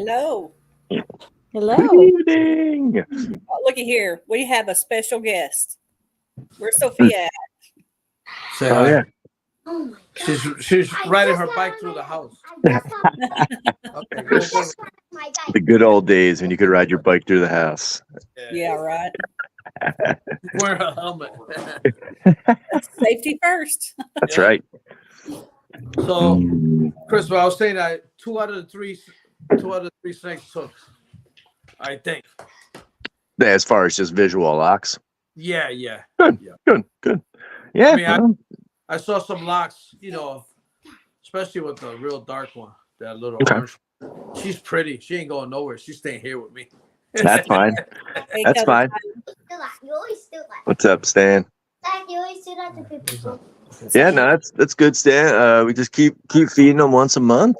Hello. Hello. Good evening. Oh, looky here. We have a special guest. Where's Sophia at? Say Oh hi. yeah. Oh my God. She's riding her bike through the house. Okay, go. The good old days when you could ride your bike through the house. Yeah, right. Wear a helmet. Safety first. That's Yeah. right. So, Christopher, I was saying that two out of the three snakes took. I think. As far as just visual locks. Yeah. Good. Yeah. I mean, I saw some locks, especially with the real dark one, that little orange. She's pretty. She ain't going nowhere. She's staying here with me. That's fine. Hey, That's cousin. fine. You always do that. What's up, Stan? Dad, you always do that to people. Yeah, no, that's good, Stan. We just keep feeding them once a month,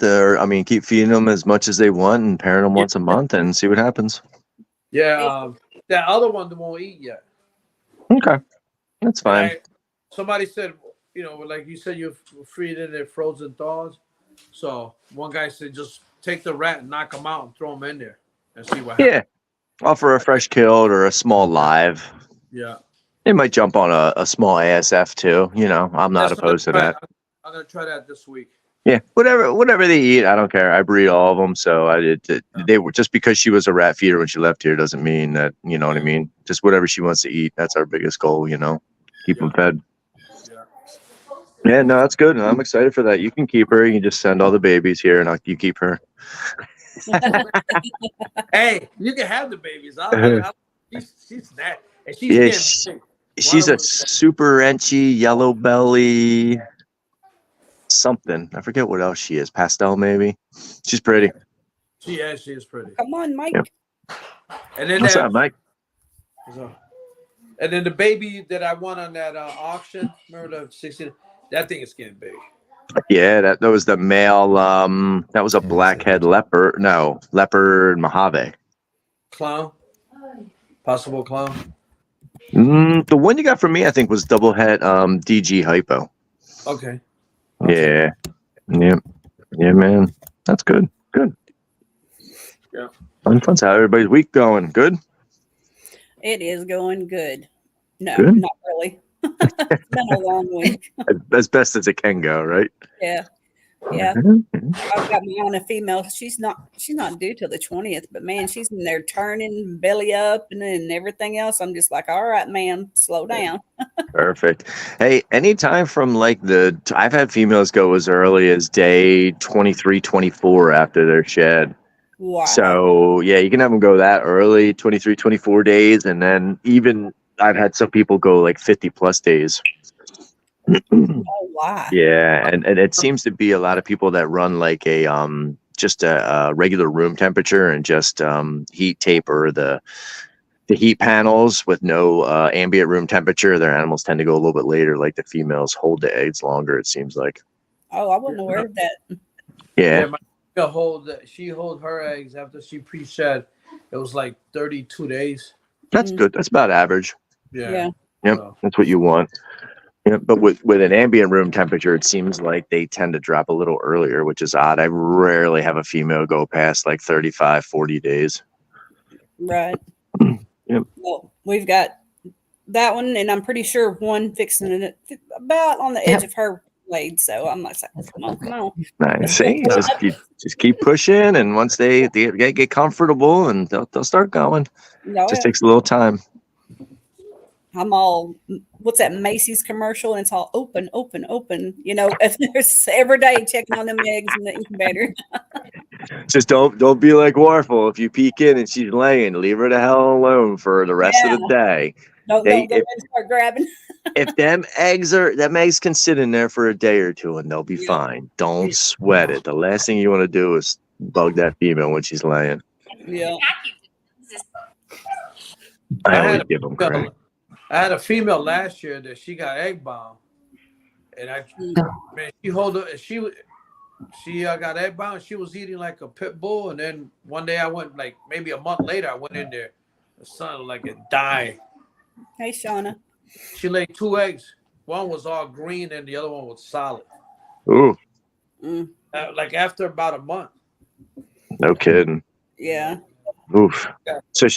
keep feeding them as much as they want and pairing them once a month and see what happens. Yeah, that other one won't eat yet. Okay, that's fine. Somebody said, like you said, you feed in their frozen thaws. So one guy said, just take the rat and knock them out and throw them in there and see what happens. Yeah, offer a fresh killed or a small live. Yeah. They might jump on a small ASF too. I'm not opposed to that. I'm gonna try that this week. Yeah, whatever they eat, I don't care. I breed all of them, so they were just because she was a rat feeder when she left here doesn't mean that you know what I mean. Just whatever she wants to eat. That's our biggest goal. Keep them fed. Yeah, no, that's good. I'm excited for that. You can keep her. You can just send all the babies here, and you keep her. Hey, you can have the babies. She's that. And She's a super enchy yellow belly. Something. I forget what else she is. Pastel, maybe. She's pretty. She is pretty. Come on, Mike. Yep. And then What's up, Mike? And then the baby that I won on that auction, remember the 16? That thing is getting big. Yeah, that was the male. That was a blackhead leopard. No, leopard Mojave. Clown. Possible clown. The one you got from me, I think, was double head DG hypo. Okay. Yeah, man. That's good. Yeah. Fun. How everybody's week going? Good. It is going good. No, Good? not really. It's been a long week. As best as it can go, right? Yeah. I've got me on a female. She's not due till the 20th, but man, she's in there turning belly up and everything else. I'm just like, all right, ma'am, slow down. Perfect. Hey, anytime from I've had females go as early as day 23, 24 after their shed. Wow. So yeah, you can have them go that early, 23, 24 days. And then even I've had some people go like 50 plus days. Oh, wow. Yeah. And it seems to be a lot of people that run like just a regular room temperature and just heat taper the heat panels with no ambient room temperature. Their animals tend to go a little bit later. Like the females hold the eggs longer, it seems like. Oh, I wasn't aware of that. Yeah. She hold her eggs after she pre-shed. It was like 32 days. That's good. That's about average. Yeah. Yep. That's what you want. Yeah, but with an ambient room temperature, it seems like they tend to drop a little earlier, which is odd. I rarely have a female go past like 35, 40 days. Right. Yep. Well, we've got that one, and I'm pretty sure one fixing it about on the edge of her blade. So I'm like, come on. Nice. See, just keep pushing, and once they get comfortable, and they'll start going. No, Just takes a little time. I'm all, what's that Macy's commercial? And it's all open. There's every day checking on them eggs in the incubator. Just don't be like Warful. If you peek in and she's laying, leave her the hell alone for the rest of the day. Don't go and start grabbing. If them eggs can sit in there for a day or two and they'll be fine. Don't sweat it. The last thing you want to do is bug that female when she's laying. Yeah. I always give them credit. I had a female last year that she got egg bomb, and she got egg bomb. She was eating like a pit bull, and then one day I went, like maybe a month later, I went in there. The son like it died. Hey, Shauna. She laid 2 eggs. One was all green, and the other one was solid. Ooh. Like after about a month. No kidding. Yeah. Oof. Yeah. So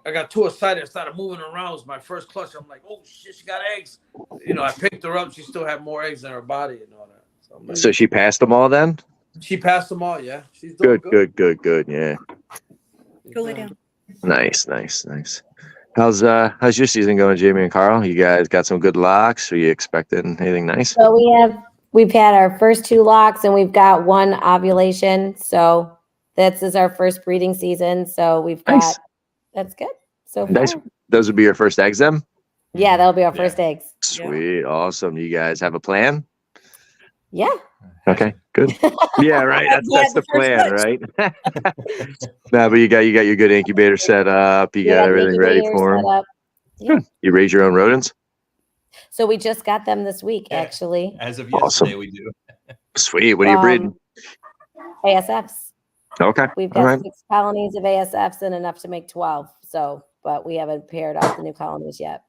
I got too excited. I started moving around. It was my first clutch. I'm like, oh shit, she got eggs. You know, I picked her up. She still had more eggs in her body and all that. So I'm like, so she passed them all then? she passed them all. Yeah, she's doing Good. Yeah. Go lay down. Nice. How's your season going, Jamie and Carl? You guys got some good locks? Are you expecting anything nice? So we've had our first 2 locks and we've got 1 ovulation. So this is our first breeding season. So we've got Nice. that's good. So Nice. far. Those would be your first eggs then? Yeah, that'll be our first eggs. Sweet. Awesome. You guys have a plan? Yeah. Okay, good. Yeah, right. That's the plan, right? No, but you got your good incubator set up. You got the everything ready incubator for set them. up. Yeah. Good. You raise your own rodents? So we just got them this week, Yeah. actually. As of Awesome. yesterday, we do. Sweet. What are you breeding? ASFs. Okay. We've All got right. 6 colonies of ASFs and enough to make 12. So, but we haven't paired off the new colonies yet.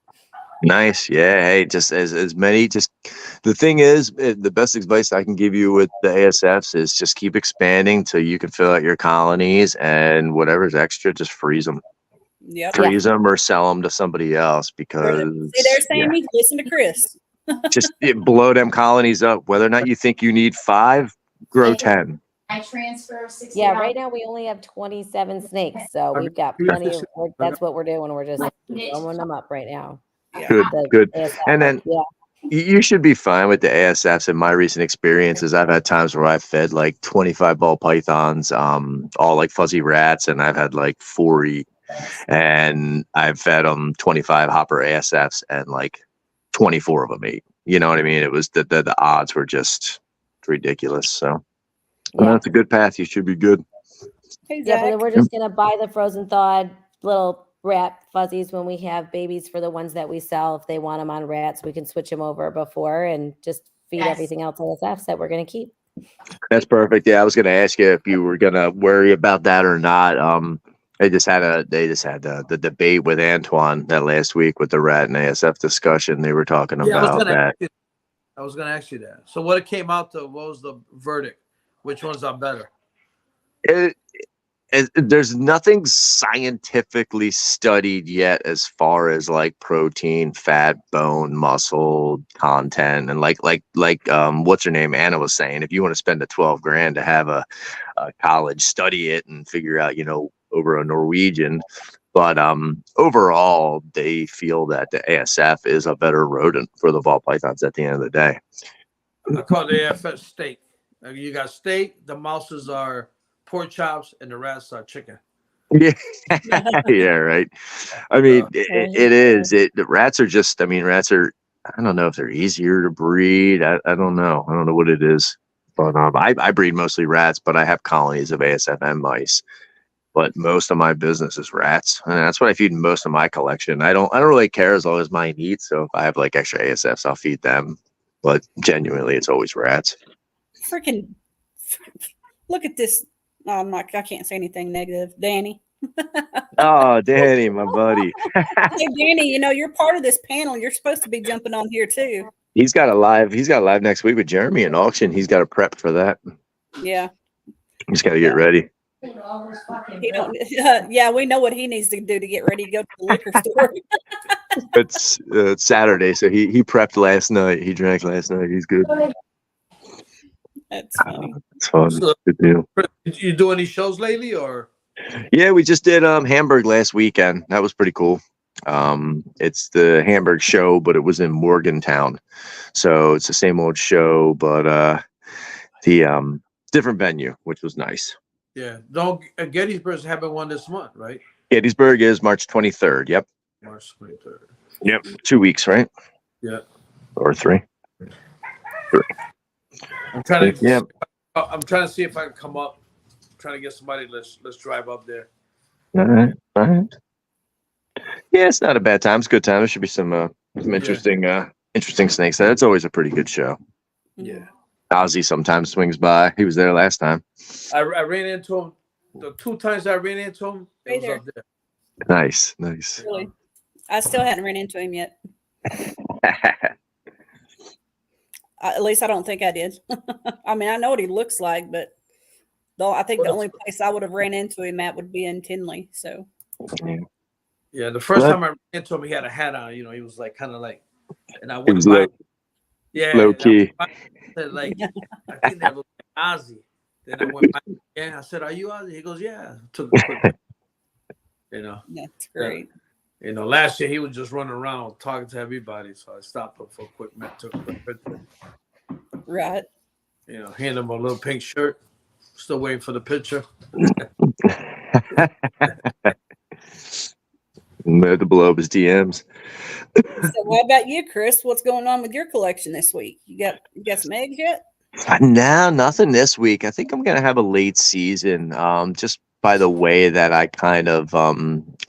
Nice. Yeah. Hey, just as many. Just the thing is, the best advice I can give you with the ASFs is just keep expanding till you can fill out your colonies, and whatever's extra, just freeze them. Yep. Freeze them or sell them to somebody else because See there, Sammy. Listen to Chris. just blow them colonies up. Whether or not you think you need 5, grow 10. I transfer 60. Yeah, right now we only have 27 snakes. So we've got plenty of, that's what we're doing. We're just throwing them up right now. Good, The good. ASF, And then yeah. you should be fine with the ASFs. In my recent experiences, I've had times where I've fed like 25 ball pythons, all like fuzzy rats, and I've had like 4 eat. And I've fed them 25 hopper ASFs, and like 24 of them ate. You know what I mean? It was the odds were just ridiculous. So that's a good path. You should be good. Hey, Yeah, but Zach. then we're just gonna buy the frozen thawed little rat fuzzies when we have babies for the ones that we sell. If they want them on rats, we can switch them over before and just feed everything else ASFs that we're gonna keep. That's perfect. Yeah, I was going to ask you if you were going to worry about that or not. They just had the debate with Antoine that last week with the rat and ASF discussion. They were talking about that. I was gonna ask you that. So what it came out to? What was the verdict? Which ones are better? There's nothing scientifically studied yet as far as like protein, fat, bone, muscle content, and like what's her name, Anna was saying, if you want to spend the 12 grand to have a college study it and figure out, over a Norwegian, but overall they feel that the ASF is a better rodent for the ball pythons at the end of the day. I call it AFS steak. You got steak. The mouses are pork chops, and the rats are chicken. Yeah, yeah, right. I mean, it is. The rats are just. I mean, rats are. I don't know if they're easier to breed. I don't know. I don't know what it is. But I breed mostly rats, but I have colonies of ASF and mice. But most of my business is rats, and that's what I feed most of my collection. I don't really care as long as mine eat. So if I have like extra ASFs, I'll feed them. But genuinely, it's always rats. Freaking look at this. Oh, I can't say anything negative. Danny. Oh, Danny, my buddy. Hey, Danny, you're part of this panel. You're supposed to be jumping on here too. He's got a live next week with Jeremy in auction. He's got to prep for that. Yeah. He's got to get ready. Yeah, we know what he needs to do to get ready to go to the liquor store. It's Saturday, so he prepped last night. He drank last night. He's good. That's funny. It's fun. So, Good deal. Did you do any shows lately, or? Yeah, we just did Hamburg last weekend. That was pretty cool. It's the Hamburg show, but it was in Morgantown, so it's the same old show, but the different venue, which was nice. Yeah, Gettysburg's having one this month, right? Gettysburg is March 23rd. Yep. March 23rd. Yep. 2 weeks, right? Yeah. Or 3. I'm trying to. Yeah. I'm trying to see if I can come up. I'm trying to get somebody. Let's drive up there. All right. Yeah, it's not a bad time. It's a good time. There should be some interesting snakes. That's always a pretty good show. Yeah. Ozzy sometimes swings by. He was there last time. I ran into him. The 2 times I ran into him, it was up there. Nice. Really. I still hadn't ran into him yet. At least I don't think I did. I mean, I know what he looks like, but Though I think the only place I would have ran into him at would be in Tinley. So Yeah, the first time I ran into him, he had a hat on. You know, he was like kind of like, and I It went was by. low, low key. I said, like, I think that looked like Ozzy. Then I went by again. I said, "Are you Ozzy?" He goes, "Yeah." Took a quick, you know. that's great. You know, last year he was just running around talking to everybody, so I stopped him for a quick minute, took a quick picture. Right. You know, hand him a little pink shirt. Still waiting for the picture. To blow up his DMs. So what about you, Chris? What's going on with your collection this week? You got some eggs yet? No, nothing this week. I think I'm gonna have a late season. Just by the way that I kind of I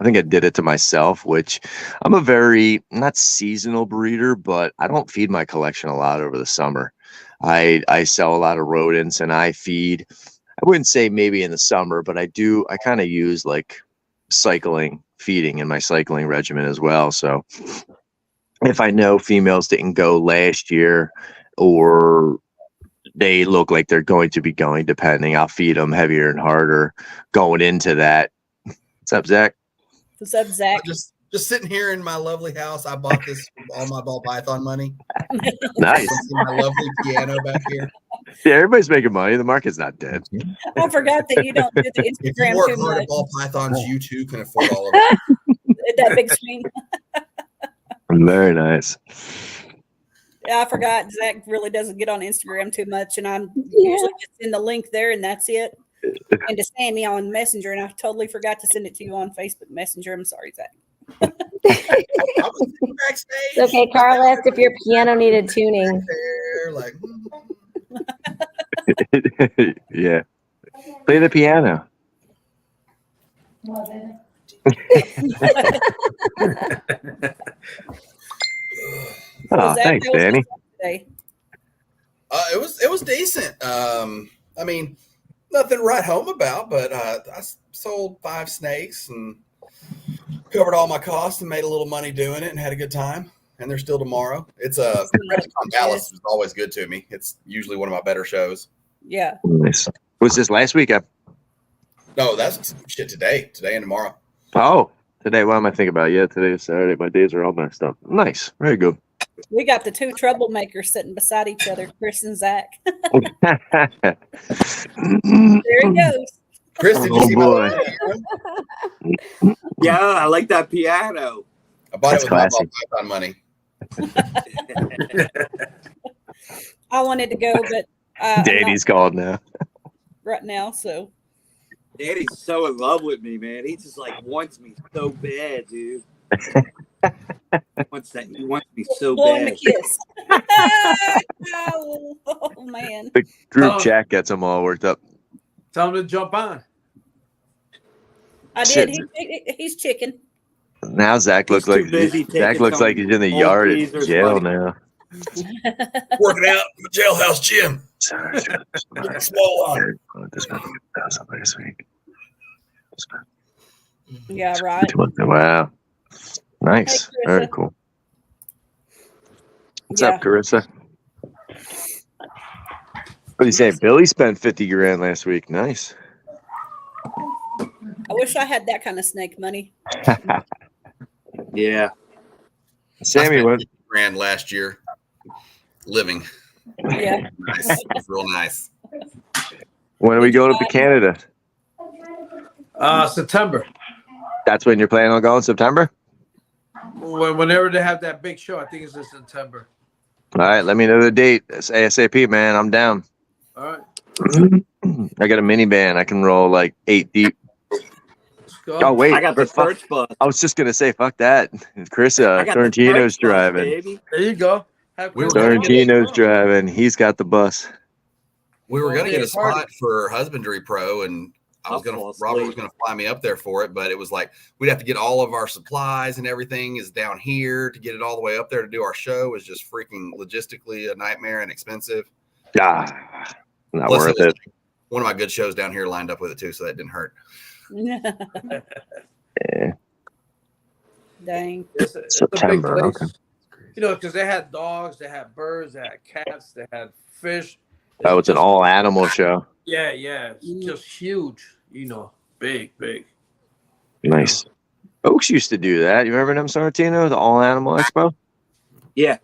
think I did it to myself, which I'm a very not seasonal breeder, but I don't feed my collection a lot over the summer. I sell a lot of rodents and I feed, I wouldn't say maybe in the summer, but I kind of use like cycling feeding in my cycling regimen as well. So if I know females didn't go last year or they look like they're going to be going, depending, I'll feed them heavier and harder going into that. What's up, Zach? What's up, Zach? Just sitting here in my lovely house. I bought this with all my ball python money. Nice. My lovely piano back here. Yeah, everybody's making money. The market's not dead. I forgot that you don't do the If you Instagram work too hard much. at ball pythons, you too can afford all of it. That big screen. Very nice. Yeah, I forgot. Zach really doesn't get on Instagram too much, and I'm usually just in the link there, and that's it. And to Sammy on Messenger, and I totally forgot to send it to you on Facebook Messenger. I'm sorry, Zach. I was sitting backstage. It's okay. Carl asked if your piano needed tuning. There, like, Yeah. Play the piano. Oh, Zach, thanks, how was your Danny. today? it was decent. I mean, nothing to write home about, but I sold 5 snakes and covered all my costs and made a little money doing it and had a good time. And they're still tomorrow. It's Reptile Dallas is always good to me. It's usually one of my better shows. Yeah. Nice. Was this last week? No, that's shit today and tomorrow. Oh, today. What am I thinking about? Yeah, today is Saturday. My days are all messed up. Nice. Very good. We got the 2 troublemakers sitting beside each other, Chris and Zach. There he goes. Chris, did you Oh, see boy. my Yeah, I like that piano. I bought That's it with my classy. ball python money. I wanted to go, but I'm not Danny's called now. right now, so Daddy's so in love with me, man. He just like wants me so bad, dude. He wants me so blow him a bad. kiss. Oh man. The group Oh. chat gets them all worked up. Tell him to jump on. I Shit. did. He's chicken. Now Zach looks He's too like busy Zach taking looks some like he's in the old yard at geezer's jail money. now. Working out in the jailhouse gym. Sorry, Swole on. this week. Yeah, right. Wow. Nice. Hey, Very Carissa. cool. What's Yeah. up, Carissa? What do you say? Billy spent 50 grand last week. Nice. I wish I had that kind of snake money. Yeah. Sammy, I what? spent $50,000 last year living. Yeah. Nice. It was real nice. When are we going up to Canada? September. That's when you're planning on going, September? Whenever they have that big show, I think it's in September. All right, let me know the date. It's ASAP, man. I'm down. All right. I got a minivan. I can roll like 8 deep. Let's go. Oh, wait. I got the fuck. search bus. I was just going to say, fuck that. Chris, I got the Sorrentino's search bus, driving. baby. There you go. Have We were Chris gonna go. Sorrentino's driving. He's got the bus. We were going to Yeah, get a party. spot for Husbandry Pro, and Robert was going to fly me up there for it, but it was like we'd have to get all of our supplies and everything is down here to get it all the way up there to do our show is just freaking logistically a nightmare and expensive. Ah, not Plus, worth was it. one of my good shows down here lined up with it too, so that didn't hurt. Yeah. Dang. It's a big September, place. okay. You know, because they had dogs, they had birds, they had cats, they had fish. Oh, it's an all animal show. Yeah, it's just huge. Big. Nice. Oaks used to do that. You remember them, Sorrentino, the All Animal Expo? Yeah.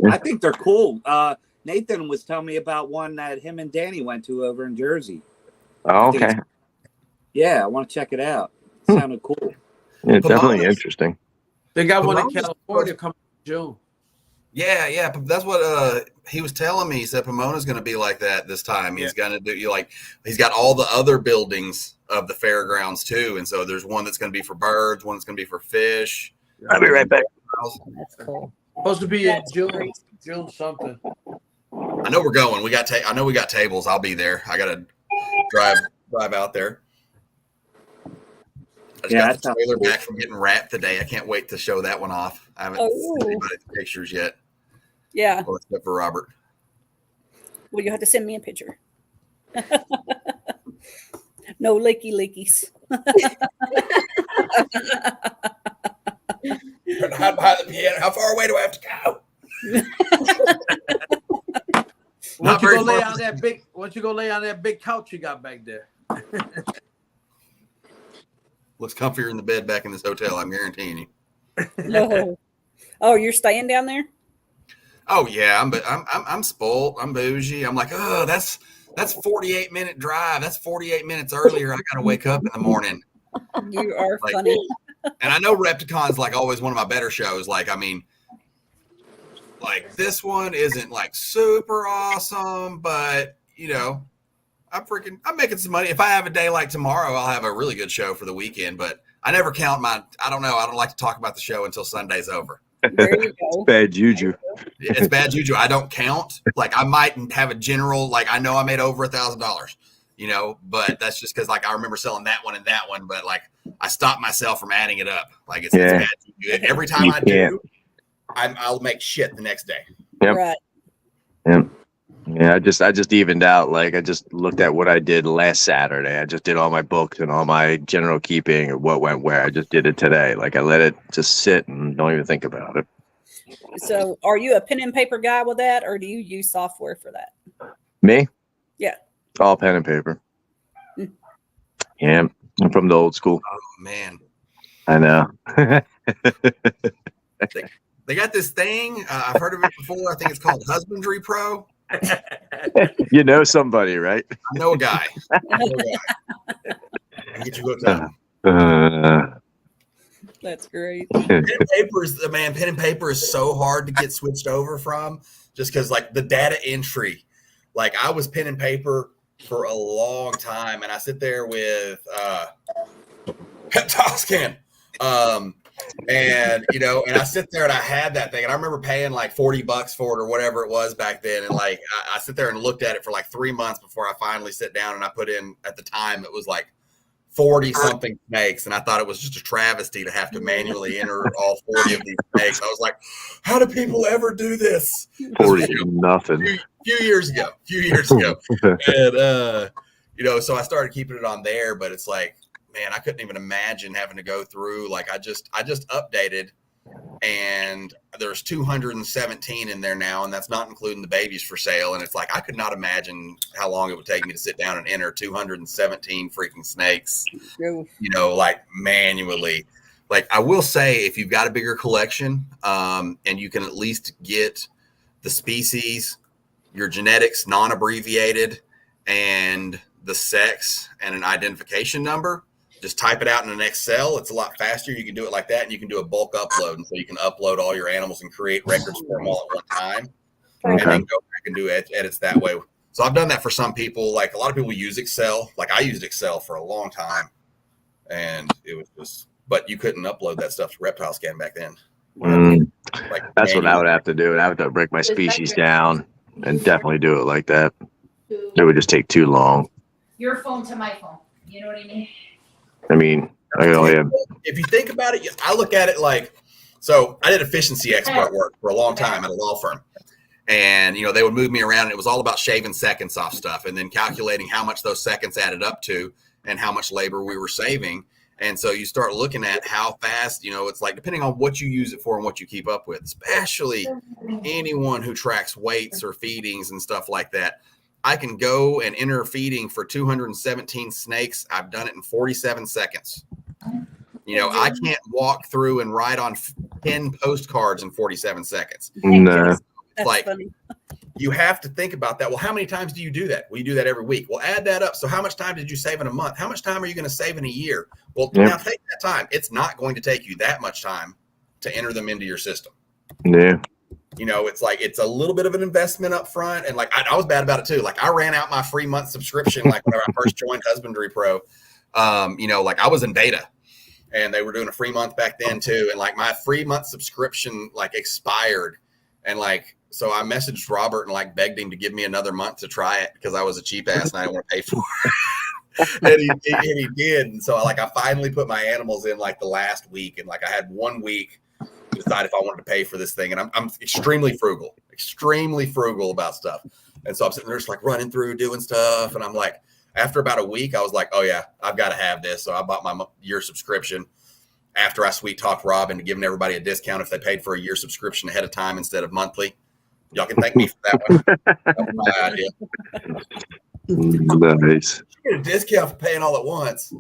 I think they're cool. Nathan was telling me about one that him and Danny went to over in Jersey. Oh, okay. Yeah, I want to check it out. It sounded cool. Yeah, definitely interesting. They got one in Pomona's California coming in June. Yeah. That's what he was telling me. He said Pomona's going to be like that this time. He's going to do he's got all the other buildings of the fairgrounds too, and so there's one that's going to be for birds, one that's going to be for fish. I'll be right back. That's cool. Supposed to be in June something. I know we're going. I know we got tables. I'll be there. I got to drive out there. I just got the trailer back from getting wrapped today. I can't wait to show that one off. I haven't seen anybody the pictures yet. Yeah. Well, except for Robert. Well, you have to send me a picture. No leakies. Hide behind the piano. How far away do I have to go? Why don't you go lay on that big couch you got back there? Looks comfier in the bed back in this hotel. I'm guaranteeing you. No. Oh, you're staying down there? Oh yeah, I'm spoiled. I'm bougie. I'm like, oh, that's 48-minute drive. That's 48 minutes earlier. I gotta wake up in the morning. You are funny. And I know Repticon's like always one of my better shows. Like, I mean, like this one isn't like super awesome, but I'm making some money. If I have a day like tomorrow, I'll have a really good show for the weekend, but I never count I don't like to talk about the show until Sunday's over. There you go. Bad juju. It's bad juju. I don't count. Like I might have a general, like I know I made over $1,000, but that's just because like I remember selling that one and that one, but like I stopped myself from adding it up. Like it's bad juju. Every time I do, I'll make shit the next day. Yep. Right. Yep. Yeah, I just evened out. Like I just looked at what I did last Saturday. I just did all my books and all my general keeping and what went where. I just did it today. Like I let it just sit and don't even think about it. So are you a pen and paper guy with that, or do you use software for that? Me? Yeah. All pen and paper. Yeah. I'm from the old school. Oh man. I know. They got this thing. I've heard of it before. I think it's called Husbandry Pro. You know somebody, right? I know a guy. Get you hooked up. That's great. Pen and paper is so hard to get switched over from, just because like the data entry. Like I was pen and paper for a long time, and I sit there with Reptile scan. And and I sit there and I had that thing, and I remember paying like $40 for it or whatever it was back then. And like I sit there and looked at it for like 3 months before I finally sit down and I put in, at the time it was like 40 something snakes, and I thought it was just a travesty to have to manually enter all 40 of these snakes. I was like, how do people ever do this? 40 nothing. Few years ago. And so I started keeping it on there, but it's like, man, I couldn't even imagine having to go through. Like I just updated, and there's 217 in there now, and that's not including the babies for sale. And it's like I could not imagine how long it would take me to sit down and enter 217 freaking snakes, like manually. Like I will say, if you've got a bigger collection, and you can at least get the species, your genetics non-abbreviated, and the sex and an identification number, just type it out in an Excel. It's a lot faster. You can do it like that, and you can do a bulk upload. And so you can upload all your animals and create records for them all at one time. And then go back and do edits that way. So I've done that for some people. Like a lot of people use Excel. Like I used Excel for a long time, and it was just, but you couldn't upload that stuff to Reptile Scan back then. That's what I would have to do. I would have to break my species down and definitely do it like that. It would just take too long. Your phone to my phone. You know what I mean? I mean, if you think about it, I look at it like, so I did efficiency expert work for a long time at a law firm. And, they would move me around, and it was all about shaving seconds off stuff and then calculating how much those seconds added up to and how much labor we were saving. And so you start looking at how fast, it's like, depending on what you use it for and what you keep up with, especially anyone who tracks weights or feedings and stuff like that. I can go and enter feeding for 217 snakes. I've done it in 47 seconds. You know, I can't walk through and write on 10 postcards in 47 seconds. No. That's like, funny. You have to think about that. Well, how many times do you do that? Well, you do that every week. Well, add that up. So how much time did you save in a month? How much time are you going to save in a year? Well, now take that time. It's not going to take you that much time to enter them into your system. Yeah. You know, it's like, it's a little bit of an investment up front. And like, I was bad about it too. Like I ran out my free month subscription, like when I first joined Husbandry Pro, you know, like I was in beta and they were doing a free month back then too. And like my free month subscription like expired. And like, so I messaged Robert and like begged him to give me another month to try it because I was a cheap ass and I didn't want to pay for it. and he did. And so I finally put my animals in like the last week. And like I had 1 week to decide if I wanted to pay for this thing. And I'm extremely frugal about stuff. And so I'm sitting there just like running through doing stuff. And I'm like, after about a week, I was like, oh yeah, I've got to have this. So I bought my year subscription after I sweet talked Rob into giving everybody a discount if they paid for a year subscription ahead of time instead of monthly. Y'all can thank me for that one. That was my idea. Nice. Get a discount for paying all at once.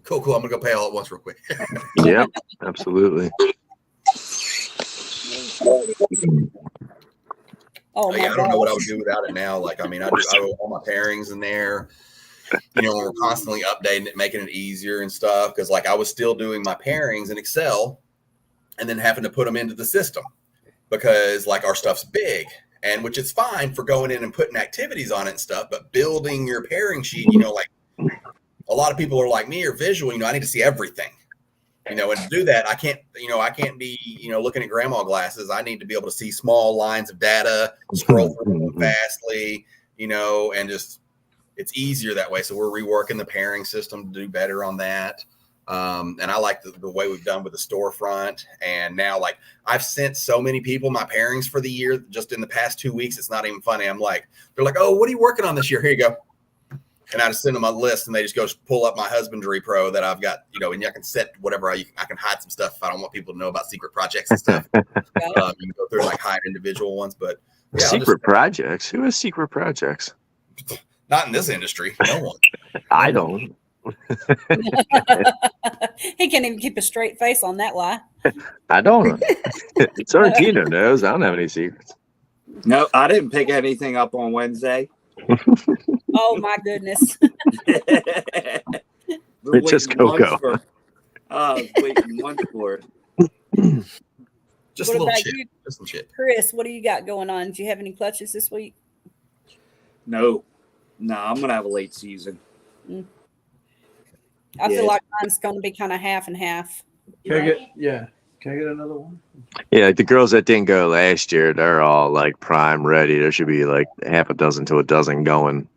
Cool. I'm gonna go pay all at once real quick. Yep, absolutely. Oh my I don't know what I would gosh. do without it now. Like, I mean, I do all my pairings in there. You know, we're constantly updating it, making it easier and stuff. Because like I was still doing my pairings in Excel and then having to put them into the system because like our stuff's big. And which is fine for going in and putting activities on it and stuff, but building your pairing sheet, you know, like a lot of people are like me or visual, you know, I need to see everything, you know, and to do that, I can't be, you know, looking at grandma glasses. I need to be able to see small lines of data, scroll through them fastly, you know, and just, it's easier that way. So we're reworking the pairing system to do better on that. And I like the way we've done with the storefront. And now, like, I've sent so many people my pairings for the year just in the past 2 weeks. It's not even funny. I'm like, they're like, oh, what are you working on this year? Here you go. And I just send them a list and they just go pull up my Husbandry Pro that I've got, you know, and I can set whatever I can hide some stuff if I don't want people to know about secret projects and stuff. You can go through like hide individual ones, but yeah, secret projects? Who has secret projects? Not in this industry. No one. I don't. He can't even keep a straight face on that lie. I don't. Sorrentino knows. I don't have any secrets. No, I didn't pick anything up on Wednesday. Oh my goodness. It's just Coco. Waiting once for it. Just What a little about shit. you? Just some shit. Chris, what do you got going on? Do you have any clutches this week? No, I'm gonna have a late season. I feel like mine's going to be kind of half and half. Can I get another one? Yeah, the girls that didn't go last year, they're all like prime ready. There should be like half a dozen to a dozen going.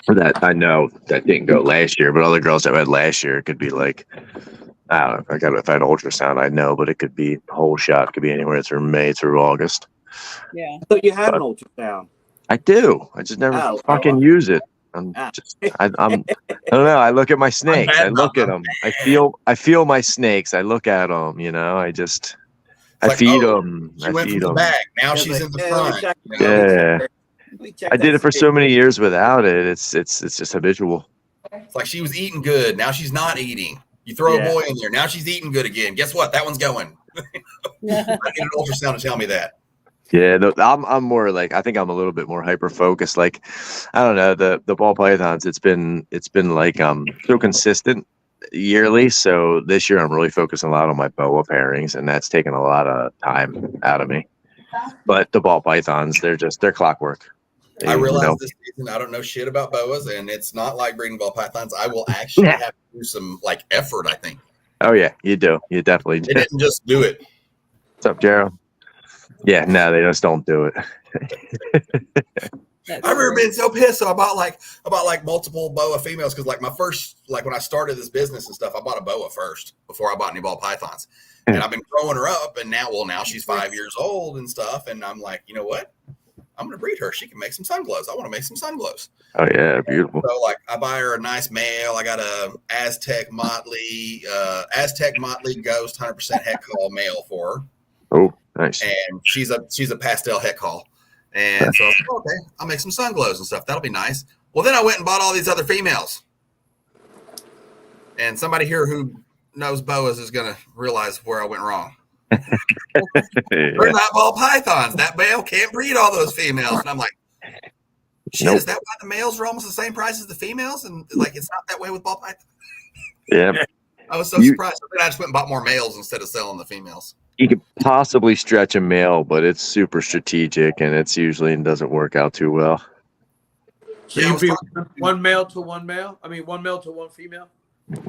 That I know that didn't go last year, but other girls that went last year could be like, I don't know. If I had ultrasound, I know, but it could be whole shot. It could be anywhere through May through August. Yeah. I thought you had an ultrasound. I do. I just never fucking use it. I don't know. I look at my snakes. I look at them. I feel my snakes. I look at them. You know. I feed them. She went from the back. Now she's in the front. Yeah. I did it for so many years without it. It's just habitual. It's like she was eating good. Now she's not eating. You throw a boy in there. Now she's eating good again. Guess what? That one's going. I need an ultrasound to tell me that. Yeah, I'm more like, I think I'm a little bit more hyper focused. Like, I don't know, the ball pythons. It's been like so consistent yearly. So this year I'm really focusing a lot on my boa pairings, and that's taken a lot of time out of me. But the ball pythons, they're clockwork. I realize this season I don't know shit about boas, and it's not like breeding ball pythons. I will actually have to do some like effort, I think. Oh yeah, you do. You definitely do. They didn't just do it. What's up, Gerald? Yeah, no, they just don't do it. I remember being so pissed. So I bought like multiple boa females because like my first, like when I started this business and stuff, I bought a boa first before I bought any ball pythons. And I've been growing her up, and now she's 5 years old and stuff. And I'm like, you know what? I'm gonna breed her. She can make some sun glows. I want to make some sun glows. Oh yeah, beautiful. So like I buy her a nice male. I got a Aztec Motley Ghost 100% head call male for her. Oh, nice. And she's a pastel head call. And so I was like, okay, I'll make some sun glows and stuff. That'll be nice. Well, then I went and bought all these other females. And somebody here who knows boas is going to realize where I went wrong. They're not ball pythons. That male can't breed all those females. And I'm like, shit, Nope. Is that why the males are almost the same price as the females? And like, it's not that way with ball pythons. Yeah. I was so surprised. But then I just went and bought more males instead of selling the females. You could possibly stretch a male, but it's super strategic and it's usually doesn't work out too well. So Yeah, I you was be talking- one male to one male? I mean, one male to one female?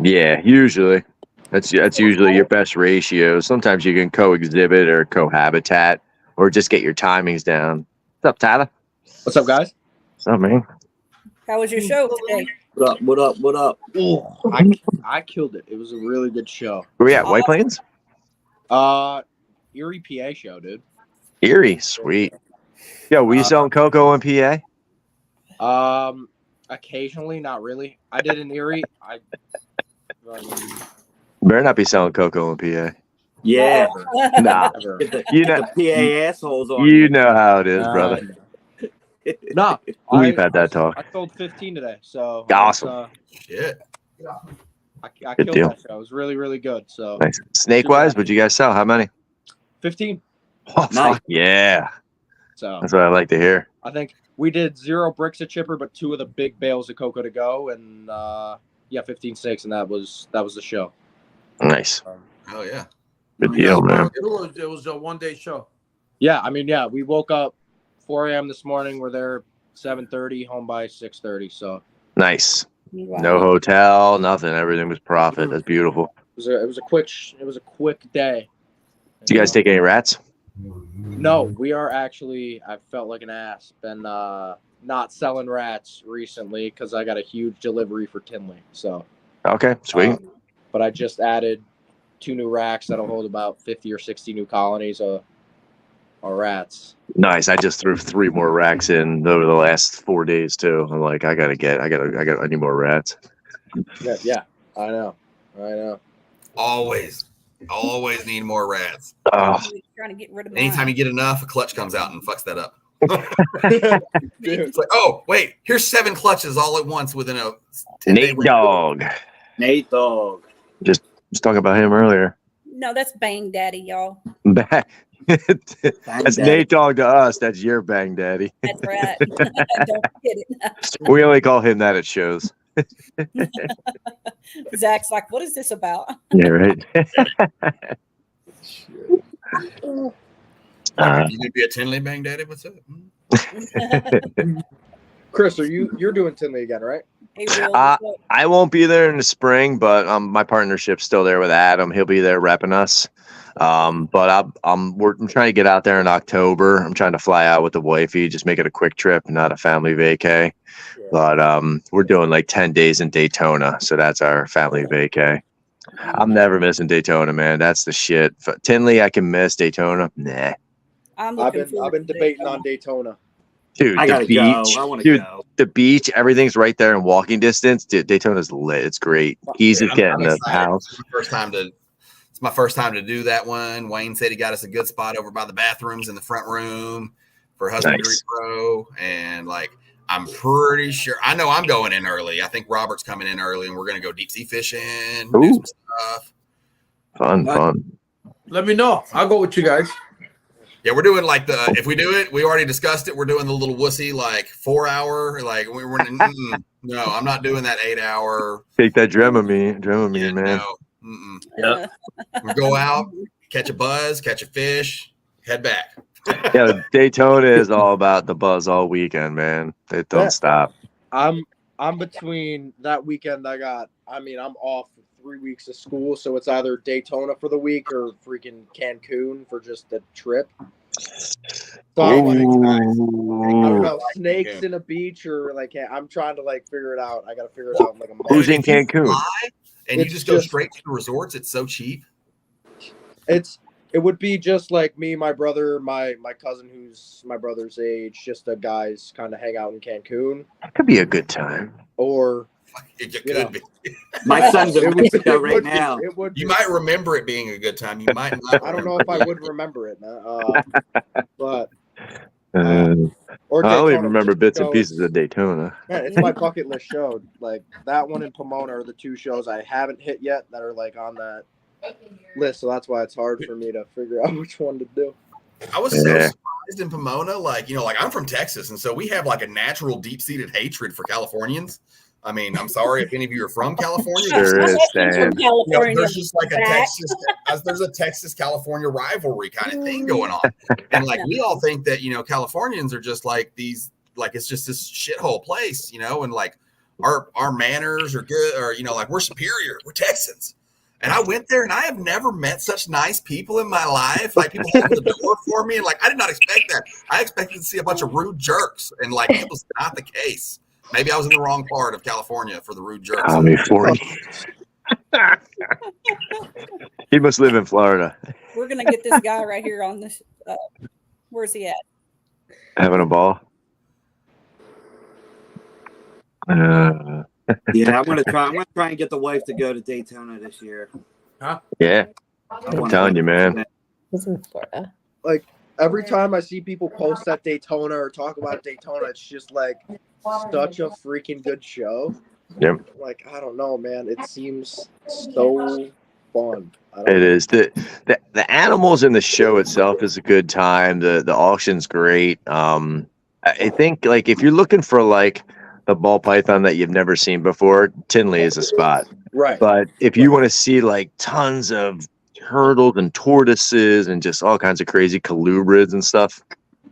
Yeah, usually. That's usually your best ratio. Sometimes you can co-exhibit or cohabitat or just get your timings down. What's up, Tyler? What's up, guys? What's up, man? How was your show today? What up? What up? What up? Oh, I killed it. It was a really good show. Where we at? White Plains? Erie, PA show, dude. Erie, sweet. Yo, were you selling cocoa in PA? Occasionally, not really. I did in Erie. Better not be selling cocoa in PA. Yeah. Nah, Never. you know, The PA assholes on you know how it is, brother. No, We've had that talk. I sold 15 today, so Awesome. Shit. I Good killed deal. that show. It was really, really good. So Nice. Snake wise, what'd you guys sell? How many? 15. Oh, Nice. fuck yeah. So That's what I like to hear. I think we did 0 bricks of chipper, but 2 of the big bales of cocoa to go, and 15 steaks, and that was the show. Nice. Oh, yeah. Good deal, man. It was a 1-day show. Yeah, I mean, yeah, we woke up 4 a.m. this morning. We're there 7:30, home by 6:30. So Nice. Wow. No hotel, nothing. Everything was profit. That's beautiful. it was a quick day. Did you guys take any rats? No, we are actually. I felt like an ass. Been not selling rats recently because I got a huge delivery for Tinley. So Okay, sweet. but I just added 2 new racks that'll hold about 50 or 60 new colonies of rats. Nice. I just threw 3 more racks in over the last 4 days too. I'm like, I need more rats. Yeah, I know. Always need more rats. Oh, Trying to get rid of Anytime mine. you get enough, a clutch comes out and fucks that up. Dude, It's like, oh, wait, here's 7 clutches all at once within a 10-day Nate window. Dog. Nate Dog. Just talking about him earlier. No, that's Bang Daddy, y'all. That's Nate Dog to us. That's your bang daddy. That's right. Don't forget it. We only call him that at shows. Zach's like, what is this about? Yeah, right. You gonna be a Tinley Bang Daddy? What's up? Chris, you're doing Tinley again, right? He will. I won't be there in the spring, but my partnership's still there with Adam. He'll be there repping us. But I'm trying to get out there in October. I'm trying to fly out with the wifey, just make it a quick trip, not a family vacay. Yeah. But we're doing like 10 days in Daytona, so that's our family vacay. I'm never missing Daytona, man. That's the shit. Tinley, I can miss. Daytona, nah. I'm I've looking forward been to debating Daytona. on Daytona. Dude, I the gotta beach. go. I want to Dude, go. the beach, everything's right there in walking distance. Dude, Daytona's lit. It's great. He's Dude, just getting I'm the excited. house. It's my first time to do that one. Wayne said he got us a good spot over by the bathrooms in the front room for Husbandry Nice. Pro. And like, I'm pretty sure, I know I'm going in early. I think Robert's coming in early and we're going to go deep sea fishing, do Ooh. some stuff. Fun. Let me know. I'll go with you guys. Yeah, we're doing like if we do it, we already discussed it. We're doing the little wussy, like 4-hour, like we're no, I'm not doing that 8-hour. Take that Dramamine, man. No. Yeah. We go out, catch a buzz, catch a fish, head back. Yeah, Daytona is all about the buzz all weekend, man. They don't Yeah. stop. I'm between that weekend. I'm off for 3 weeks of school, so it's either Daytona for the week or freaking Cancun for just a trip. So I'm like, I don't know, snakes in a beach or like I'm trying to like figure it out. I got to figure it out in like a month. Who's in If you Cancun? fly and you It's just go just- straight to the resorts, it's so cheap. It would be just like me, my brother, my cousin who's my brother's age, just a guys kind of hang out in Cancun, That could be a good time. or It could Yeah. be. My son's in It would- Mexico it right would be- now. It would. You be. might remember it being a good time. You might not. I don't know if I would remember it, but Or I only Daytona. remember Just bits and because- pieces of Daytona. Man, it's my bucket list show. Like that one in Pomona are the two shows I haven't hit yet that are like on that list. So that's why it's hard for me to figure out which one to do. I was so surprised in Pomona. Like, like I'm from Texas, and so we have like a natural deep-seated hatred for Californians. I mean, I'm sorry if any of you are from California. Sure is, Sam. There's just like there's a Texas-California rivalry kind of thing going on. And like we all think that, Californians are just like these, like it's just this shithole place, and like our manners are good, or like we're superior, we're Texans. And I went there and I have never met such nice people in my life. Like people open the door for me, and like I did not expect that. I expected to see a bunch of rude jerks, and like it was not the case. Maybe I was in the wrong part of California for the rude jerks. Tommy 40. He must live in Florida. We're gonna get this guy right here on this. Where's he at? Having a ball. Yeah, I'm gonna try and get the wife to go to Daytona this year. Huh? Yeah, I'm telling you, man. He's in Florida. Like every time I see people post at Daytona or talk about Daytona, it's just like such a freaking good show. Yep. Like I don't know, man. It seems so fun. It is. The animals in the show itself is a good time. The auction's great. I think like if you're looking for like the ball python that you've never seen before, Tinley is a spot. Right. But if you want to see like tons of turtles and tortoises and just all kinds of crazy colubrids and stuff,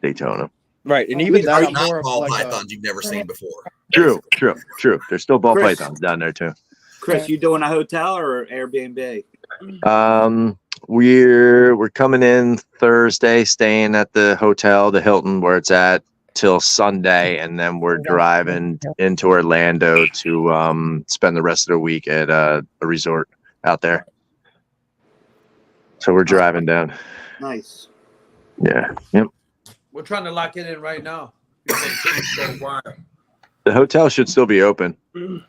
Daytona. Right. And even that, I'm not more of ball like pythons you've never seen before. True. There's still ball Chris. pythons down there too. Chris, you doing a hotel or Airbnb? We're coming in Thursday, staying at the hotel, the Hilton, where it's at, till Sunday, and then we're driving into Orlando to spend the rest of the week at a resort out there. So we're driving down. Nice. Yeah. Yep. We're trying to lock it in right now. The hotel should still be open.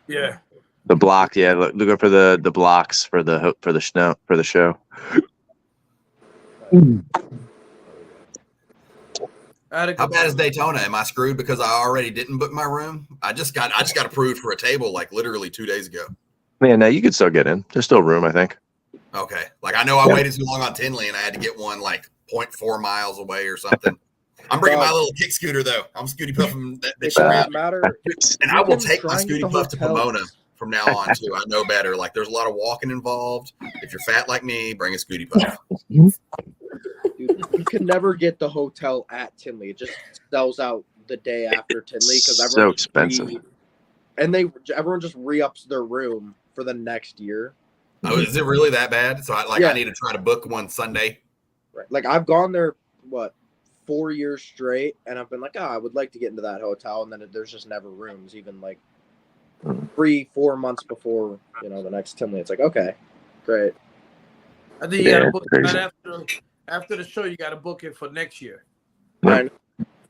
Yeah. The block, yeah. Look for the blocks for the show. How bad is Daytona? Am I screwed because I already didn't book my room? I just got approved for a table like literally 2 days ago. Man, now you could still get in. There's still room, I think. Okay. Like I know I waited too long on Tinley and I had to get one like 0.4 miles away or something. I'm bringing my little kick scooter though. I'm Scooty Puffing that it shit. doesn't matter. And I will take my Scooty Puff to Pomona from now on too. I know better. Like there's a lot of walking involved. If you're fat like me, bring a Scooty Puff. Dude, you can never get the hotel at Tinley. It just sells out the day after Tinley because everyone's so expensive. And everyone just re-ups their room for the next year. Oh, is it really that bad? So I need to try to book one Sunday. Right. Like I've gone there 4 years straight, and I've been like, I would like to get into that hotel, and then there's just never rooms, even like 3-4 months before the next Tinley. It's like, okay, great. I think you gotta book it after the show. You gotta book it for next year. And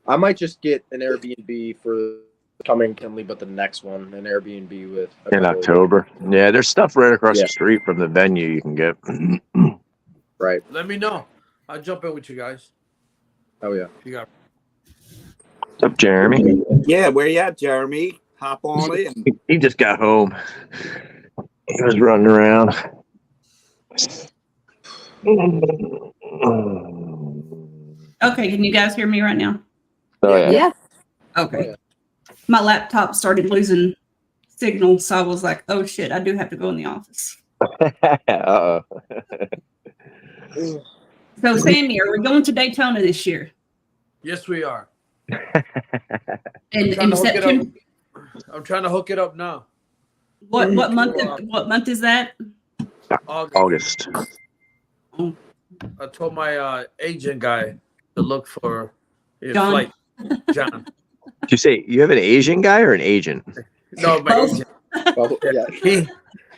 I might just get an Airbnb for coming Tinley, but the next one, an Airbnb with in October. Yeah, there's stuff right across the street from the venue you can get. Right. Let me know. I'll jump in with you guys. Oh yeah. You got. What's up, Jeremy? Yeah, where you at, Jeremy? Hop on in. He just got home. He was running around. Okay, can you guys hear me right now? Oh yeah. Yeah. Okay. My laptop started losing signal, so I was like, oh shit, I do have to go in the office. Uh-oh. So Sammy, are we going to Daytona this year? Yes, we are. In September? I'm trying to hook it up now. What month is that? August. I told my agent guy to look for a John. flight. John. Did you say you have an Asian guy or an agent? No, my agent. Oh, yeah.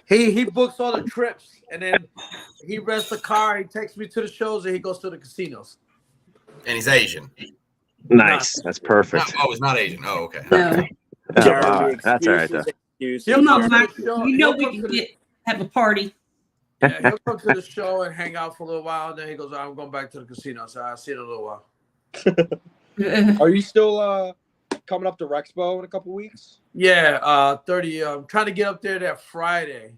He books all the trips, and then he rents the car. He takes me to the shows, and he goes to the casinos. And he's Asian. Nice. That's perfect. No, he's not Asian. Oh, okay. No. Jeremy, that's all right though. He'll No, come Mike, to the show. you know He'll we come can to have a party. Yeah, he'll come to the show and hang out for a little while. And then he goes, I'm going back to the casino. So I'll see you in a little while. Are you still coming up to Rexpo in a couple weeks? Yeah, 30. I'm trying to get up there that Friday.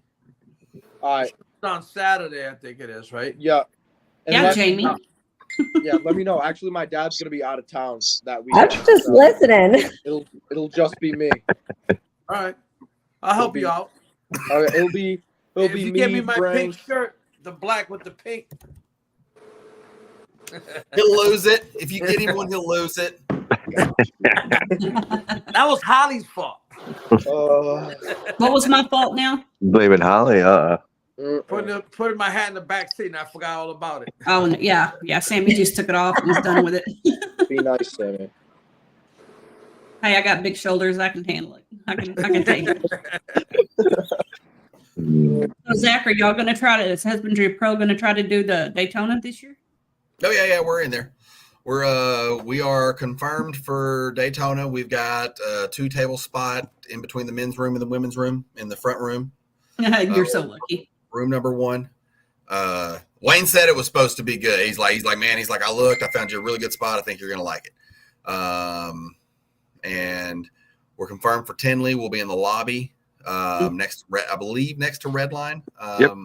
All right. On Saturday, I think it is, right? Yeah. Yeah, Jamie. Yeah, let me know. Actually, my dad's gonna be out of town that week. I'm just listening. It'll just be me. All right, I'll help you out. All right, it'll be if me. You give me my Frank. pink shirt, the black with the pink. He'll lose it. If you get him one, he'll lose it. That was Holly's fault. What was my fault now? Blaming Holly. Putting my hat in the back seat, and I forgot all about it. Oh yeah. Sammy just took it off and was done with it. Be nice, Sammy. Hey, I got big shoulders. I can handle it. I can take it. So Zach, are y'all gonna try to? Is Husbandry Pro gonna try to do the Daytona this year? Oh yeah, we're in there. We are confirmed for Daytona. We've got a 2-table spot in between the men's room and the women's room in the front room. You're so lucky. Room number 1. Wayne said it was supposed to be good. He's like, man, I looked, I found you a really good spot. I think you're gonna like it. And we're confirmed for Tinley. We'll be in the lobby next to Redline. Yep.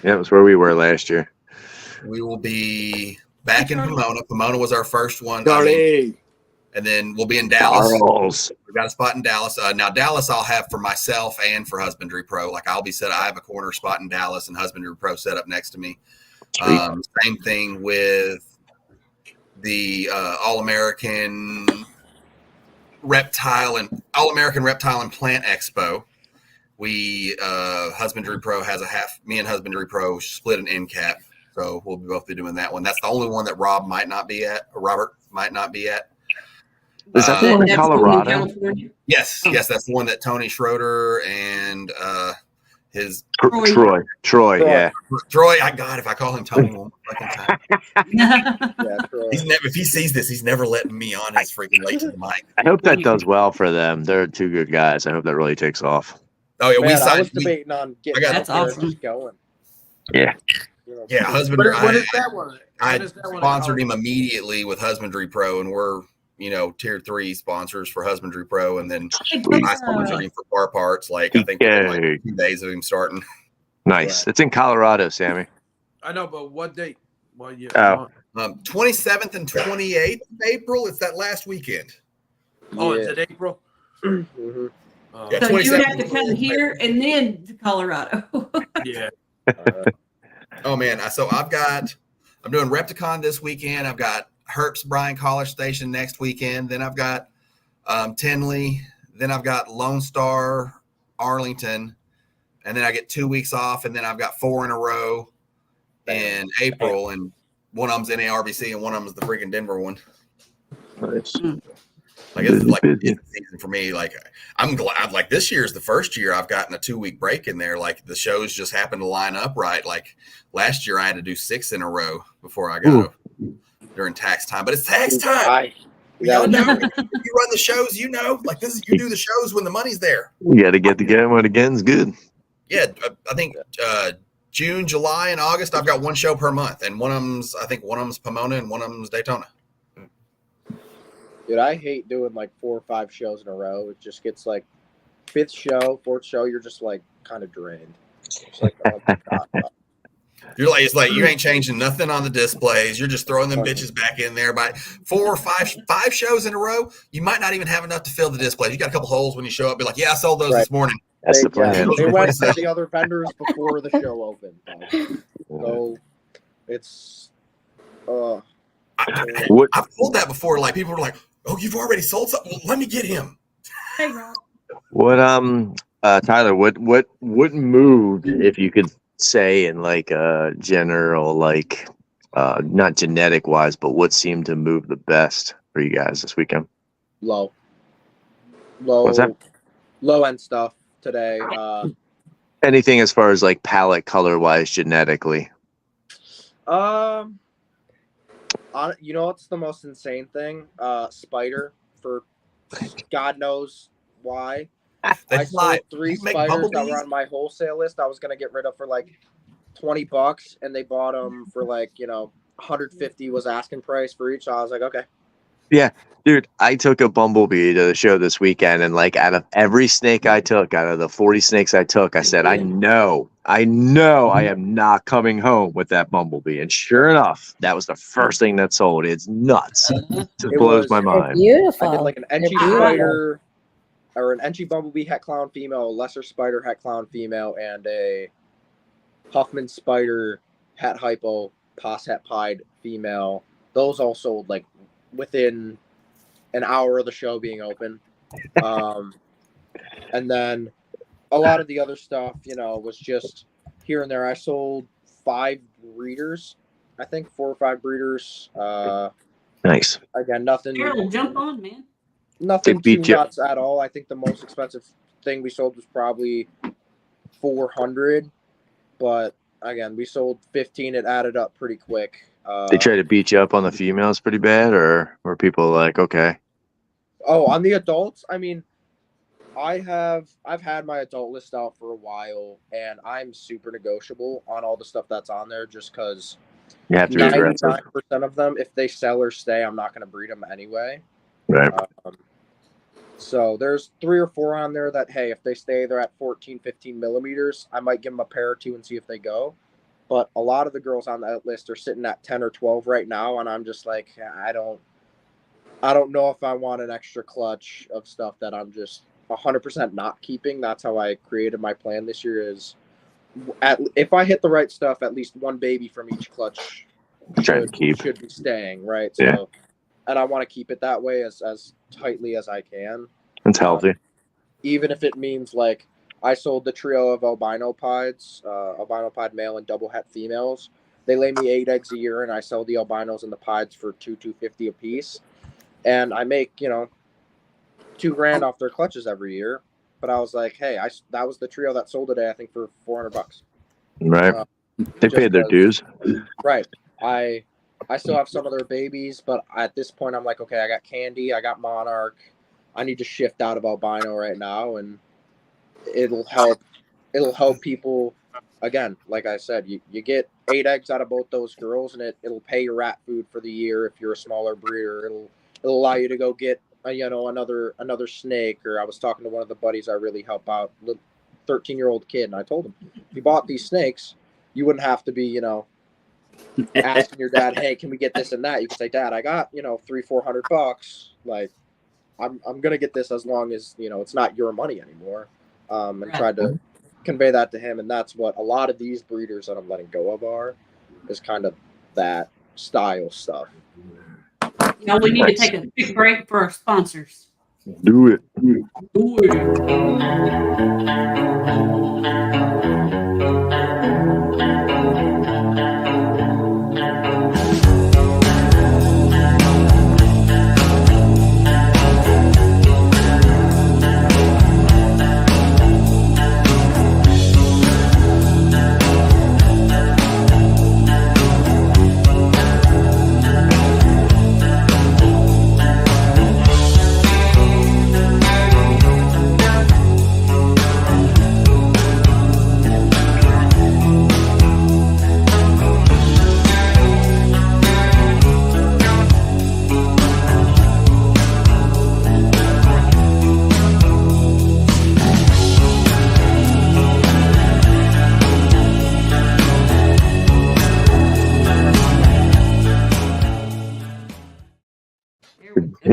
It was where we were last year. We will be back in Pomona. Pomona was our first one. And then we'll be in Dallas. We've got a spot in Dallas. Now Dallas I'll have for myself and for Husbandry Pro. Like I'll be set. I have a corner spot in Dallas and Husbandry Pro set up next to me. Same thing with the All-American Reptile and Plant Expo. We Husbandry Pro has a half. Me and Husbandry Pro split an end cap. So we'll both be doing that one. That's the only one that Robert might not be at. Is that the one in Colorado? Yes, that's the one that Tony Schroeder and his Troy. Yeah. Troy, if I call him Tony one fucking time. If he sees this, he's never letting me on his freaking late to the mic. I hope that does well for them. They're 2 good guys. I hope that really takes off. Oh yeah, Man, I was debating on getting that's awesome. Just going. Yeah. Yeah, Husbandry. What is that one? I sponsored him immediately with Husbandry Pro, and we're tier 3 sponsors for Husbandry Pro, and then I sponsored him for Bar Parts. Like I think like 2 days of him starting. Nice. It's in Colorado, Sammy. I know, but what date? Well, yeah. 27th and 28th of April. It's that last weekend. Oh, is it April? Mm-hmm. Yeah, So you would have to come here and then to Colorado. Yeah. Oh man, I'm doing Repticon this weekend. I've got Herps Bryan College Station next weekend. Then I've got Tinley. Then I've got Lone Star Arlington, and then I get 2 weeks off, and then I've got 4 in a row in April, and one of them's NARBC, and one of them's the freaking Denver one. Nice. Like it's like it's season for me. Like I'm glad. Like this year is the first year I've gotten a 2-week break in there. Like the shows just happen to line up right. Like last year I had to do 6 in a row before I got during tax time. But it's tax time. Y'all know if you run the shows, like this is you do the shows when the money's there. You got to get the game when again's good. Yeah, I think June, July, and August I've got one show per month, and one of them's Pomona and one of them's Daytona. Dude, I hate doing like 4 or 5 shows in a row. It just gets like 5th show, 4th show, you're just like kind of drained. It's like, oh my God. It's like you ain't changing nothing on the displays. You're just throwing them bitches back in there. By 4 or 5 shows in a row, you might not even have enough to fill the displays. You got a couple holes when you show up. Be like, yeah, I sold those this morning. That's the plan. They went to the other vendors before the show opened. So it's I've told that before. Like people were like, "Oh, you've already sold something. Well, let me get him." Hey, Rob. What Tyler, what moved, if you could say in like a general, like not genetic wise, but what seemed to move the best for you guys this weekend? low What's that? low end stuff today. Anything as far as like palette color wise genetically? You know what's the most insane thing? Spider, for God knows why. I sold 3 spiders that were on my wholesale list. I was gonna get rid of for like $20, and they bought them for like 150 was asking price for each. So I was like, okay. Yeah, dude, I took a bumblebee to the show this weekend, and like out of every snake I took, out of the 40 snakes I took, I said, I know I am not coming home with that bumblebee. And sure enough, that was the first thing that sold. It's nuts. It just blows my They're mind. beautiful. I did like an They're Enchi beautiful. spider, or an Enchi bumblebee het clown female, a lesser spider het clown female, and a Huffman spider het hypo pos het pied female. Those all sold like within an hour of the show being open. And then a lot of the other stuff, was just here and there. I sold 5 breeders, I think 4 or 5 breeders. Nice. Again, nothing. Harold, jump on, man. Nothing They too beat you. nuts at all. I think the most expensive thing we sold was probably 400, but again, we sold 15. It added up pretty quick. They try to beat you up on the females pretty bad, or were people like, okay? Oh, on the adults, I mean, I've had my adult list out for a while, and I'm super negotiable on all the stuff that's on there, just because You have to be aggressive. 99% of them, if they sell or stay, I'm not going to breed them anyway. Right. So there's 3 or 4 on there that, hey, if they stay, they're at 14, 15 millimeters. I might give them a pair or 2 and see if they go. But a lot of the girls on that list are sitting at 10 or 12 right now, and I'm just like, I don't know if I want an extra clutch of stuff that I'm just 100% not keeping. That's how I created my plan this year. Is if I hit the right stuff, at least one baby from each clutch should be staying, right? Yeah. So, and I want to keep it that way as tightly as I can. It's healthy. Even if it means like I sold the trio of albino pieds, albino pied male and double het females. They lay me 8 eggs a year, and I sell the albinos and the pieds for $250 a piece, and I make $2,000 off their clutches every year. But I was like, hey, that was the trio that sold today, I think, for $400. Right. They paid their dues. Right. I still have some of their babies, but at this point, I'm like, okay, I got Candy, I got Monarch. I need to shift out of albino right now, and it'll help people. Again, like I said, you get 8 eggs out of both those girls, and it'll pay your rat food for the year if you're a smaller breeder. It'll allow you to go get another snake. Or I was talking to one of the buddies I really help out, 13-year-old kid, and I told him, if you bought these snakes, you wouldn't have to be asking your dad, hey, can we get this and that? You can say, Dad, I got $300-400. Like, I'm gonna get this as long as it's not your money anymore. And tried to convey that to him, and that's what a lot of these breeders that I'm letting go of is kind of that style stuff. We need to take a quick break for our sponsors. Do it. Do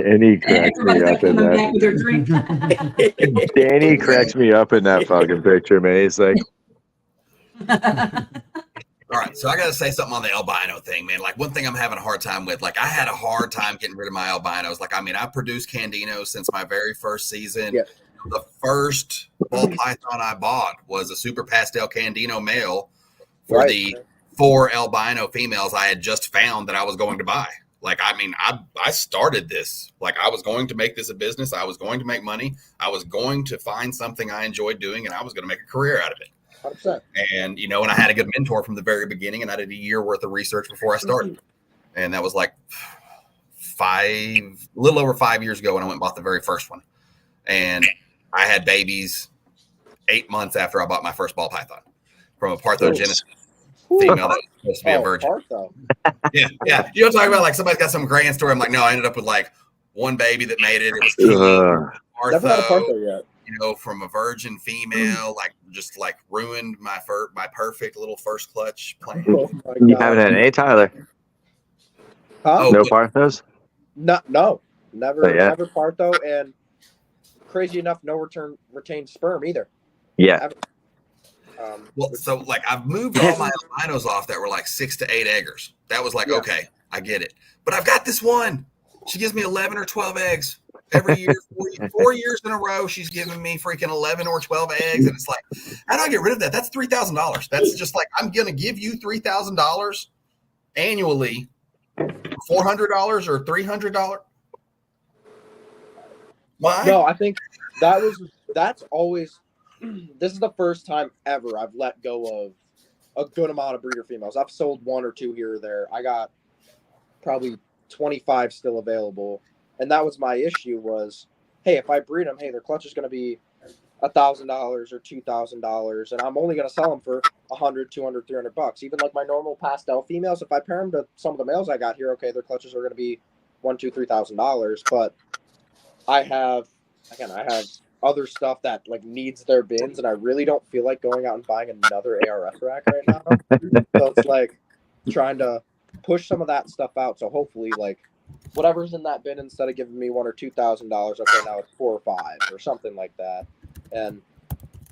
Danny cracks me up in that. Danny cracks me up in that fucking picture, man. He's like, All right, so I got to say something on the albino thing, man. Like, one thing I'm having a hard time with, like, I had a hard time getting rid of my albinos. Like, I mean, I produced Candinos since my very first season. Yep. The first ball python I bought was a super pastel Candino male for the 4 albino females I had just found that I was going to buy. Like, I mean, I started this. Like, I was going to make this a business. I was going to make money. I was going to find something I enjoyed doing, and I was going to make a career out of it. 100%. And, and I had a good mentor from the very beginning, and I did a year worth of research before I started. And that was like a little over 5 years ago when I went and bought the very first one. And I had babies 8 months after I bought my first ball python from a Parthogenesis female that was supposed to be a virgin. Yeah. You know what I'm talking about? Like, somebody's got some grand story. I'm like, no, I ended up with like one baby that made it. It was cute. Never had a Partho, Partho yet. you know, from a virgin female, like just like ruined my perfect little first clutch plan. Oh my You God. haven't had any, Tyler? Huh? Oh, No but- Parthos? No, never, Not yet. never Partho, and crazy enough, no retained sperm either. Yeah. Well, so like I've moved all my albinos off that were like 6 to 8 eggers. That was like, Yeah. okay, I get it. But I've got this one. She gives me 11 or 12 eggs every year. 4 years in a row, she's giving me freaking 11 or 12 eggs. And it's like, how do I get rid of that? That's $3,000. That's just like, I'm going to give you $3,000 annually, $400 or $300. Why? No, I think that's always. This is the first time ever I've let go of a good amount of breeder females. I've sold 1 or 2 here or there. I got probably 25 still available, and that was my issue. Was, hey, if I breed them, hey, their clutch is going to be $1,000 or $2,000, and I'm only going to sell them for $100, $200, $300. Even like my normal pastel females, if I pair them to some of the males I got here, okay, their clutches are going to be $1,000, $2,000, $3,000. But I have other stuff that like needs their bins, and I really don't feel like going out and buying another ARS rack right now. So it's like trying to push some of that stuff out. So hopefully, like whatever's in that bin, instead of giving me $1,000 or $2,000, okay, now it's $4,000 or $5,000 or something like that. And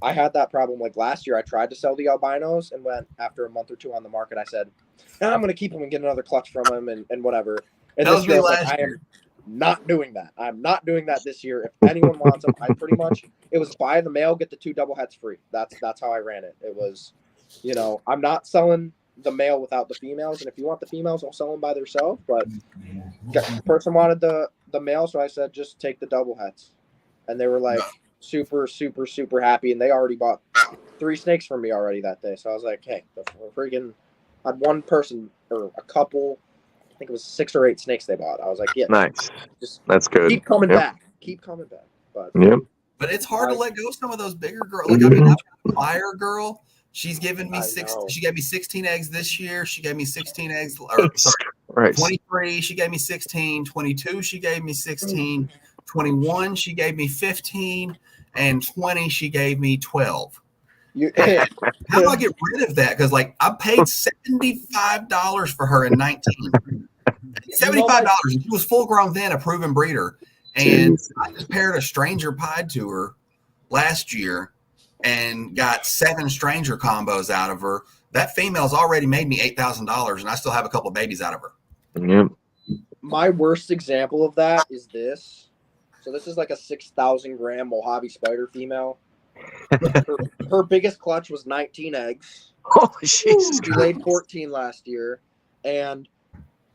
I had that problem like last year. I tried to sell the albinos and went after a month or 2 on the market. I said, I'm going to keep them and get another clutch from them and whatever. And That this was year, me I was like, last I year. am not doing that. I'm not doing that this year. If anyone wants them, I pretty much, it was buy the male, get the 2 double heads free. That's how I ran it. It was, you know, I'm not selling the male without the females, and if you want the females, I'll sell them by themselves. But the person wanted the male, so I said just take the double heads, and they were like super happy, and they already bought 3 snakes from me already that day. So I was like, hey, we're freaking. I had one person or a couple. I think it was 6 or 8 snakes they bought. I was like, yeah, Nice. just That's good. keep coming Yep. back. Keep coming back. But Yep. But it's hard to let go of some of those bigger girls. Like, I mean, I've got a fire girl. She's given me I 6. know. She gave me 16 eggs this year. She gave me 16 eggs. Or sorry, Right. 23. She gave me 16. 22. She gave me 16. 21. She gave me 15. And 20. She gave me 12. How do I get rid of that? Because like I paid $75 for her in 19. $75. She was full grown then, a proven breeder. And I just paired a stranger pied to her last year and got 7 stranger combos out of her. That female's already made me $8,000, and I still have a couple of babies out of her. Yep. my worst example of that is this. So this is like a 6,000 gram Mojave spider female. Her biggest clutch was 19 eggs. Oh, Jesus. She laid 14 last year. And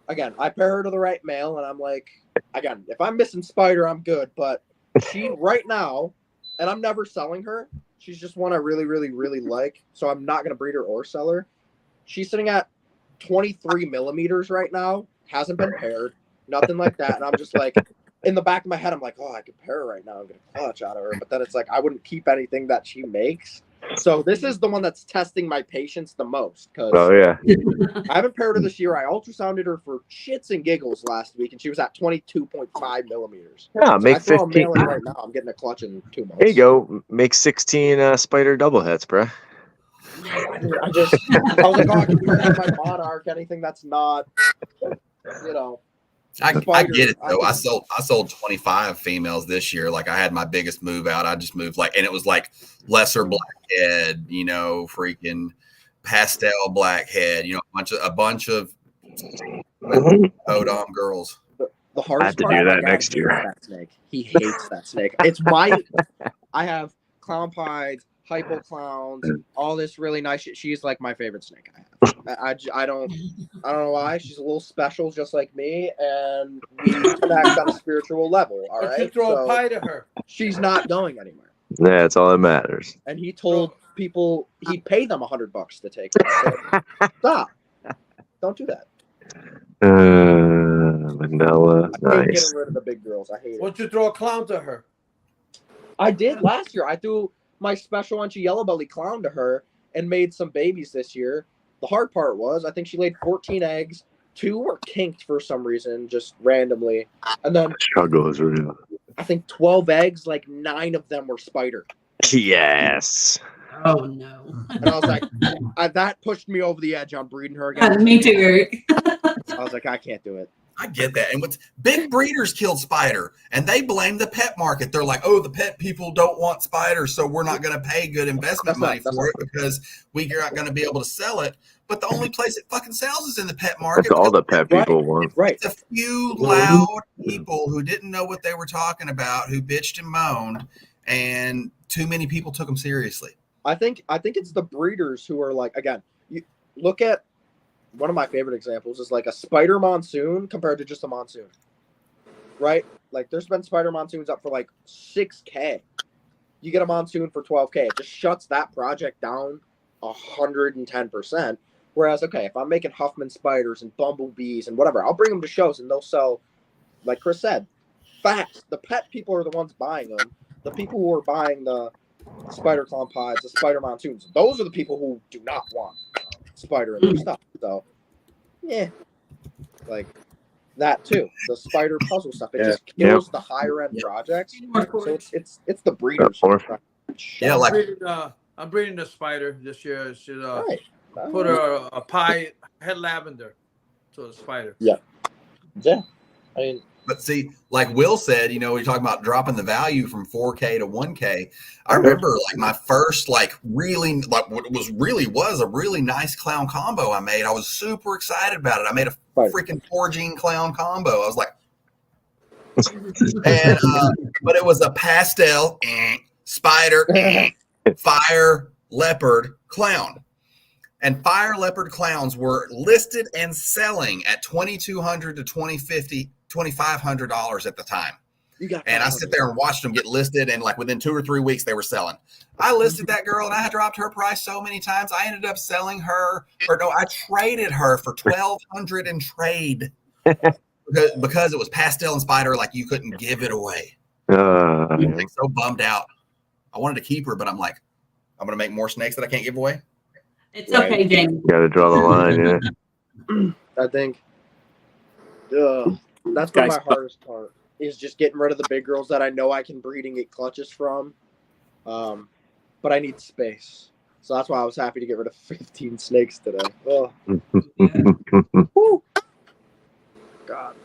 again, I pair her to the right male, and I'm like, again, if I'm missing spider, I'm good. But she right now, and I'm never selling her. She's just one I really, really, really like. So I'm not going to breed her or sell her. She's sitting at 23 millimeters right now. Hasn't been paired. Nothing like that. And I'm just like, in the back of my head, I'm like, oh, I could pair her right now and get a clutch out of her. But then it's like, I wouldn't keep anything that she makes. So this is the one that's testing my patience the most. Because Oh, yeah. I haven't paired her this year. I ultrasounded her for shits and giggles last week, and she was at 22.5 millimeters. Yeah, So make I throw a 15. male in right now. I'm getting a clutch in 2 months. There you go. Make 16 spider double hits, bro. I was like, oh, I can pair my monarch, anything that's not, you know. I spider. get it though. I I sold 25 females this year. Like I had my biggest move out. I just moved and it was like lesser blackhead, you know, freaking pastel blackhead, you know, a bunch of Odom girls. The hardest I have to part do my that guy next hates year. That snake. He hates that snake. It's I have clown pies, hypo clowns, all this really nice shit. She's like my favorite snake I have. I don't know why. She's a little special, just like me, and we connect on a spiritual level. All But right. you throw So a pie to her. she's not going anywhere. Yeah, that's all that matters. And he told people he paid them $100 to take her. I said, stop! Don't do that. Vanilla. I hate Nice. getting rid of the big girls. I hate it. Won't you throw a clown to her? I did last year. I threw my special Unchy yellow belly clown to her and made some babies this year. The hard part was I think she laid 14 eggs, 2 were kinked for some reason, just randomly, and then Struggle is real. I think 12 eggs, like 9 of them were spider. Yes. Oh no. And I was like, that pushed me over the edge on breeding her again. Me too, Eric. I was like, I can't do it. I get that. And what's big breeders killed spider, and they blame the pet market. They're like, oh, the pet people don't want spiders, so we're not going to pay good investment money for it because we're not going to be able to sell it. But the only place it fucking sells is in the pet market. That's all the pet people want. Right. It's a few loud people who didn't know what they were talking about, who bitched and moaned, and too many people took them seriously. I think it's the breeders who are like, again, you look at one of my favorite examples is like a spider monsoon compared to just a monsoon, right? Like there's been spider monsoons up for like $6,000. You get a monsoon for $12,000. It just shuts that project down 110%. Whereas, okay, if I'm making Huffman spiders and bumblebees and whatever, I'll bring them to shows and they'll sell, like Chris said, fast. The pet people are the ones buying them. The people who are buying the spider clown pies, the spider monsoons, those are the people who do not want spider in their stuff. So, yeah, like that too. The spider puzzle stuff. It just kills the higher end projects. So it's the breeders. Yeah, like I'm breeding the spider this year. I should Right. put a pie head lavender to the spider. Yeah. I mean, but see, like Will said, you know, we're talking about dropping the value from 4K to 1K. I remember like my first really what was a really nice clown combo I made. I was super excited about it. I made a freaking 4-gene clown combo. I was like, and but it was a pastel spider fire leopard clown. And fire leopard clowns were listed and selling at $2,200 to $2,500 at the time. And I sit there and watched them get listed, and like within 2 or 3 weeks they were selling. I listed that girl and I had dropped her price so many times. I ended up selling her, I traded her for $1,200 in trade because it was pastel and spider. Like you couldn't give it away. I'm like so bummed out. I wanted to keep her, but I'm like, I'm going to make more snakes that I can't give away. It's okay, James. Got to draw the line, yeah. I think that's been my hardest part is just getting rid of the big girls that I know I can breed and get clutches from. But I need space. So that's why I was happy to get rid of 15 snakes today. Oh. Woo. God.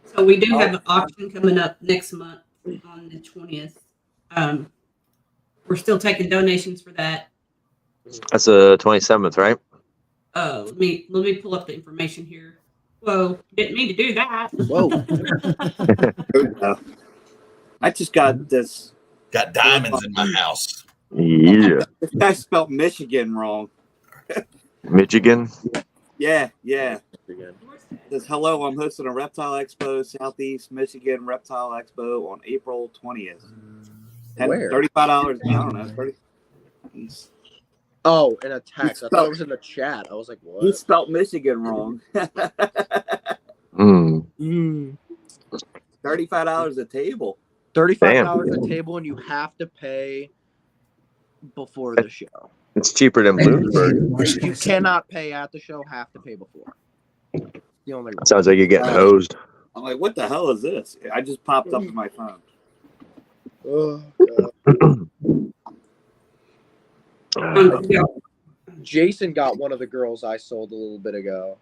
So we do have an auction coming up next month on the 20th. We're still taking donations for that. That's the 27th, right? Let me pull up the information here. Whoa, didn't mean to do that. Whoa. I just got this. Got diamonds in my house. Yeah. This guy spelled Michigan wrong. Michigan? Yeah. It says, hello, I'm hosting a Reptile Expo, Southeast Michigan Reptile Expo on April 20th. Where? $35. I don't know. 30. Oh, in a text. I thought it was in the chat. I was like, what? He spelled Michigan wrong. $35 a table. $35 a table, and you have to pay before the show. It's cheaper than Bloomsburg. You cannot pay at the show, have to pay before. The only one. Sounds like you're getting hosed. I'm like, what the hell is this? I just popped up in my phone. Oh, Jason got one of the girls I sold a little bit ago.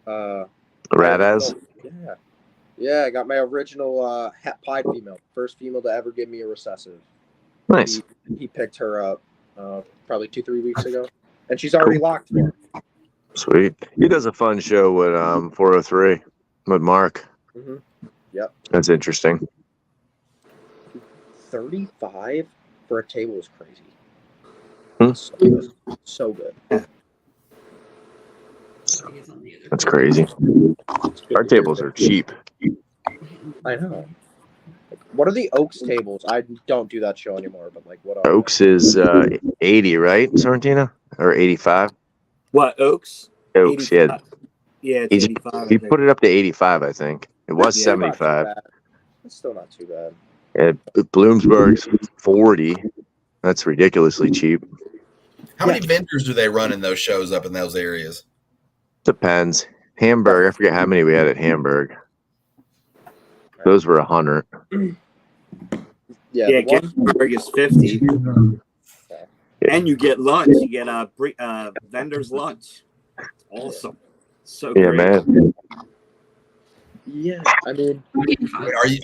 Ravaz? Yeah, I got my original pied female. First female to ever give me a recessive. Nice. He picked her up probably 2-3 weeks ago. And she's already locked for him. Sweet. He does a fun show with 403 with Mark. Mm-hmm. Yep. That's interesting. 35 for a table is crazy. So good. That's crazy. Our tables are cheap. I know. What are the Oaks tables? I don't do that show anymore, but like what are Oaks is 80, right, Sorrentino? Or 85? What, Oaks? Oaks, 85. Yeah, it's 85. He put it up to 85, I think. It was 75. It's still not too bad. Bloomsburg's 40. That's ridiculously cheap. How many vendors do they run in those shows up in those areas? Depends. Hamburg. I forget how many we had at Hamburg. Those were 100. Yeah, Gettysburg is 50. And you get lunch. You get a vendor's lunch. Awesome. So Yeah, great. man. Yeah, I mean,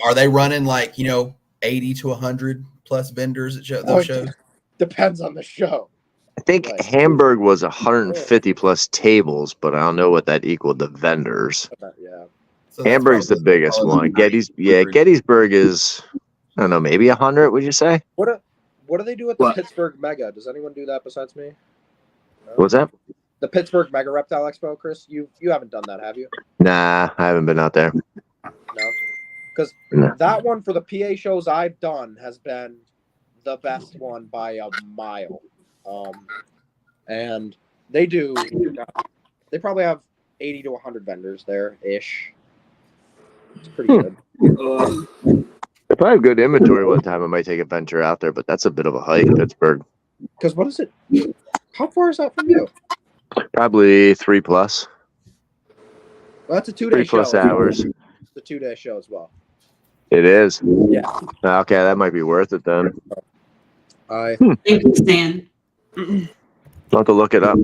Are they running like 80 to 100 plus vendors at those shows? Depends on the show. I think Right. Hamburg was 150 plus tables, but I don't know what that equaled the vendors. Yeah. So that's Hamburg's the probably- biggest probably one. Gettysburg is, I don't know, maybe 100. Would you say? What do they do at the Pittsburgh Mega? Does anyone do that besides me? No? What's that? The Pittsburgh Mega Reptile Expo, Chris. You haven't done that, have you? Nah, I haven't been out there. No, because No. that one for the PA shows I've done has been the best one by a mile. And they probably have 80 to 100 vendors there ish. It's pretty good. If I have good inventory one time, I might take a venture out there, but that's a bit of a hike, Pittsburgh. Because what is it? How far is that from you? Probably 3 plus. Well, that's a 2-day 3 plus show. hours. It's a 2-day show as well. It is. Yeah. Okay, that might be worth it then. I Thank you, Stan. I'll have to look it up.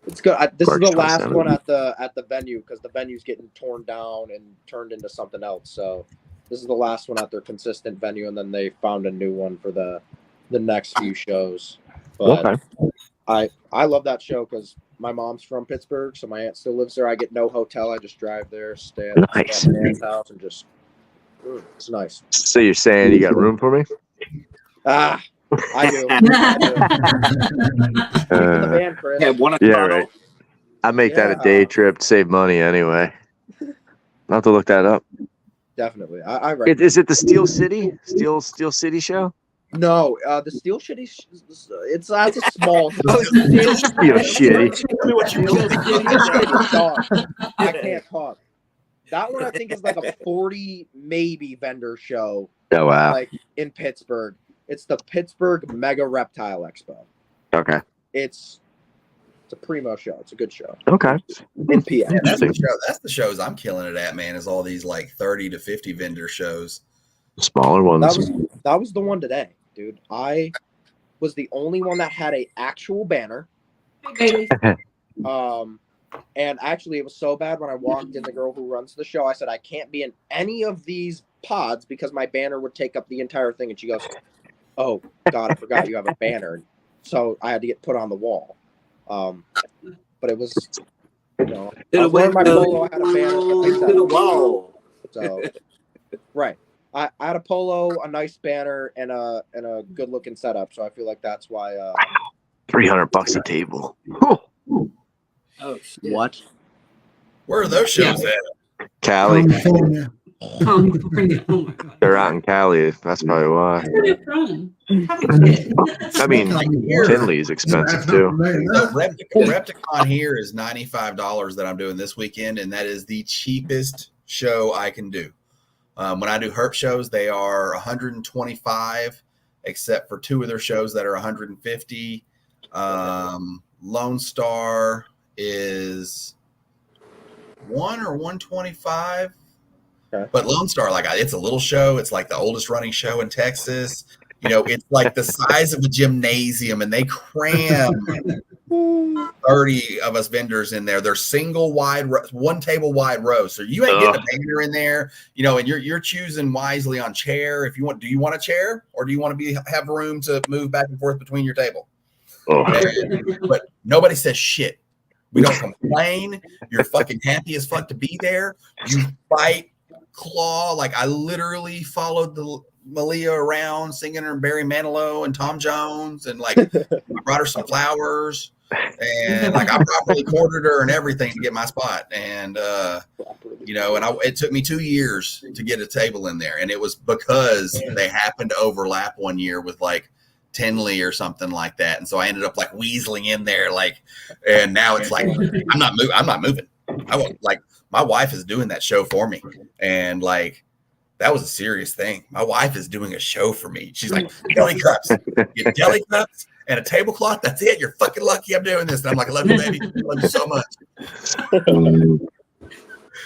It's good. This is March the last 27th. one at the venue because the venue's getting torn down and turned into something else. So this is the last one at their consistent venue, and then they found a new one for the next few shows. But Okay. I love that show because my mom's from Pittsburgh, so my aunt still lives there. I get no hotel. I just drive there, stay at Nice. my aunt's house, and just it's nice. So you're saying you got room for me? I do. In the van, Chris. Yeah, one Yeah, right. I make that a day trip to save money anyway. I'll have to look that up. Definitely. I recommend. Is it the Steel City? Steel City show? No, the Steel Shitty. That's a small. Steel Shitty. Tell me what you I can't talk. That one I think is like a 40 maybe vendor show. Oh wow. Like in Pittsburgh. It's the Pittsburgh Mega Reptile Expo. Okay. It's a primo show. It's a good show. Okay. In PA. Yeah, that's the shows I'm killing it at, man. Is all these like 30 to 50 vendor shows. Smaller ones. That was the one today, dude. I was the only one that had a actual banner. And actually, it was so bad when I walked in, the girl who runs the show, I said, I can't be in any of these pods because my banner would take up the entire thing. And she goes, oh, God, I forgot you have a banner. So I had to get put on the wall. But it was, I was wearing my polo. I had a banner. To the wall. So, right. I had a polo, a nice banner, and a good looking setup. So I feel like that's why. $300 a table. Oh, shit. What? Where are those shows at? Cali. California. Oh my God. They're out in Cali. That's probably why. Where are they from? I mean, Tinley is expensive too. So Repticon here is $95 that I'm doing this weekend, and that is the cheapest show I can do. When I do herp shows, they are $125, except for 2 of their shows that are $150. Lone Star is $1 or $125. Okay. But Lone Star, it's a little show. It's like the oldest running show in Texas. It's like the size of a gymnasium, and they cram 30 of us vendors in there. They're single wide, one table wide rows. So you ain't getting a banner in there, and you're choosing wisely on chair. If you want, do you want a chair, or do you want to have room to move back and forth between your table? But nobody says shit. We don't complain. You're fucking happy as fuck to be there. You fight, claw. I literally followed the Malia around singing her Barry Manilow and Tom Jones, and brought her some flowers, and I properly quartered her and everything to get my spot. And it took me 2 years to get a table in there, and it was because they happened to overlap one year with Tinley or something like that, and so I ended up weaseling in there, and now it's I'm not moving. I won't, my wife is doing that show for me, and that was a serious thing. My wife is doing a show for me. She's like, deli cups, get deli cups and a tablecloth. That's it. You're fucking lucky I'm doing this. And I'm like, I love you, baby. I love you so much.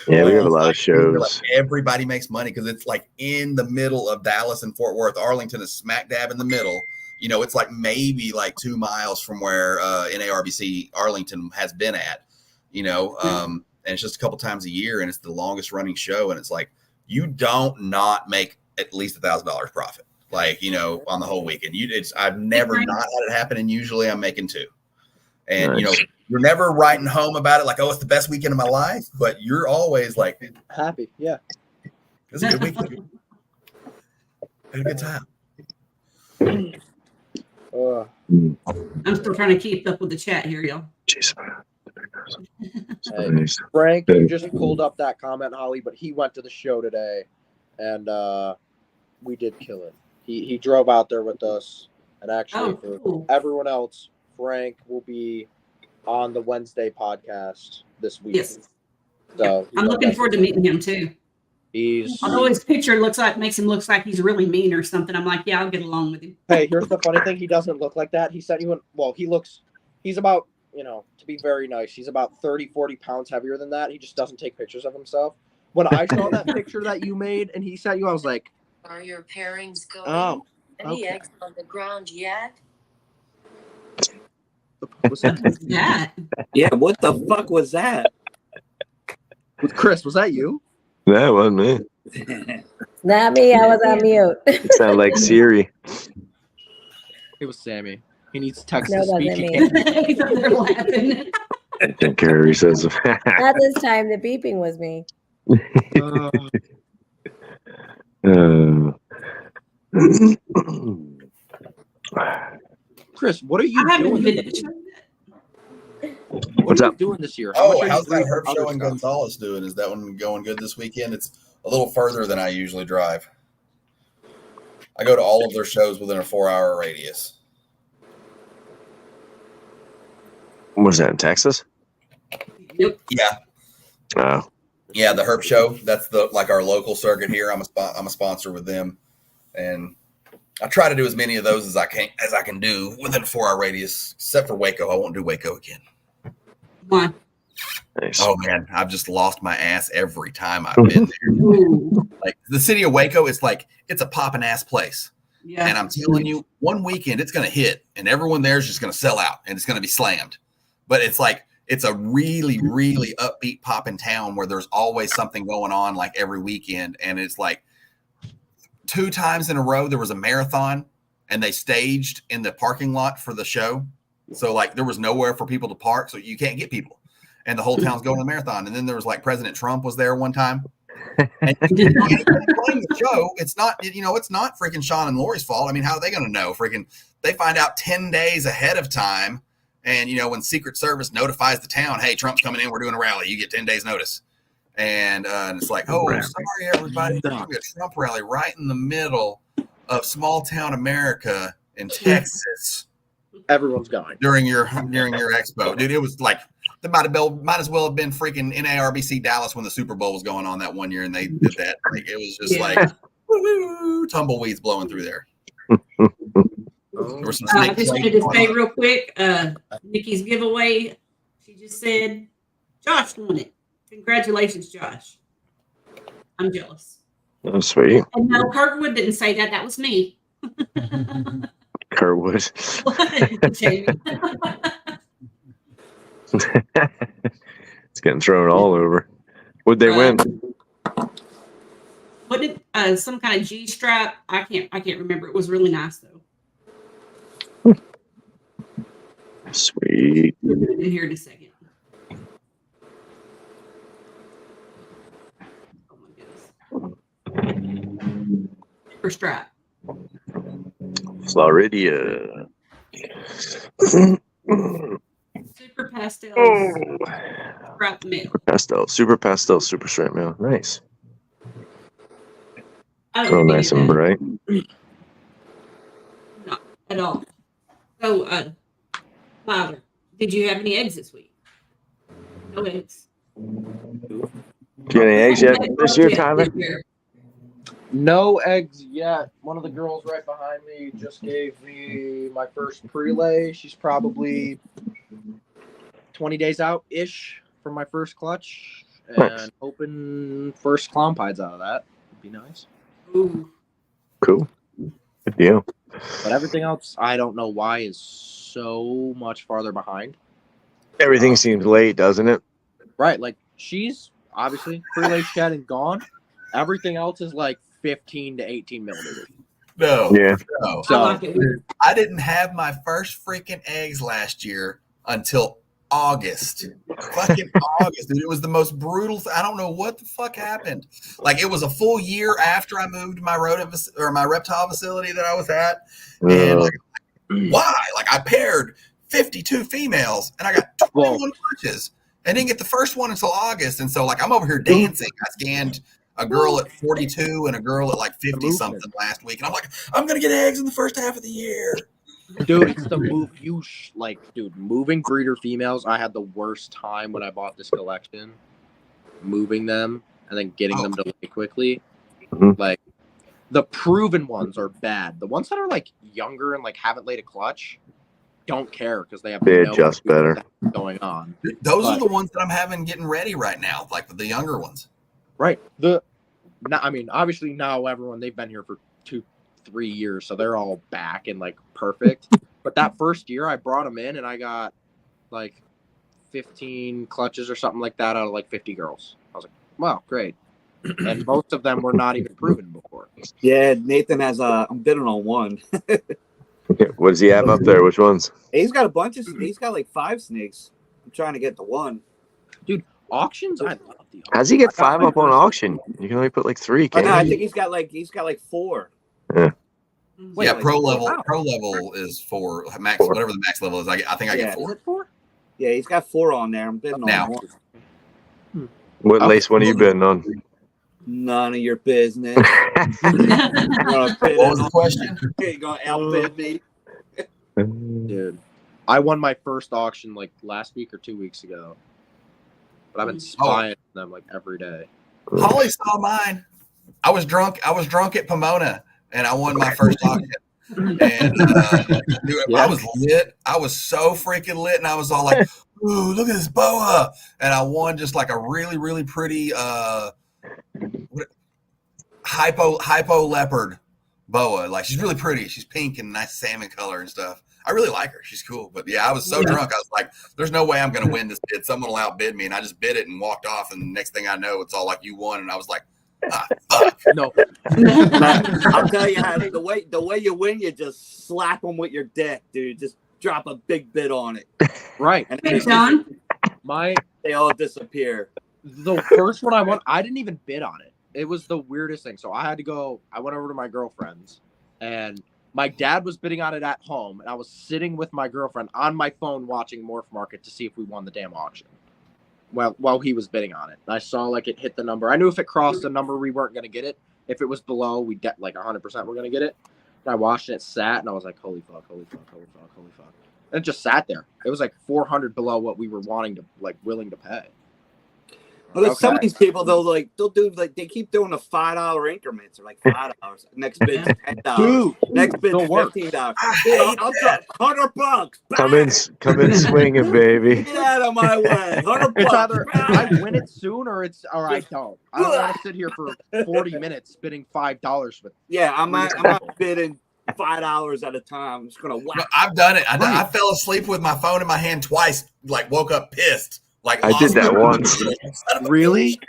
Yeah, we have a lot of Like, shows. everybody makes money because it's like in the middle of Dallas and Fort Worth. Arlington is smack dab in the middle. You know, it's like maybe like 2 miles from where NARBC Arlington has been at, you know, and it's just a couple times a year, and it's the longest running show. And it's like, you don't not make at least $1,000 profit, like, you know, on the whole weekend. I've never not had it happen, and usually I'm making 2. And you know, you're never writing home about it like, oh, it's the best weekend of my life, but you're always like happy. Yeah, it's a good weekend. Had a good time. I'm still trying to keep up with the chat here, y'all. Jeez. Hey, Frank, you just pulled up that comment, Holly, but he went to the show today, and we did kill it. He drove out there with us, and actually for everyone else, Frank will be on the Wednesday podcast this week. Yes. So I'm looking forward to meeting him too. Although his picture makes him look like he's really mean or something. I'm like, yeah, I'll get along with him. Hey, here's the funny thing. He doesn't look like that. He sent you he's about, you know, to be very nice, he's about 30, 40 pounds heavier than that. He just doesn't take pictures of himself. When I saw that picture that you made and he sent you, I was like, are your pairings going? Oh, Any eggs on the ground yet? What's that? Yeah, what the fuck was that? With Chris, was that you? That wasn't me. Not me. I was on mute. It sounded like Siri. It was Sammy. He needs text No, to speak. it wasn't me. They're laughing. I think Carrie says. Not this time. The beeping was me. Chris, what are you doing? What's up? Doing this year? Oh, how's that Herb Show in Gonzales doing? Is that one going good this weekend? It's a little further than I usually drive. I go to all of their shows within a 4-hour radius. Was that in Texas? Yep. Yeah. Oh. Yeah, the Herb Show. That's our local circuit here. I'm a sponsor with them, and I try to do as many of those as I can do within a 4-hour radius, except for Waco. I won't do Waco again. Why? Nice. Oh man, I've just lost my ass every time I've been there. Like the city of Waco, it's a poppin' ass place. Yeah. And I'm telling you, one weekend it's gonna hit, and everyone there's just gonna sell out, and it's gonna be slammed. But it's a really, really upbeat poppin' town where there's always something going on, like every weekend, and it's like 2 times in a row there was a marathon, and they staged in the parking lot for the show. So like there was nowhere for people to park, so you can't get people, and the whole town's going to the marathon. And then there was like President Trump was there one time, and playing the show. It's not freaking Sean and Lori's fault. I mean, how are they going to know? Freaking, they find out 10 days ahead of time, and when Secret Service notifies the town, hey, Trump's coming in, we're doing a rally, you get 10 days notice, and it's like, oh, sorry everybody, there's gonna be a Trump rally right in the middle of small town America in Texas. Everyone's going during your expo, dude. It was like they might as well have been freaking NARBC Dallas when the Super Bowl was going on that one year, and they did that. Like it was just like woo, tumbleweeds blowing through there. There were some I just wanted to say real quick, Nikki's giveaway. She just said Josh won it. Congratulations, Josh. I'm jealous. Oh, sweet. And no, Kirkwood didn't say that. That was me. Kirkwood. Jamie. It's getting thrown all over. What'd they win? What did some kind of G strap? I can't remember. It was really nice though. Sweet. We'll put it in here in a second. Oh my goodness. For strap. Floridia. Super pastels. Strap mail. Super pastel, super straight mail. Nice. Oh, nice and bright. Not at all. So, Wilder, did you have any eggs this week? No eggs. Do you have any eggs yet this year, Tyler? No eggs yet. One of the girls right behind me just gave me my first pre-lay. She's probably 20 days out ish from my first clutch, and Nice. hoping first clown pies out of that. Would be nice. Ooh. Cool. Good deal. But everything else, I don't know why, is so much farther behind. Everything seems late, doesn't it? Right, like she's obviously pre-lay shed and gone. Everything else is like 15 to 18 millimeters. No. Yeah. No. So I like it. I didn't have my first freaking eggs last year until August. Fucking August, dude. It was the most brutal. I don't know what the fuck happened. Like, it was a full year after I moved to my my reptile facility that I was at. And like, why? Like, I paired 52 females and I got 21 clutches and didn't get the first one until August. And so, like, I'm over here dancing. I scanned a girl at 42 and a girl at like 50 something last week. And I'm like, I'm going to get eggs in the first half of the year. Dude, it's the move. Dude, moving breeder females. I had the worst time when I bought this collection, moving them and then getting them to lay quickly. Like, the proven ones are bad. The ones that are like younger and like haven't laid a clutch don't care because they adjust better going on. Those are the ones that I'm having getting ready right now, like the younger ones. Right. I mean, obviously now they've been here for 2-3 years, so they're all back and like perfect. But that first year I brought them in and I got like 15 clutches or something like that out of like 50 girls. I was like, wow, great. And most of them were not even proven before. Yeah, Nathan has I'm bidding on one. What does he have up there? Which ones? He's got a bunch of. He's got like 5 snakes. I'm trying to get to one. Dude, auctions. I love the auction. How's he get 5 up on auction? You can only put like 3. Oh, no, I think he's got like 4. Yeah. Wait, Yeah, like pro 4. level. Wow. Pro level is 4. Max, whatever the max level is. I think I get 4. Is it 4? Yeah, he's got 4 on there. I'm bidding Now. on one. What lace one are you bidding on? None of your business. What was the question? You're gonna outbid me. Dude, I won my first auction like last week or 2 weeks ago, but I've been spying them like every day. Holly saw mine. I was drunk at Pomona, and I won my first auction. And dude, I was lit. I was so freaking lit, and I was all like, "Ooh, look at this boa!" And I won just like a really, really pretty hypo leopard boa. Like, she's really pretty. She's pink and nice salmon color and stuff. I really like her. She's cool. But yeah, I was so drunk. I was like, there's no way I'm going to win this bid. Someone will outbid me. And I just bid it and walked off. And the next thing I know, it's all like, you won. And I was like, fuck. No. I'll tell you how, the way you win, you just slap them with your deck, dude. Just drop a big bid on it. Right. And Hey, John. they all disappear. The first one I won, I didn't even bid on it. It was the weirdest thing. So I went over to my girlfriend's, and my dad was bidding on it at home, and I was sitting with my girlfriend on my phone watching Morph Market to see if we won the damn auction. While he was bidding on it, and I saw like it hit the number. I knew if it crossed the number, we weren't going to get it. If it was below, we like 100% we're going to get it. And I watched it, it sat, and I was like, holy fuck, holy fuck, holy fuck, holy fuck. And it just sat there. It was like 400 below what we were willing to pay. Well, some of these people they'll do they keep doing the $5 increments. They're like $5. Next bid's $10. Dude, next bid's $15. I'll drop $100. Come in swinging, baby. Get out of my way. $100. It's either I win it soon or I don't. I don't want to sit here for 40 minutes bidding $5 with. Yeah, I'm not bidding $5 at a time. I'm just gonna whack. No, I've done it. I fell asleep with my phone in my hand twice, like woke up pissed. Like, I did that once. Really?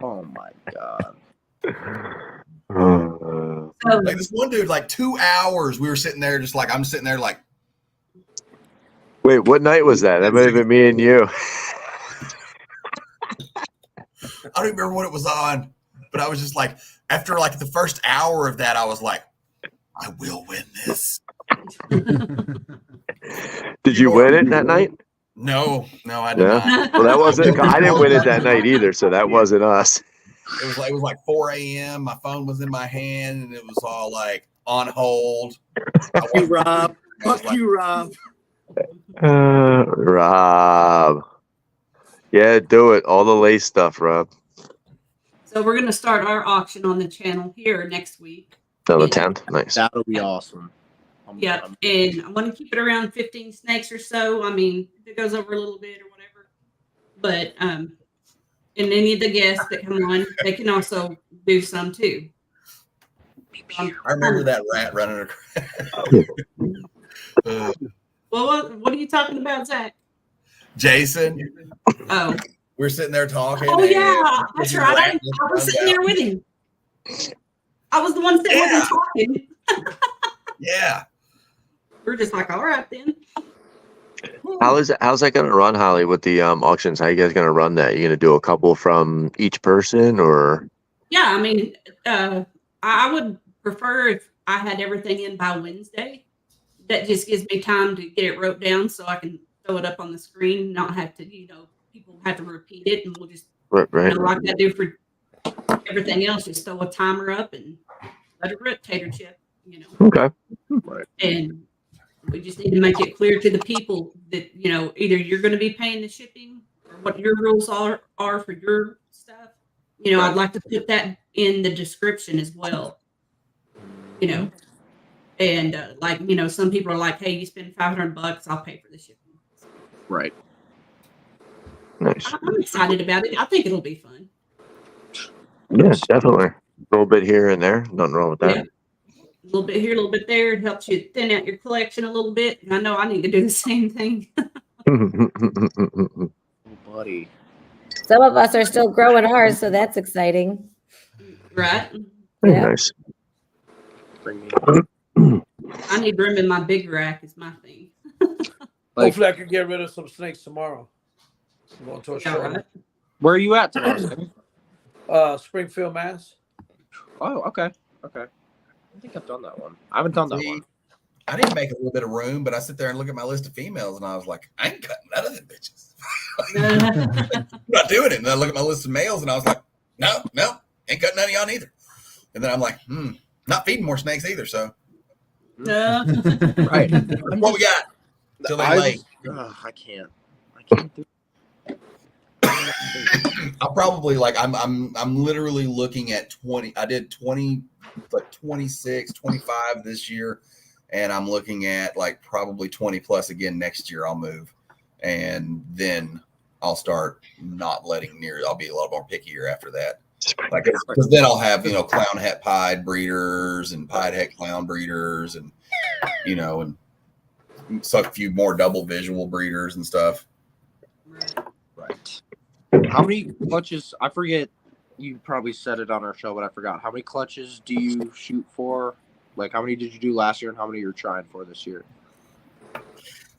Oh my god. Like, this one dude, like 2 hours, we were sitting there just like, I'm sitting there like. Wait, what night was that? That might have been me and you. I don't even remember what it was on, but I was just like, after like the first hour of that, I was like, I will win this. Did you win it that night? No, I did not. Well, that wasn't. I didn't win it that night either, so that wasn't us. It was like 4 a.m. My phone was in my hand, and it was all like on hold. Fuck you, Rob. Fuck you, Rob. Rob. Yeah, do it. All the lace stuff, Rob. So we're gonna start our auction on the channel here next week. On the And- 10th. Nice. That'll be awesome. Yeah, and I'm gonna keep it around 15 snakes or so. I mean, if it goes over a little bit or whatever. But and any of the guests that come on, they can also do some too. I remember that rat running across. Well, what are you talking about, Zach? Jason, Oh, we're sitting there talking. oh and yeah, that's the right. rat I just was runs sitting there out. with him. I was the one that wasn't talking. Yeah. We're just like, all right then. How's that gonna run, Holly, with the auctions? How you guys gonna run that? You gonna do a couple from each person, or? Yeah, I mean, I would prefer if I had everything in by Wednesday. That just gives me time to get it wrote down so I can throw it up on the screen, not have to, people have to repeat it, and we'll just, Right. like I do for everything else, just throw a timer up and let it rip, tater chip, Okay. And we just need to make it clear to the people that, either you're going to be paying the shipping or what your rules are for your stuff. I'd like to put that in the description as well. And some people are like, hey, you spend $500, I'll pay for the shipping. Right. Nice. I'm excited about it. I think it'll be fun. Yeah, definitely. A little bit here and there. Nothing wrong with that. Yeah. A little bit here, a little bit there. It helps you thin out your collection a little bit. And I know I need to do the same thing. Oh, buddy. Some of us are still growing ours, so that's exciting. Right? Yeah. Nice. Bring me. I need room in my big rack is my thing. Hopefully, I can get rid of some snakes tomorrow. I'm going to a Yeah, show. right. Where are you at tomorrow? Springfield, Mass. Oh, okay. Okay. I think I've done that one. I haven't done that See, one. I didn't make a little bit of room, but I sit there and look at my list of females, and I was like, I ain't cutting none of them bitches. I'm not doing it. And I look at my list of males, and I was like, no, ain't cutting none of y'all neither. And then I'm like, not feeding more snakes either. So, Right. what we got? Till they lay. I can't do I'll probably I'm literally looking at 20. I did 20, but 26, 25 this year, and I'm looking at like probably 20 plus again next year. I'll move, and then I'll start not letting near. I'll be a lot more pickier after that. Like, because then I'll have clown het pied breeders and pied het clown breeders, and and so a few more double visual breeders and stuff. Right. How many clutches? I forget. You probably said it on our show, but I forgot. How many clutches do you shoot for? Like, how many did you do last year, and how many you're trying for this year?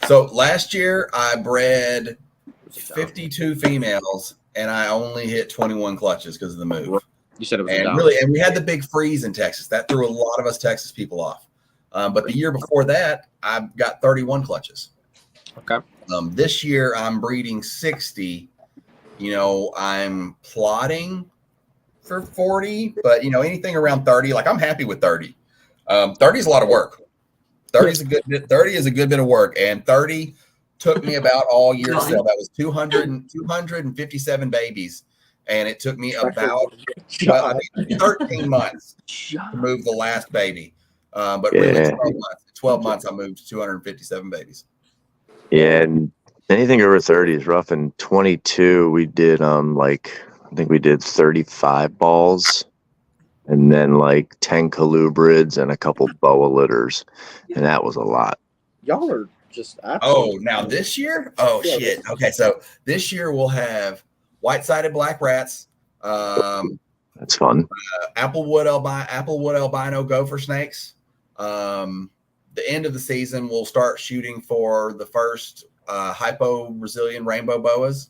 So last year I bred 52 females, and I only hit 21 clutches because of the move. You said it was and we had the big freeze in Texas. That threw a lot of us Texas people off. But the year before that, I got 31 clutches. Okay. This year I'm breeding 60. I'm plotting for 40, but anything around 30, like I'm happy with 30. 30 is a lot of work. 30 is a good bit of work, and 30 took me about all year to sell. That was 257 babies, and it took me about 13 months to move the last baby. But really 12 months I moved 257 babies. Yeah, and anything over 30 is rough. And 22, we did I think we did 35 balls, and then like 10 colubrids and a couple boa litters, and that was a lot. Y'all are just now this year? Oh shit. Okay, so this year we'll have white-sided black rats. That's fun. Applewood albino gopher snakes. The end of the season, we'll start shooting for the first hypo Brazilian rainbow boas.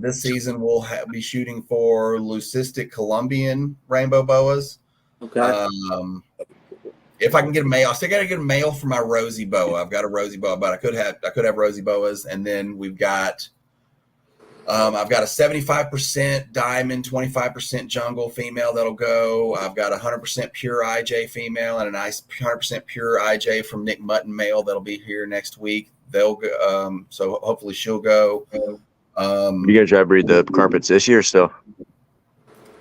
This season, we'll be shooting for leucistic Colombian rainbow boas. Okay. If I can get a male, I still got to get a male for my rosy boa. I've got a rosy boa, but I could have rosy boas, and then we've got. I've got a 75% diamond, 25% jungle female that'll go. I've got a 100% pure IJ female and a nice 100% pure IJ from Nick Mutton male that'll be here next week. They'll go. So hopefully she'll go. You gonna try to breed the carpets this year still?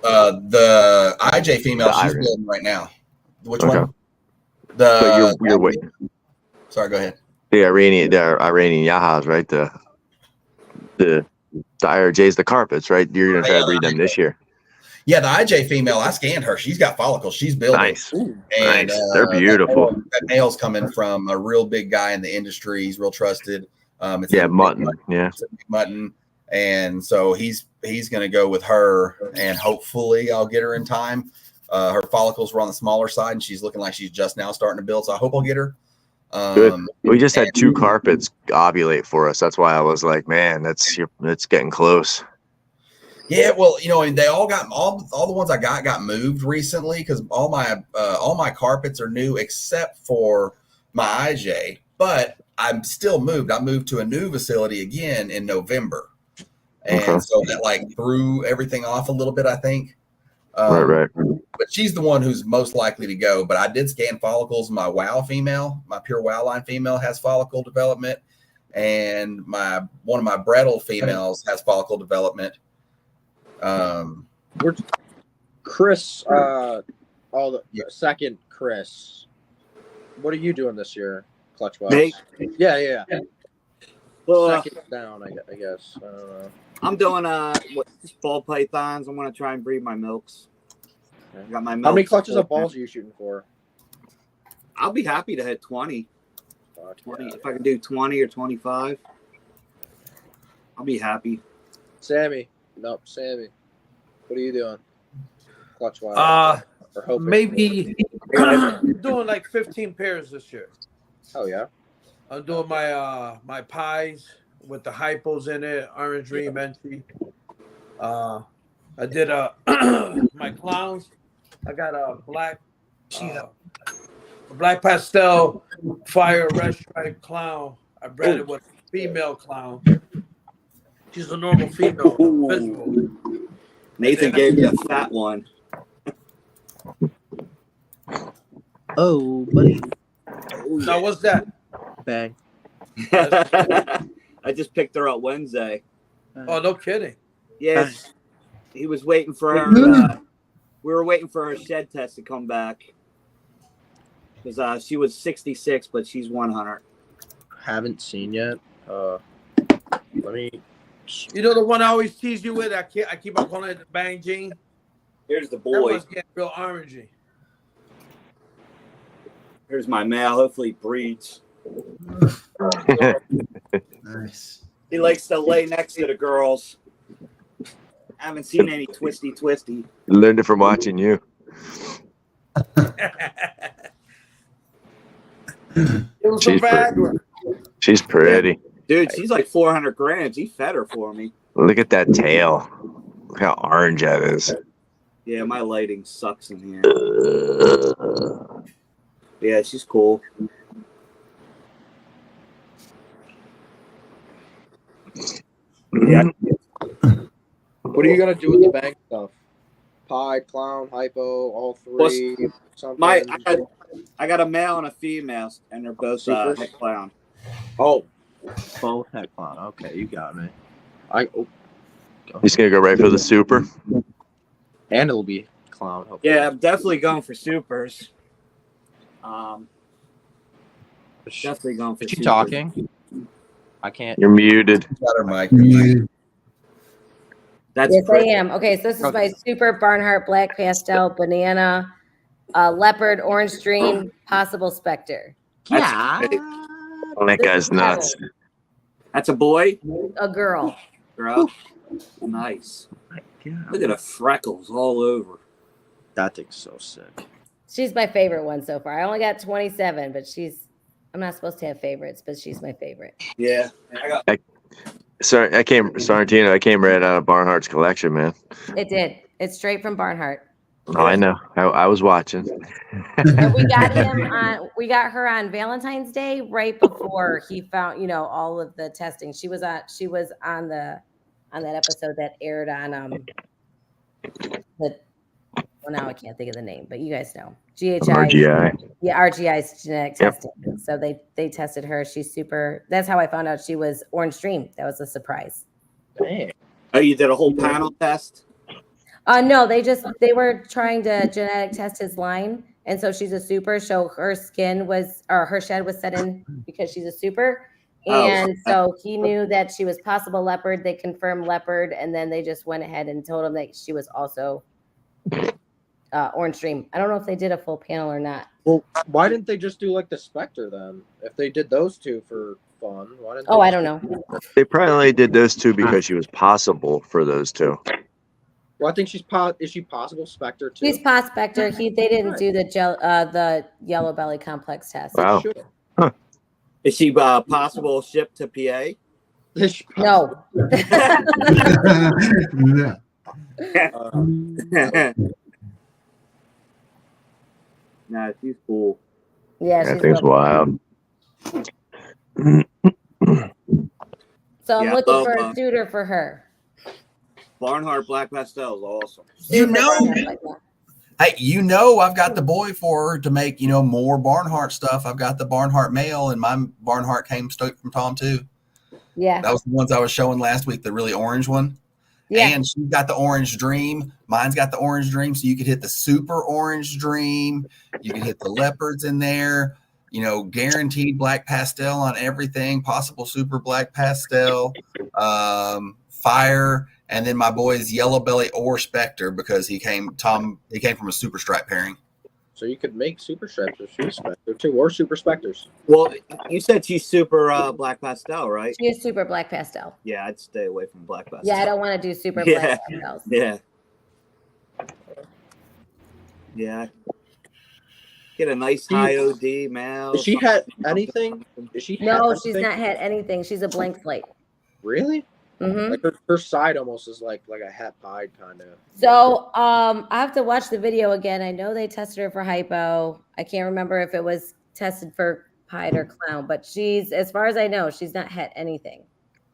The IJ female, The she's Iris. building right now. Which Okay. one? But you're waiting. Sorry, go ahead. The Iranian Yahas, right? The IRJs, the carpets, right? You're gonna try to breed them this year. Yeah, the IJ female, I scanned her. She's got follicles. She's building. Nice. And Nice. They're beautiful. That male's coming from a real big guy in the industry. He's real trusted. It's Mutton. Yeah. Mutton. And so he's going to go with her, and hopefully I'll get her in time. Her follicles were on the smaller side, and she's looking like she's just now starting to build. So I hope I'll get her. Good. We just had 2 carpets ovulate for us. That's why I was like, man, it's getting close. Yeah, well, and they all got all the ones I got moved recently because all my carpets are new except for my IJ. But I'm still moved. I moved to a new facility again in November, and so that threw everything off a little bit, I think. Right. But she's the one who's most likely to go. But I did scan follicles. My WOW female, my pure WOW line female, has follicle development, and one of my Brettle females has follicle development. Chris, second Chris, what are you doing this year, clutch wise? Me? Yeah. Well, second down, I guess. I'm doing ball pythons. I'm gonna try and breed my milks. I got my milks. How many clutches of balls are you shooting for? I'll be happy to hit 20. 20 if I can do 20 or 25. I'll be happy. Sammy, what are you doing? Clutch wise. Maybe doing like 15 pairs this year. Oh yeah. I'm doing my pies with the hypos in it, orange dream entry. I did my clowns. I got a black pastel fire red stripe clown. I bred it with a female clown. She's a normal female. Visible. Nathan gave me a fat one. Oh, buddy. Now what's that? Bang. I just picked her up Wednesday. Oh, no kidding. Yes. He was waiting for her. We were waiting for her shed test to come back. Because she was 66, but she's 100. Haven't seen yet. Let me. You know the one I always tease you with? I keep on calling it the Bang Gene. Here's the That boy. one's getting real orangey. Here's my male. Hopefully he breeds. Nice. He likes to lay next to the girls. Haven't seen any twisty. Learned it from watching you. She's pretty. Dude, she's like 400 grams. He fed her for me. Look at that tail. Look how orange that is. Yeah, my lighting sucks in here. Yeah, she's cool. Yeah. What are you gonna do with the bank stuff? Pie, clown, hypo, all three. Something. I got a male and a female, and they're both head clown. Oh, both head clown. Okay, you got me. He's gonna go right for the super, and it'll be clown. Hopefully. Yeah, I'm definitely going for supers. Definitely going for. Are you talking? I can't. You're muted. That's yes, I am. Okay, so this is my super Barnhart black pastel banana, leopard orange dream, possible specter. Yeah. That guy's nuts. That's a boy? A girl. Girl? Nice. Look at the freckles all over. That thing's so sick. She's my favorite one so far. I only got 27, but I'm not supposed to have favorites, but she's my favorite. Yeah. Sorrentino, I came right out of Barnhart's collection, man. It did. It's straight from Barnhart. Oh, I know. I was watching. And we got her on Valentine's Day right before he found, all of the testing. She was on that episode that aired on now I can't think of the name, but you guys know. RGI. Yeah, RGI's genetic testing. So they tested her. She's super. That's how I found out she was Orange Dream. That was a surprise. Dang. Oh, you did a whole panel test? No, they were trying to genetic test his line, and so she's a super. So her her shed was set in because she's a super, and so he knew that she was possible leopard. They confirmed leopard, and then they just went ahead and told him that she was also Orange Dream. I don't know if they did a full panel or not. Well, why didn't they just do like the Spectre then? If they did those two for fun, why didn't? I don't know. They probably only did those two because she was possible for those two. Well, I think is she possible Spectre too? She's Spectre. They didn't do the yellow belly complex test. Wow. Huh. Is she possible shipped to PA? No. Nah, she's cool. Yeah, That thing's wild. So I'm looking for a suitor for her. Barnhart Black Pastel is awesome. You know, I've got the boy for her to make, more Barnhart stuff. I've got the Barnhart male, and my Barnhart came straight from Tom too. Yeah. That was the ones I was showing last week, the really orange one. Yeah. And she's got the Orange Dream. Mine's got the Orange Dream. So you could hit the Super Orange Dream. You could hit the leopards in there. Guaranteed black pastel on everything. Possible super black pastel. Fire. And then my boy's Yellow Belly or Spectre because he came from a super stripe pairing. So you could make super stripes or super Spectre too, or super Spectres. Well, you said she's super black pastel, right? She is super black pastel. Yeah, I'd stay away from black pastel. Yeah, I don't want to do super black pastels. Yeah. Yeah. Get a nice high OD male. Has she had anything? No, she's not had anything. She's a blank slate. Really? Mm-hmm. Like her side almost is like a het pied kind of. So I have to watch the video again. I know they tested her for hypo. I can't remember if it was tested for pied or clown, but she's, as far as I know, she's not had anything.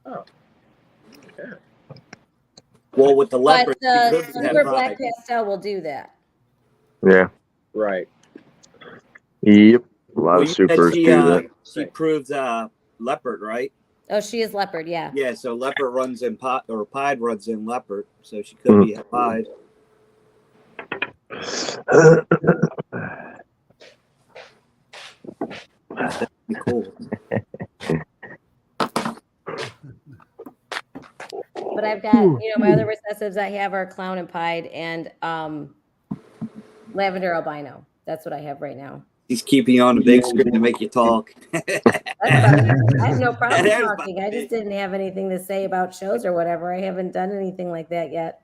Oh. Okay. Well, with the leopard, but the super black pastel will do that. Yeah. Right. Yep. A lot of supers do that. She proves leopard, right? Oh, she is leopard, yeah. Yeah, so leopard runs in pied runs in leopard, so she could be pied. That'd be cool. But I've got, my other recessives I have are clown and pied and lavender albino. That's what I have right now. He's keeping you on the big screen to make you talk. I have no problem talking. I just didn't have anything to say about shows or whatever. I haven't done anything like that yet.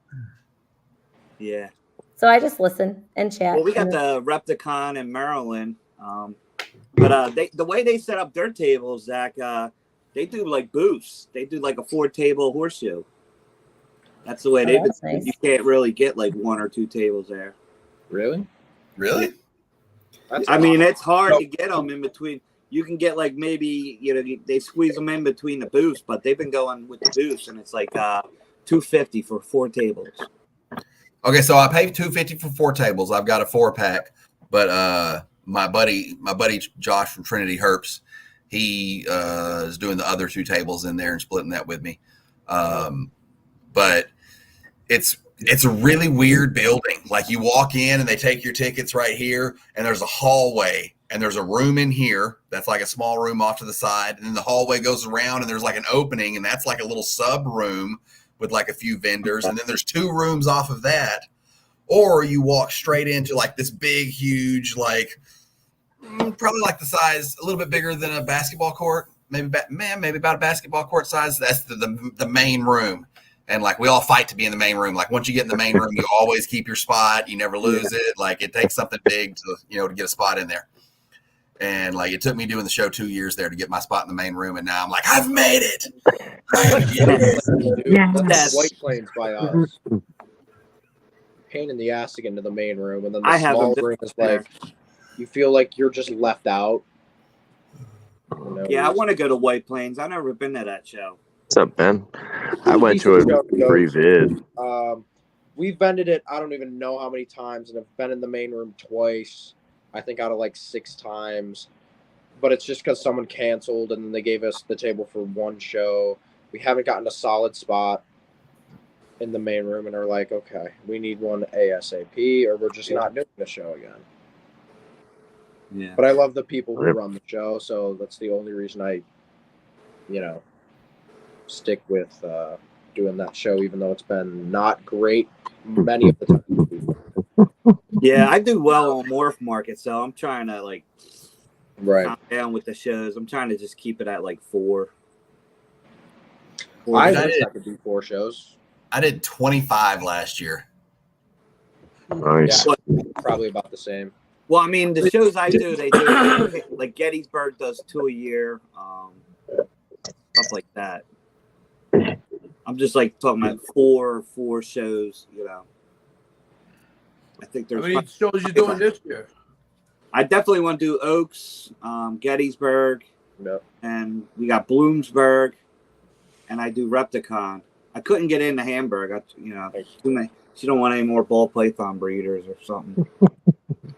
Yeah. So I just listen and chat. Well, we got the Repticon in Maryland. But the way they set up their tables, Zach, they do like booths. They do like a 4-table horseshoe. That's the way they do. Nice. You can't really get like 1 or 2 tables there. Really? Really? I mean, it's hard to get them in between. You can get like maybe they squeeze them in between the booths, but they've been going with the booths, and it's like $250 for 4 tables. Okay, so I paid $250 for 4 tables. I've got a 4-pack, but my buddy Josh from Trinity Herps, he is doing the other 2 tables in there and splitting that with me. But it's a really weird building. Like you walk in and they take your tickets right here, and there's a hallway, and there's a room in here that's like a small room off to the side, and then the hallway goes around and there's like an opening, and that's like a little sub room with like a few vendors, and then there's 2 rooms off of that. Or you walk straight into like this big, huge, like probably like the size, a little bit bigger than a basketball court, maybe about a basketball court size. That's the main room. And like we all fight to be in the main room. Like once you get in the main room, you always keep your spot. You never lose it. Like it takes something big to get a spot in there. And like it took me doing the show 2 years there to get my spot in the main room. And now I'm like, I've made it. That's White Plains by us. Pain in the ass to get into the main room, and then the small room is like you feel like you're just left out. Yeah, I want to go to White Plains. I've never been to that show. What's up, Ben? I went to a free vid. We've vended it, I don't even know how many times, and have been in the main room twice, I think out of like 6 times. But it's just because someone canceled, and then they gave us the table for 1 show. We haven't gotten a solid spot. in the main room and are like, okay, we need one ASAP, or we're just not doing the show again. Yeah. But I love the people who run the show, so that's the only reason I, stick with doing that show, even though it's been not great many of the time. Yeah, I do well on Morph Market, so I'm trying to calm down with the shows. I'm trying to just keep it at 4. I wish I could do 4 shows. I did 25 last year. Nice. Yeah, probably about the same. Well, I mean, the shows I do, they do like Gettysburg does 2 a year, stuff like that. I'm just talking about four shows. I think there's. How many shows you doing this year? I definitely want to do Oaks, Gettysburg, and we got Bloomsburg, and I do Repticon. I couldn't get into Hamburg. Too many. She don't want any more ball python breeders or something.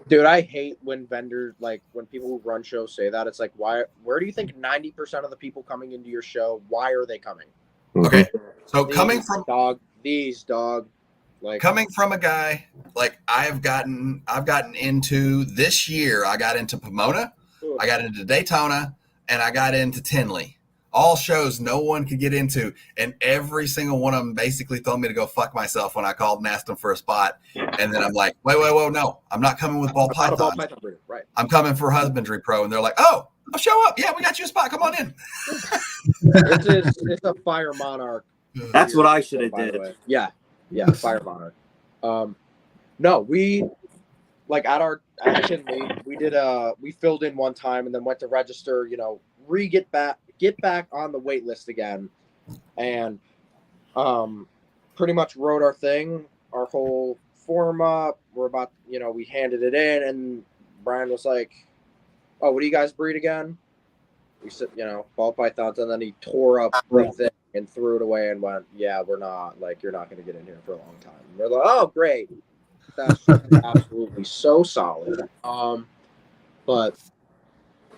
Dude, I hate when vendors, when people who run shows say that. It's like, where do you think 90% of the people coming into your show, why are they coming? Okay. So coming from a guy I've gotten into this year, I got into Pomona, I got into Daytona, and I got into Tinley. All shows no one could get into, and every single one of them basically told me to go fuck myself when I called and asked them for a spot. And then I'm like, wait, no, I'm not coming with ball pythons. Right. I'm coming for Husbandry Pro. And they're like, oh, I'll show up. Yeah, we got you a spot. Come on in. It's a Fire Monarch. That's what I should have did. Yeah, Fire Monarch. No, we at Tinley, we filled in one time and then went to register, get back on the wait list again, and pretty much wrote our thing, our whole form up. We're about, we handed it in, and Brian was like, oh, what do you guys breed again? We said, ball pythons, and then he tore up the thing and threw it away and went, yeah, we're not, you're not going to get in here for a long time. And we're like, oh, great. That's absolutely so solid. But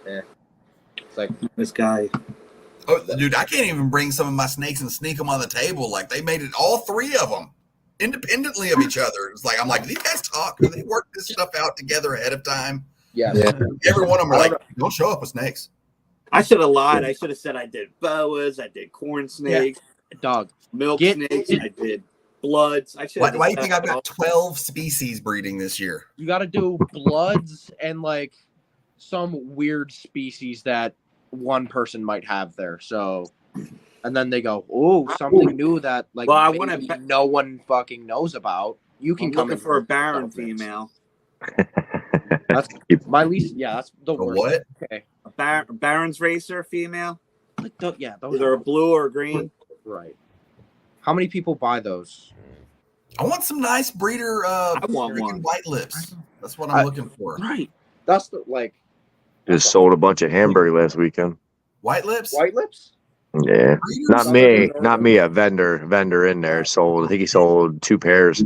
it's like this guy. Oh, dude, I can't even bring some of my snakes and sneak them on the table. They made it, all 3 of them, independently of each other. It's like, I'm like, do these guys talk? Do they work this stuff out together ahead of time? Yeah. Every one of them are like, don't show up with snakes. I should have lied. I should have said I did boas, I did corn snakes, milk snakes, I did bloods. Why do you think I've got 12 species breeding this year? You got to do bloods and some weird species that one person might have there. So, and then they go, oh, something new that no one fucking knows about. You can come looking for a Baron female. That's my least. Yeah, that's the worst. What? Okay. A Baron's racer female. Those either a blue or a green. Right. How many people buy those? I want some nice breeder. I want one. White lips. That's what I'm looking for. Right. That's Just sold a bunch of Hamburg last weekend. White lips. White lips. Yeah, not me. A vendor in there sold. I think he sold 2 pairs.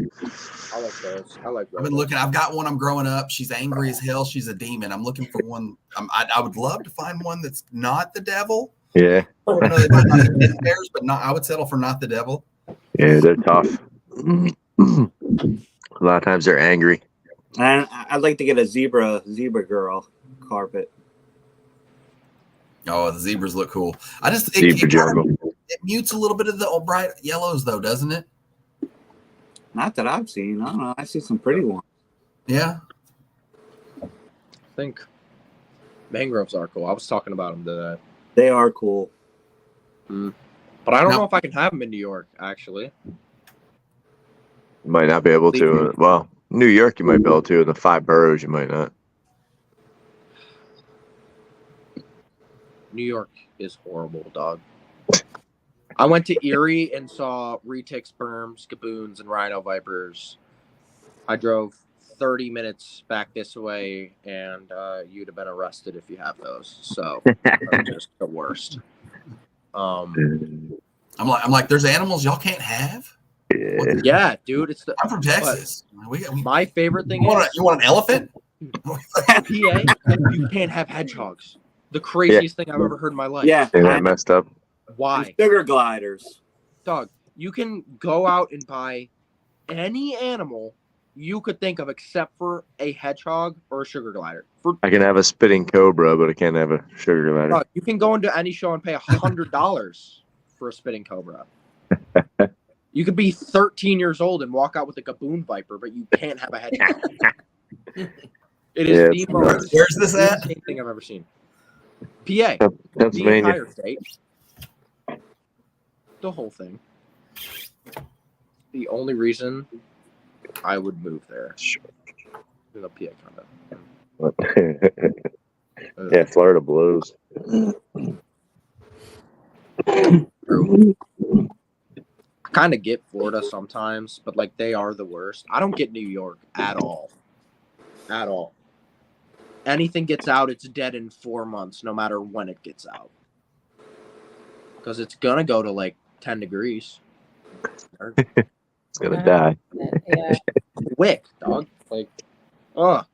I like those. I've been looking. I've got one. I'm growing up. She's angry as hell. She's a demon. I'm looking for one. I would love to find one that's not the devil. Yeah. I know they might not be pairs, but I would settle for not the devil. Yeah, they're tough. A lot of times they're angry. And I'd like to get a zebra girl carpet. Oh, the zebras look cool. It mutes a little bit of the old bright yellows, though, doesn't it? Not that I've seen. I don't know. I see some pretty ones. Yeah. I think mangroves are cool. I was talking about them today. They are cool. But I don't know if I can have them in New York, actually. You might not be able to. Well, New York, you might be able to. In the 5 boroughs, you might not. New York is horrible, dog. I went to Erie and saw retic sperms, gaboons, and rhino vipers. I drove 30 minutes back this way, and you'd have been arrested if you have those. So they're just the worst. I'm like, there's animals y'all can't have. Yeah, dude. I'm from Texas. My favorite thing you want an elephant? PA, you can't have hedgehogs. The craziest thing I've ever heard in my life. Yeah, that messed up. Why? Sugar gliders. Dog, You can go out and buy any animal you could think of except for a hedgehog or a sugar glider. I can have a spitting cobra, but I can't have a sugar glider. You can go into any show and pay $100 for a spitting cobra. You could be 13 years old and walk out with a gaboon viper, but you can't have a hedgehog. It is the most Where's this at? insane thing I've ever seen. PA. Pennsylvania. The entire state. The whole thing. The only reason I would move there. In a PA condo. Yeah, Florida blows. True. I kind of get Florida sometimes, but like they are the worst. I don't get New York at all. At all. Anything gets out, it's dead in 4 months, no matter when it gets out. Because it's gonna go to like 10 degrees. It's gonna die. Yeah. Quick, dog. Like, so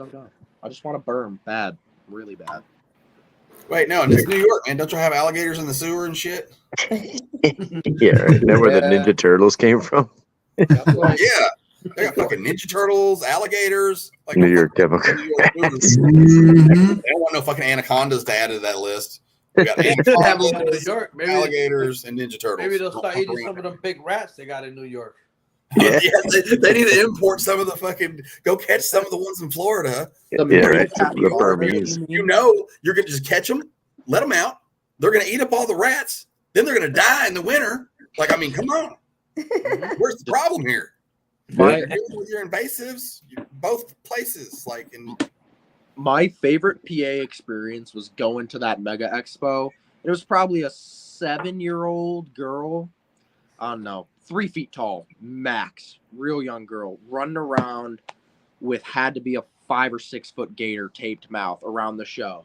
dumb. I just want to burn bad, really bad. Wait, no, it's New York, man. Don't you have alligators in the sewer and shit? Yeah, right. Is that where the Ninja Turtles came from? Yeah. They got fucking Ninja Turtles, alligators. Like New York typical. New York movies. They don't want no fucking anacondas to add to that list. We got anacondas, New York, maybe, alligators, and Ninja Turtles. maybe they'll start eating some of them big rats they got in New York. Yeah, they need to import some of the fucking. Go catch some of the ones in Florida. Yeah, right. The Burmese. You know, you're gonna just catch them, let them out. They're gonna eat up all the rats. Then they're gonna die in the winter. Like, I mean, come on. Where's the problem here? My, With your invasives, both places. Like, in my favorite PA experience was going to that Mega Expo. It was probably a 7-year-old girl. I don't know, 3 feet tall, max, real young girl, running around with had to be a 5 or 6 foot gator taped mouth around the show.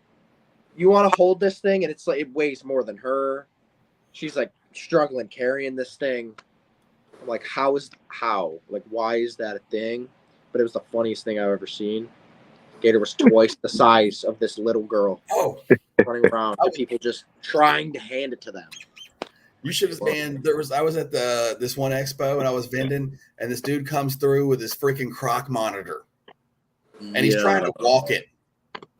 You want to hold this thing, and it's like it weighs more than her. She's like struggling carrying this thing. I'm like, how? Like, why is that a thing? But it was the funniest thing I've ever seen. Gator was twice the size of this little girl. Oh, running around, and people just trying to hand it to them. you should have been. I was at this one expo and I was vending, and this dude comes through with his freaking croc monitor, and he's trying to walk it,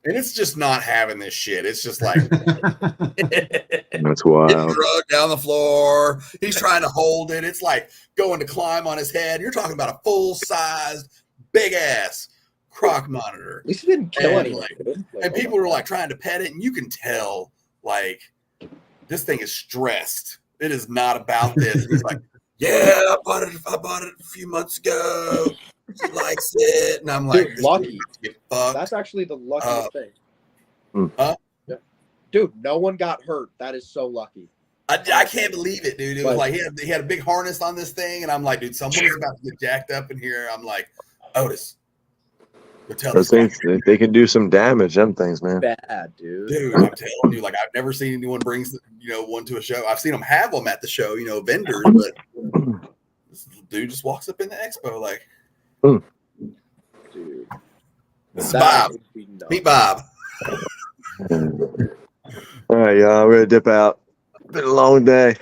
and it's just not having this shit. It's just like That's wild. getting drugged down the floor. He's trying to hold it. It's like going to climb on his head. You're talking about a full-sized, big-ass croc monitor. At least he didn't kill And, anyone. and people were like trying to pet it, and you can tell like this thing is stressed. It is not about this. And he's like, "Yeah, I bought it a few months ago. He likes it," and I'm like, Dude, lucky. Get fucked. That's actually the luckiest thing. Huh? Yeah. Dude, no one got hurt. That is so lucky. I can't believe it, dude. It was like he had a big harness on this thing, and I'm like, dude, someone is about to get jacked up in here. I'm like, Otis, go tell Those things, they can do some damage. Them things, man. Bad, dude. Dude, I'm telling you, like I've never seen anyone bring one to a show. I've seen them have them at the show, vendors, but this dude just walks up in the expo like, Dude, this is Bob. Meet Bob. All right, y'all. We're gonna dip out. Been a long day.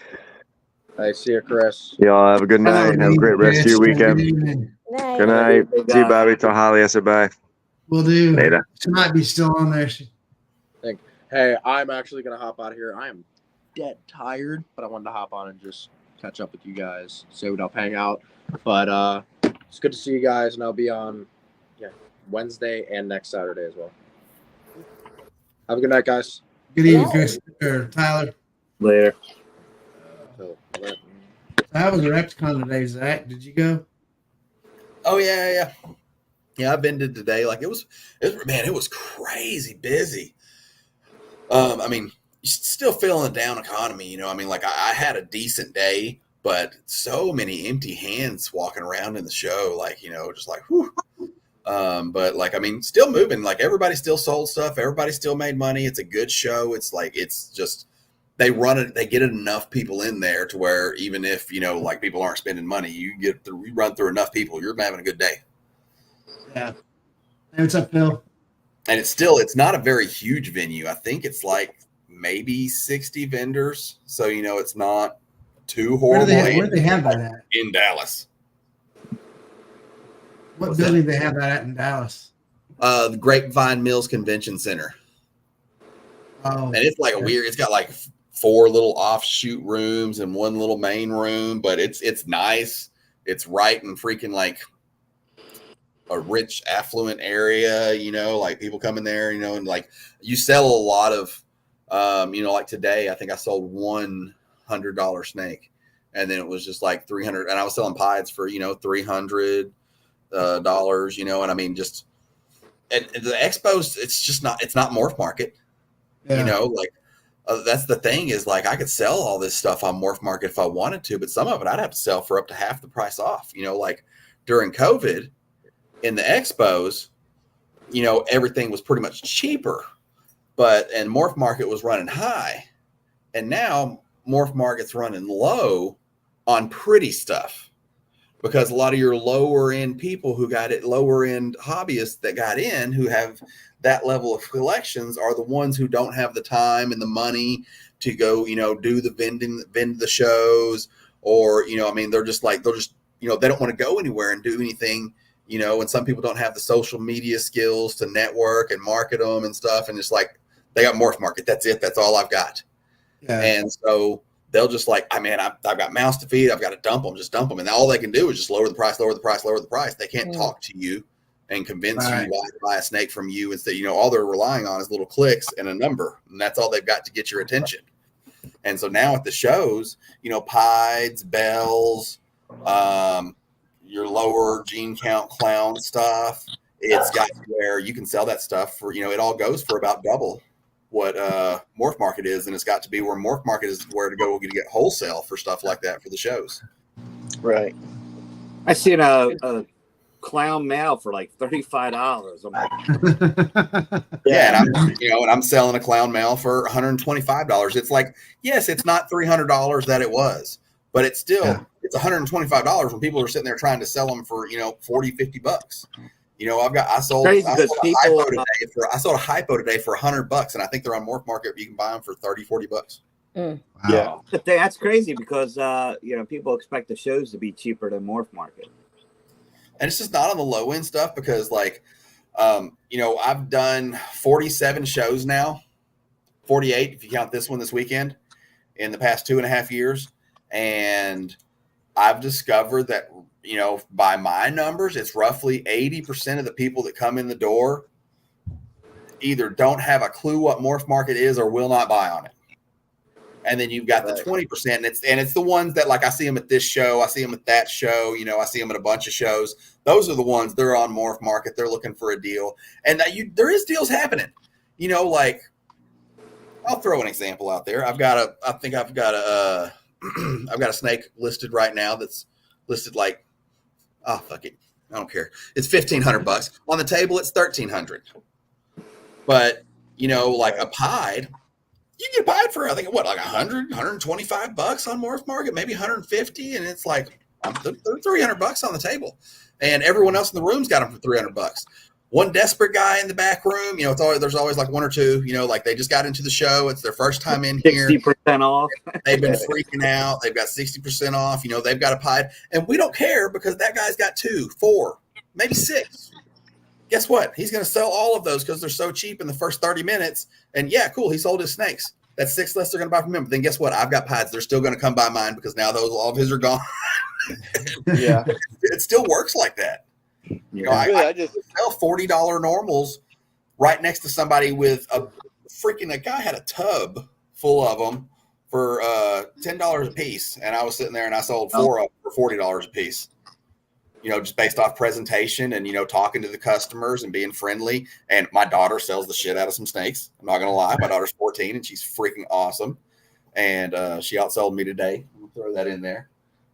I see you, Chris. Y'all have a good night. Have a great rest of your weekend. Good night. See you, Bobby. Tell Holly I said bye. Will do. Later. She might be still on there. Hey, I'm actually gonna hop out of here. I am dead tired, but I wanted to hop on and just catch up with you guys, say what up, hang out. But it's good to see you guys, and I'll be on Wednesday and next Saturday as well. Have a good night, guys. Good evening, Chris or Tyler. Later. How was the Reptile today, Zach? Did you go? Oh yeah. I've been to today. Like it was crazy busy. I mean, still feeling a down economy, I mean, like I had a decent day, but so many empty hands walking around in the show, like, just like, whew. But like, I mean, still moving, like everybody still sold stuff. Everybody still made money. It's a good show. It's like, it's just, they get enough people in there to where even if, like people aren't spending money, you run through enough people, you're having a good day. Yeah. Hey, what's up, Phil? And it's not a very huge venue. I think it's like maybe 60 vendors. So, it's not two Where do horrible they have that at? in Dallas. What What's building that? they have that at in Dallas? The Grapevine Mills Convention Center. Oh, And it's like a weird, it's got like 4 little offshoot rooms and 1 little main room, but it's nice. It's right in freaking like a rich, affluent area, you know, like people come in there, you know, and like you sell a lot of, you know, like today, I think I sold $100 snake, and then it was just like 300, and I was selling pies for, you know, $300, you know, and I mean, just, and the expos, it's not Morph Market, you know, like that's the thing is like I could sell all this stuff on Morph Market if I wanted to, but some of it I'd have to sell for up to half the price off, you know, like during COVID in the expos, you know, everything was pretty much cheaper, and Morph Market was running high, and now Morph Market's running low on pretty stuff because a lot of your lower end people who got it, lower end hobbyists that got in who have that level of collections are the ones who don't have the time and the money to go, you know, do the vend the shows, or, you know, I mean, they're just, you know, they don't want to go anywhere and do anything, you know, and some people don't have the social media skills to network and market them and stuff. And it's like, they got Morph Market. That's it. That's all I've got. Yeah. And so they'll just like, I mean, I've got mouths to feed. I've got to dump them, just dump them. And all they can do is just lower the price, lower the price, lower the price. They can't talk to you and convince you why to buy a snake from you. Instead, you know, all they're relying on is little clicks and a number. And that's all they've got to get your attention. And so now at the shows, you know, pieds, bells, your lower gene count clown stuff, it's got where you can sell that stuff for, you know, it all goes for about double what Morph Market is, and it's got to be where Morph Market is where to go to get wholesale for stuff like that for the shows. Right. I seen a clown male for like $35. I'm like, yeah, and I'm selling a clown male for $125. It's like, yes, it's not $300 that it was, but it's still it's $125 when people are sitting there trying to sell them for, you know, $40-$50. You know, I sold a hypo today for $100, and I think they're on Morph Market. You can buy them for $30-$40. Wow. Yeah, but that's crazy because you know, people expect the shows to be cheaper than Morph Market, and it's just not on the low end stuff because, like, you know, I've done 47 shows now, 48 if you count this one this weekend, in the past 2.5 years, and I've discovered that, you know, by my numbers, it's roughly 80% of the people that come in the door either don't have a clue what Morph Market is or will not buy on it. And then you've got the 20%, and it's the ones that, like, I see them at this show, I see them at that show, you know, I see them at a bunch of shows. Those are the ones, they're on Morph Market, they're looking for a deal. And there is deals happening. You know, like, I'll throw an example out there. I've got a snake listed right now that's listed like, oh, fuck it, I don't care. It's $1,500 on the table. It's $1,300. But, you know, like a pied, you get pied for, I think, what, like $100, $125 on Morph Market, maybe $150, and it's like they're $300 on the table, and everyone else in the room's got them for $300. One desperate guy in the back room, you know, there's always like one or two, you know, like they just got into the show. It's their first time in here. 60% off. They've been freaking out. They've got 60% off. You know, they've got a pie. And we don't care because that guy's got 2, 4, maybe 6. Guess what? He's going to sell all of those because they're so cheap in the first 30 minutes. And yeah, cool. He sold his snakes. That's 6 less they're going to buy from him. But then guess what? I've got pies. They're still going to come buy mine because now all of his are gone. Yeah. It still works like that. You know, I just sell $40 normals right next to somebody with a guy had a tub full of them for $10 a piece, and I was sitting there and I sold 4 of them for $40 a piece. You know, just based off presentation and, you know, talking to the customers and being friendly. And my daughter sells the shit out of some snakes. I'm not gonna lie, my daughter's 14 and she's freaking awesome, and she outsold me today. I'll throw that in there.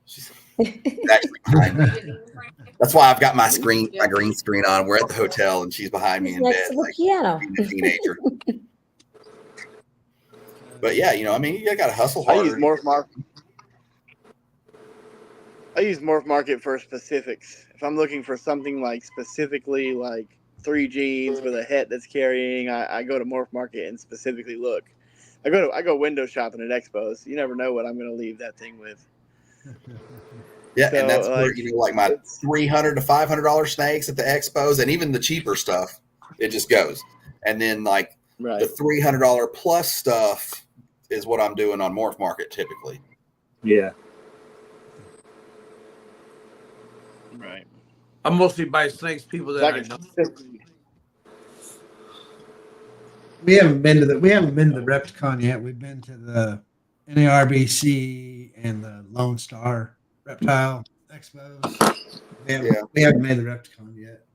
She's actually behind me. That's why I've got my green screen on. We're at the hotel and she's behind me in bed, like piano. being a teenager. But yeah, you know, I mean, you got to hustle harder. I use Morph Market for specifics. If I'm looking for something like specifically like 3 genes with a het that's carrying, I go to Morph Market and specifically look. I go window shopping at expos. You never know what I'm going to leave that thing with. Yeah, So, and that's where like, like my $300 to $500 snakes at the expos, and even the cheaper stuff, it just goes. And then like the $300 plus stuff is what I'm doing on Morph Market typically. Yeah. Right. I mostly buy snakes people that I know. We haven't been to the Repticon yet. We've been to the NARBC and the Lone Star Reptile Expos. We haven't made the Repticon yet.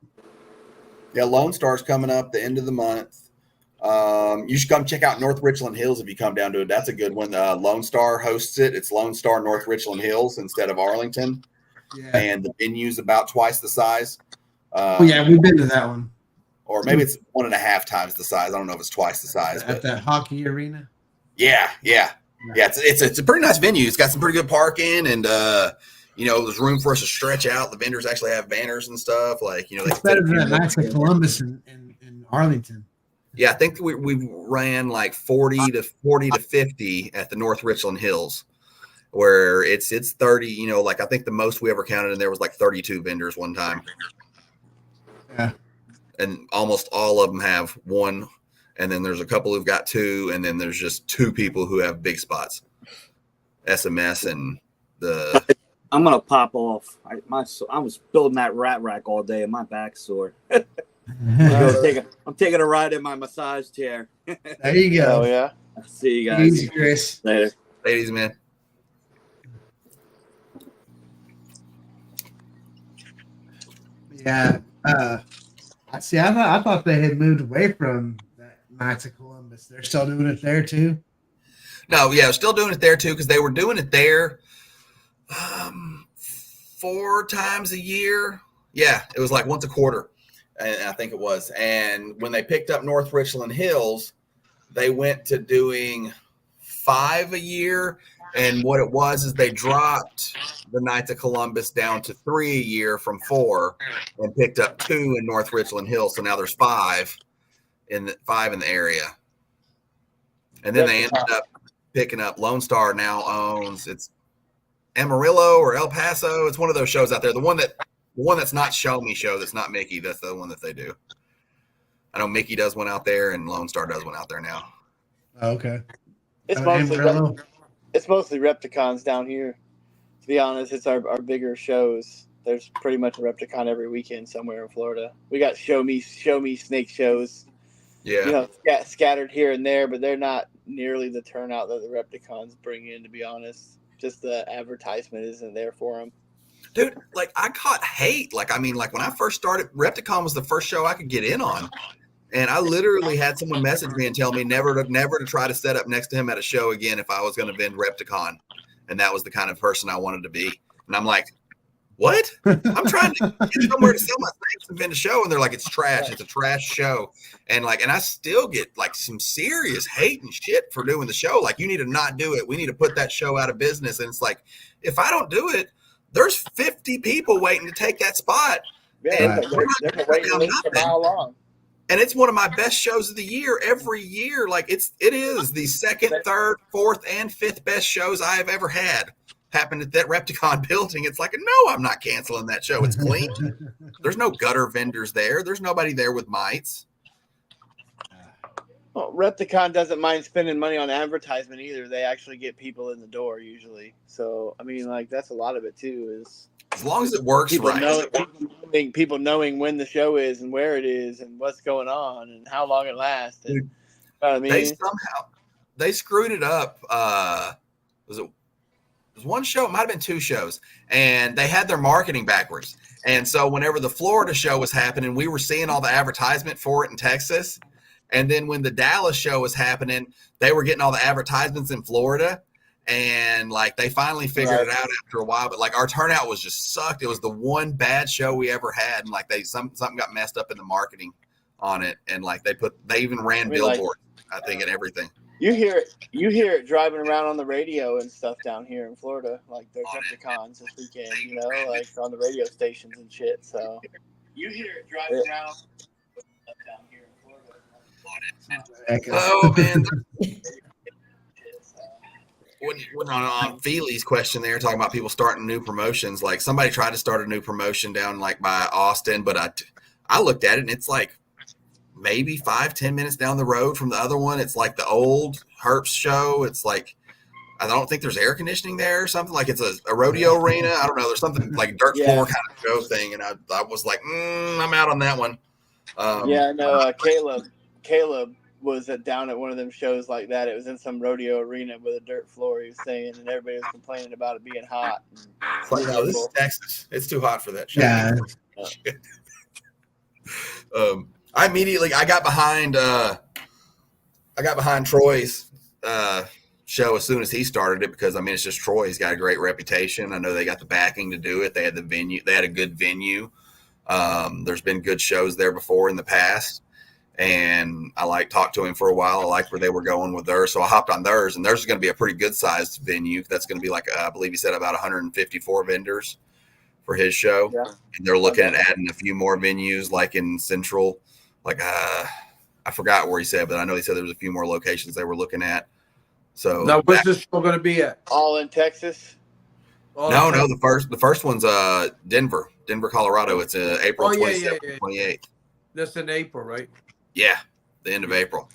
Yeah, Lone Star's coming up the end of the month. You should come check out North Richland Hills if you come down to it. That's a good one. Lone Star hosts it. It's Lone Star North Richland Hills instead of Arlington. Yeah. And the venue's about twice the size. Yeah, we've been to that one. Or maybe it's 1.5 times the size. I don't know if it's twice the size. At that hockey arena. Yeah. It's a pretty nice venue. It's got some pretty good parking, and there's room for us to stretch out. The vendors actually have banners and stuff. Like it's better than that Knights of Columbus in Arlington. Yeah, I think we ran like 40 to 50 at the North Richland Hills, where it's 30. Like I think the most we ever counted in there was like 32 vendors one time. Yeah. And almost all of them have one, and then there's a couple who've got two, and then there's just two people who have big spots. SMS and the. I'm gonna pop off. I was building that rat rack all day, and my back's sore. I'm taking a ride in my massage chair. There you go. Oh yeah. See you guys. Easy, Chris. Later. Ladies, man. Yeah. I thought they had moved away from that Knights of Columbus. They're still doing it there too. No, yeah, still doing it there too, because they were doing it there 4 times a year. Yeah, it was like once a quarter, and I think it was. And when they picked up North Richland Hills, they went to doing 5 a year. And what it was is they dropped the Knights of Columbus down to 3 a year from 4, and picked up 2 in North Richland Hills. So now there's 5 in the area. And then they ended up picking up Lone Star now owns it's Amarillo or El Paso. It's one of those shows out there. The one that's not Show Me Show, that's not Mickey. That's the one that they do. I know Mickey does one out there, and Lone Star does one out there now. Oh, okay. It's mostly Repticons down here. To be honest, it's our bigger shows. There's pretty much a Repticon every weekend somewhere in Florida. We got show me snake shows. Yeah. Scattered here and there, but they're not nearly the turnout that the Repticons bring in, to be honest. Just the advertisement isn't there for them. Dude, like I caught hate. Like when I first started, Repticon was the first show I could get in on. And I literally had someone message me and tell me never to try to set up next to him at a show again if I was going to vend Repticon. And that was the kind of person I wanted to be. And I'm like, what? I'm trying to get somewhere to sell my things and vend a show. And they're like, it's trash. It's a trash show. And I still get like some serious hate and shit for doing the show. Like, you need to not do it. We need to put that show out of business. And it's like, if I don't do it, there's 50 people waiting to take that spot. Yeah, they're waiting for how long? And it's one of my best shows of the year every year. Like it is the second, third, fourth, and fifth best shows I have ever had happened at that Repticon building. It's like, no, I'm not canceling that show. It's clean. There's no gutter vendors there. There's nobody there with mites. Well, Repticon doesn't mind spending money on advertisement either. They actually get people in the door usually. So, I mean, like that's a lot of it too. Is as long as it works people knowing when the show is and where it is and what's going on and how long it lasts. And, I mean, they screwed it up. Was one show? It might have been 2 shows, and they had their marketing backwards. And so whenever the Florida show was happening, we were seeing all the advertisement for it in Texas. And then when the Dallas show was happening, they were getting all the advertisements in Florida. And like they finally figured it out after a while, but like our turnout was just sucked. It was the one bad show we ever had, and like something got messed up in the marketing on it, and like they even ran billboards, I think, and everything. You hear it driving around on the radio and stuff down here in Florida. Like there's Repticons this weekend, like on the radio stations and shit. So you hear it driving around down here in Florida. Oh man, when on Feely's question there, talking about people starting new promotions, like somebody tried to start a new promotion down like by Austin, but I looked at it and it's like maybe 5-10 minutes down the road from the other one. It's like the old Herps show. It's like, I don't think there's air conditioning there or something. Like it's a rodeo arena. I don't know. There's something like dirt floor kind of show thing. And I was like, I'm out on that one. Yeah, no, Caleb was down at one of them shows like that. It was in some rodeo arena with a dirt floor, he was saying, and everybody was complaining about it being hot. It's like, no, this is Texas. It's too hot for that show. Yeah. I got behind Troy's show as soon as he started it, because I mean, it's just Troy. He's got a great reputation. I know they got the backing to do it. They had the venue. They had a good venue. There's been good shows there before in the past, and I talked to him for a while. I liked where they were going with theirs, so I hopped on theirs, and theirs is going to be a pretty good sized venue. That's going to be like, I believe he said about 154 vendors for his show. Yeah. And they're looking at adding a few more venues, like in Central, I forgot where he said, but I know he said there was a few more locations they were looking at. So now, where's this show going to be at? All in Texas? No, the first one's Denver, Colorado. It's April 27th, 28th. That's in April, right? Yeah, the end of April.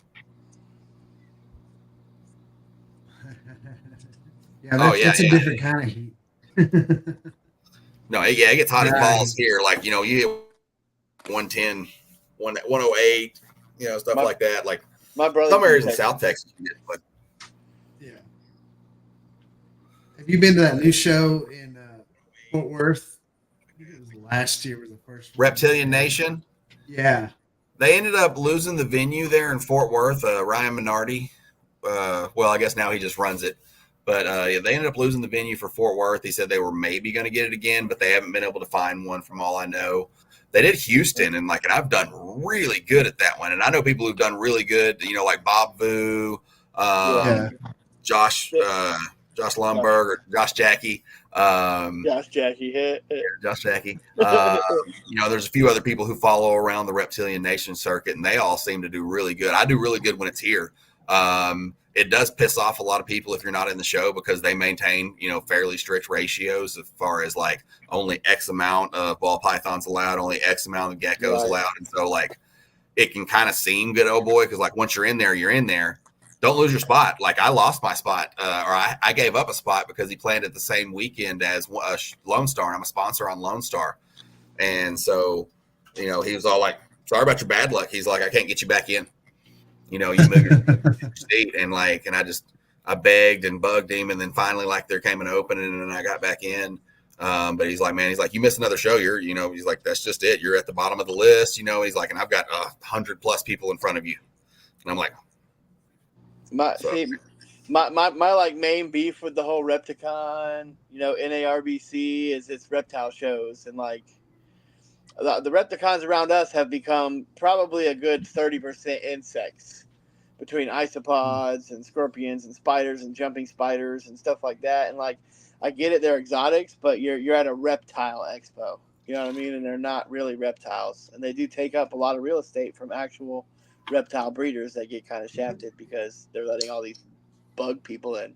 It's a different kind of heat. No, it gets hot as balls here. Like, you hit 110, 108, stuff like that. Like my brother, some areas in South Texas. But yeah. Have you been to that new show in Fort Worth? I think it was last year. Was the first one. Reptilian Nation? Yeah. They ended up losing the venue there in Fort Worth. Ryan Minardi. I guess now he just runs it. But they ended up losing the venue for Fort Worth. He said they were maybe going to get it again, but they haven't been able to find one from all I know. They did Houston, and I've done really good at that one. And I know people who've done really good, like Bob Vu, Josh Lumberg, or Josh Jackie. Josh Jackie. Josh Jackie. There's a few other people who follow around the Reptilian Nation circuit, and they all seem to do really good. I do really good when it's here. It does piss off a lot of people if you're not in the show, because they maintain, fairly strict ratios as far as only X amount of ball pythons allowed, only X amount of geckos allowed. And so it can kind of seem good, oh boy, because once you're in there, you're in there. Don't lose your spot. I lost my spot, or I gave up a spot because he planned it the same weekend as Lone Star, and I'm a sponsor on Lone Star. And so, he was all like, sorry about your bad luck. He's like, I can't get you back in. You move your seat, and I begged and bugged him, and then finally there came an opening, and I got back in. But he's like, man, you missed another show. He's like, that's just it. You're at the bottom of the list. He's like, and I've got 100+ people in front of you. And I'm like, my main beef with the whole Repticon, NARBC is its reptile shows, and the Repticons around us have become probably a good 30% insects, between isopods and scorpions and spiders and jumping spiders and stuff like that. And I get it, they're exotics, but you're at a reptile expo, you know what I mean? And they're not really reptiles, and they do take up a lot of real estate from actual reptile breeders that get kind of shafted because they're letting all these bug people in.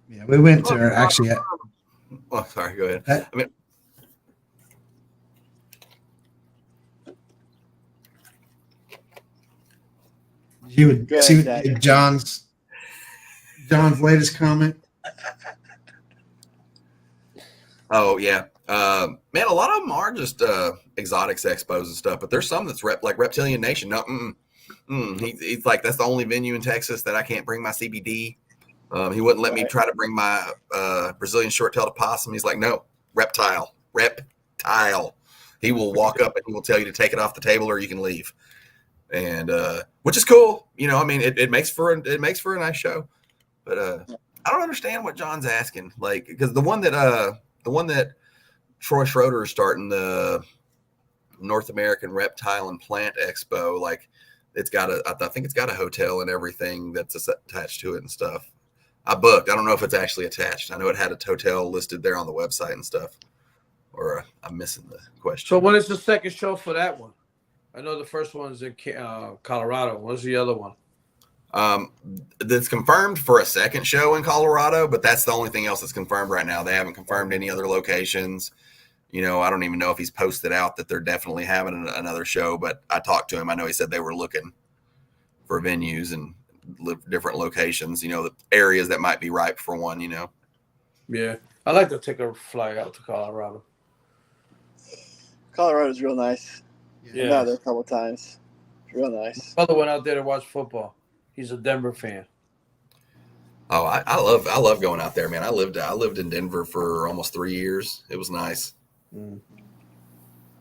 Yeah, we went to actually. Sorry, go ahead. You would see John's latest comment. Oh yeah, man, a lot of them are just exotics expos and stuff, but there's some that's like Reptilian Nation. No, he's like, that's the only venue in Texas that I can't bring my CBD. He wouldn't let me try to bring my Brazilian short-tailed opossum. He's like, no, reptile. He will walk up and he will tell you to take it off the table or you can leave. And which is cool. It makes for a nice show. But I don't understand what John's asking. Because the one that Troy Schroeder is starting, the North American Reptile and Plant Expo, I think it's got a hotel and everything that's attached to it and stuff. I booked. I don't know if it's actually attached. I know it had a hotel listed there on the website and stuff. Or I'm missing the question. So when is the second show for that one? I know the first one's in Colorado. What's the other one? That's confirmed for a second show in Colorado, but that's the only thing else that's confirmed right now. They haven't confirmed any other locations. You know, I don't even know if he's posted out that they're definitely having another show, but I talked to him. I know he said they were looking for venues and different locations, you know, the areas that might be ripe for one, you know. Yeah. I'd like to take a flight out to Colorado. Colorado's real nice. Yeah. I've been out there a couple times. It's real nice. My brother went out there to watch football. He's a Denver fan. Oh, I love going out there, man. I lived in Denver for almost 3 years. It was nice.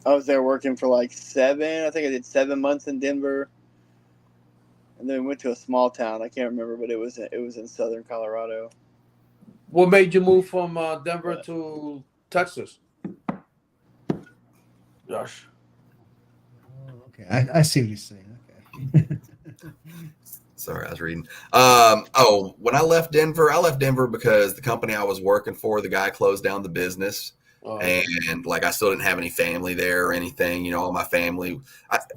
I was there working for like 7. I think I did 7 months in Denver, and then we went to a small town. I can't remember, but it was in southern Colorado. What made you move from Denver to Texas? Josh. Okay, I see what he's saying. Okay. Sorry, I was reading. When I left Denver because the company I was working for, the guy closed down the business. And like I still didn't have any family there or anything, you know, all my family.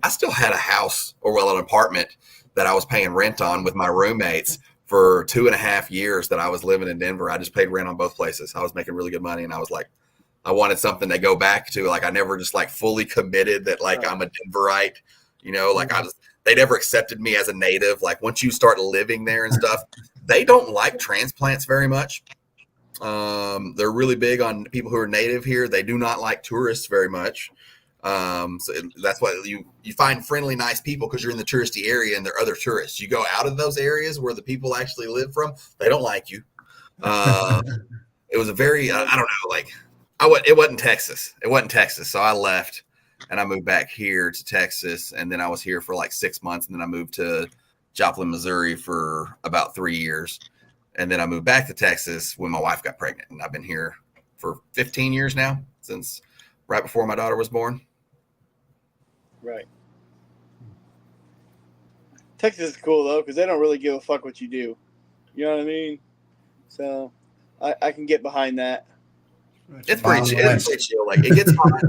I still had a house an apartment that I was paying rent on with my roommates for 2.5 years that I was living in Denver. I just paid rent on both places. I was making really good money, and I was like, I wanted something to go back to. Like I never just like fully committed that like I'm a Denverite, you know, like they never accepted me as a native. Like once you start living there and stuff, they don't like transplants very much. They're really big on people who are native here. They do not like tourists very much. So that's why you find friendly, nice people because you're in the touristy area and there are other tourists. You go out of those areas where the people actually live from, they don't like you. It was a very, I don't know, like it wasn't Texas. It wasn't Texas. So I left and I moved back here to Texas. And then I was here for like 6 months. And then I moved to Joplin, Missouri for about 3 years. And then I moved back to Texas when my wife got pregnant. And I've been here for 15 years now, since right before my daughter was born. Right. Texas is cool, though, because they don't really give a fuck what you do. You know what I mean? So I can get behind that. It's pretty chill. Like it gets hot.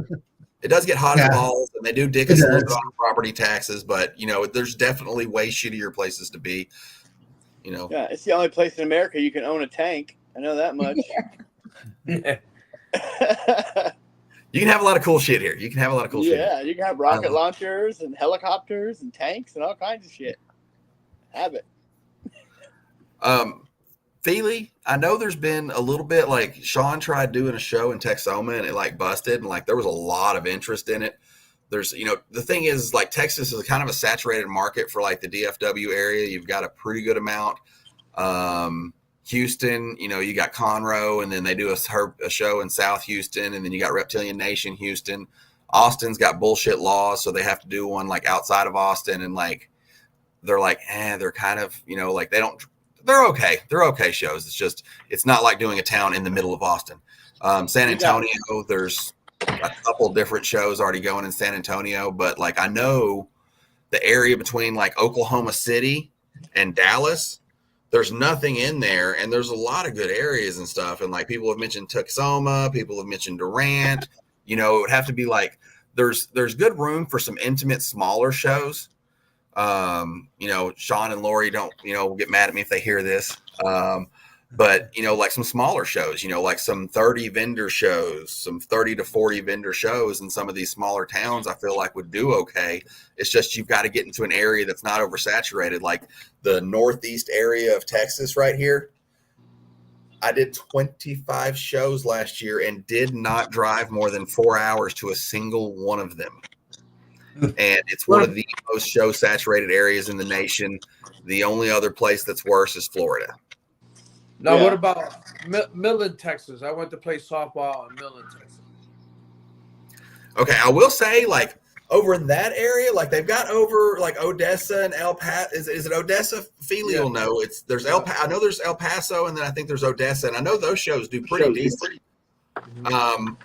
It does get hot as balls, and they do dick us a little bit on property taxes. But, you know, there's definitely way shittier places to be. You know, yeah, it's the only place in America you can own a tank. I know that much. Yeah. You can have a lot of cool shit here. You can have a lot of cool shit. Yeah, you can have rocket launchers and helicopters and tanks and all kinds of shit. Have it. Feely, I know there's been a little bit like Sean tried doing a show in Texoma and it like busted, and like there was a lot of interest in it. There's, you know, the thing is like Texas is kind of a saturated market for like the DFW area. You've got a pretty good amount. Houston, you know, you got Conroe, and then they do a show in South Houston, and then you got Reptilian Nation Houston. Austin's got bullshit laws, so they have to do one like outside of Austin, and like they're like, they're kind of, you know, like they're okay. They're okay shows. It's just, it's not like doing a town in the middle of Austin. San Antonio, there's a couple different shows already going in San Antonio, but like I know the area between like Oklahoma City and Dallas, there's nothing in there, and there's a lot of good areas and stuff. And like people have mentioned Texoma, people have mentioned Durant. You know, it would have to be like there's good room for some intimate, smaller shows. You know, Sean and Lori don't, you know, get mad at me if they hear this. But, you know, like some smaller shows, you know, like some 30 vendor shows, some 30 to 40 vendor shows in some of these smaller towns, I feel like would do okay. It's just you've got to get into an area that's not oversaturated, like the northeast area of Texas right here. I did 25 shows last year and did not drive more than 4 hours to a single one of them. And it's one of the most show saturated areas in the nation. The only other place that's worse is Florida. Now, what about Midland, Texas? I went to play softball in Midland, Texas. Okay, I will say, like, over in that area, like, they've got over, like, Odessa and El Paso. Is it Odessa? Feely will know. I know there's El Paso, and then I think there's Odessa, and I know those shows do pretty decent.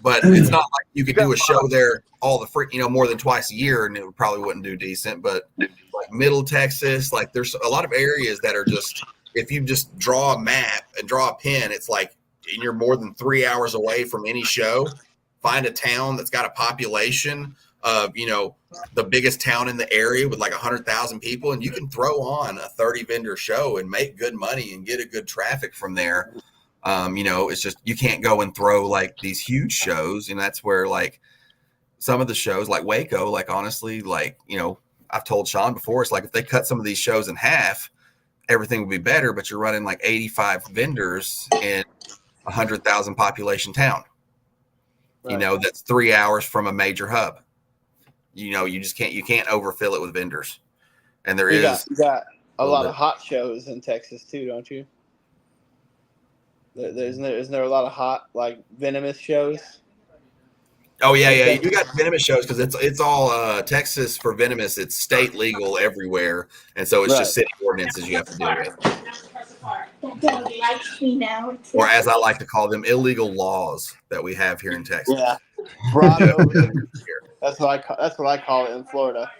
But it's not like you could do a show there more than twice a year, and it probably wouldn't do decent. But like Middle Texas, like there's a lot of areas that are just, if you just draw a map and draw a pin, it's like, and you're more than 3 hours away from any show. Find a town that's got a population of, the biggest town in the area with like 100,000 people, and you can throw on a 30 vendor show and make good money and get a good traffic from there. It's just, you can't go and throw like these huge shows. And that's where like some of the shows like Waco, like honestly, like, I've told Sean before, it's like if they cut some of these shows in half, everything would be better, but you're running like 85 vendors in 100,000 population town. Right. That's 3 hours from a major hub. You just can't overfill it with vendors. And You got a lot of hot shows in Texas too, don't you? Isn't there a lot of hot, like, venomous shows? Oh yeah. You got venomous shows because it's all Texas for venomous. It's state legal everywhere, and so it's just city ordinances you have to deal with. Daddy likes me now. Or as I like to call them, illegal laws that we have here in Texas. Yeah, broad over. That's what I call it in Florida.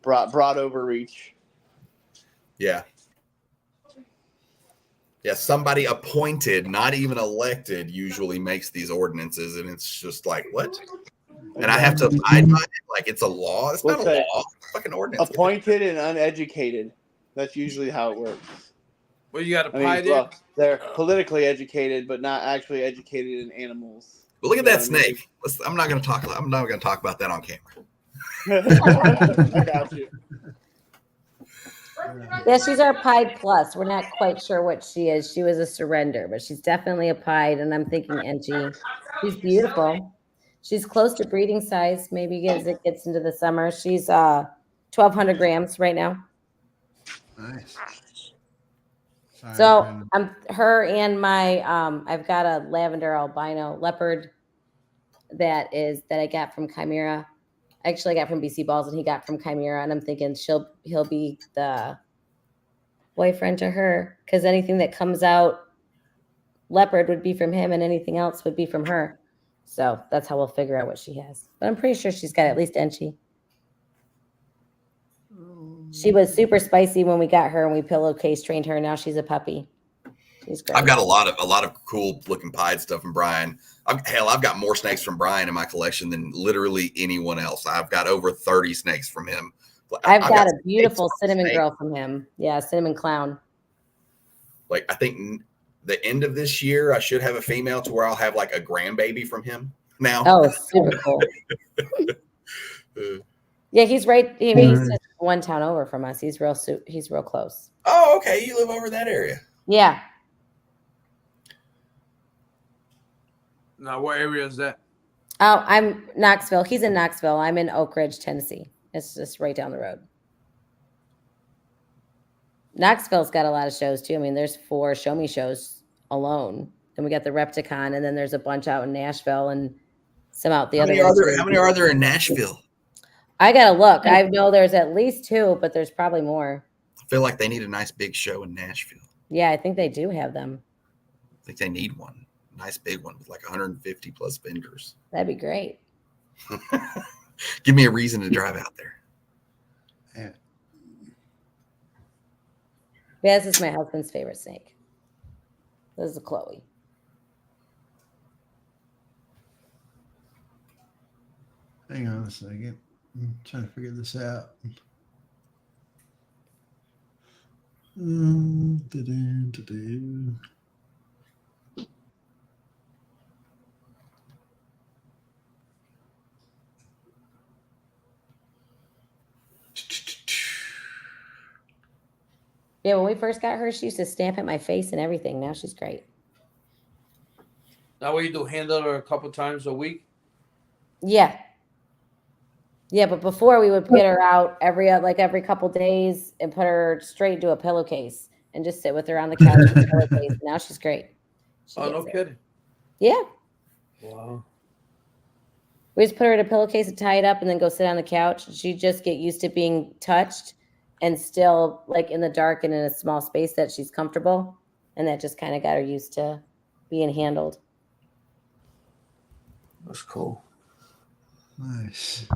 Broad overreach. Yeah. Yeah, somebody appointed, not even elected, usually makes these ordinances, and it's just like, what? And I have to abide by it like it's a law. It's not a law. It's a fucking ordinance. Appointed and uneducated. That's usually how it works. Well, you got to pie there. They're politically educated, but not actually educated in animals. Well, look at that snake. I'm not going to talk about that on camera. I got you. Yeah, she's our Pied Plus. We're not quite sure what she is. She was a surrender, but she's definitely a Pied, and I'm thinking NG. She's beautiful. She's close to breeding size, maybe as it gets into the summer. She's 1,200 grams right now. Nice. So her and my I've got a lavender albino leopard that I got from Chimera. Actually, I got from BC Balls, and he got from Chimera, and I'm thinking he'll be the boyfriend to her, because anything that comes out leopard would be from him, and anything else would be from her. So that's how we'll figure out what she has. But I'm pretty sure she's got at least Enchi. She was super spicy when we got her, and we pillowcase trained her. Now she's a puppy. She's great. I've got a lot of cool looking pied stuff from Brian. I've got more snakes from Brian in my collection than literally anyone else. I've got over 30 snakes from him. I've got a beautiful cinnamon girl from him. Yeah, cinnamon clown. Like, I think the end of this year, I should have a female to where I'll have like a grandbaby from him now. Oh, super cool. Yeah, he's right. He's just one town over from us. He's real close. Oh, okay. You live over in that area. Yeah. Now, what area is that? Oh, I'm Knoxville. He's in Knoxville. I'm in Oak Ridge, Tennessee. It's just right down the road. Knoxville's got a lot of shows too. I mean, there's 4 show me shows alone. Then we got the Repticon, and then there's a bunch out in Nashville and some out the other way. How many are there in Nashville? I gotta look. I know there's at least 2, but there's probably more. I feel like they need a nice big show in Nashville. Yeah, I think they do have them. I think they need one. Nice big one with like 150 plus vendors. That'd be great. Give me a reason to drive out there. Yeah, this is my husband's favorite snake. This is a Chloe. Hang on a second. I'm trying to figure this out. Yeah, when we first got her, she used to stamp at my face and everything. Now she's great. Now, what you do, handle her a couple times a week? Yeah. Yeah, but before we would get her out every couple days and put her straight into a pillowcase and just sit with her on the couch with a pillowcase. Now she's great. No kidding. Yeah. Wow. We just put her in a pillowcase and tie it up and then go sit on the couch. She'd just get used to being touched and still like in the dark and in a small space that she's comfortable. And that just kind of got her used to being handled. That's cool. Nice.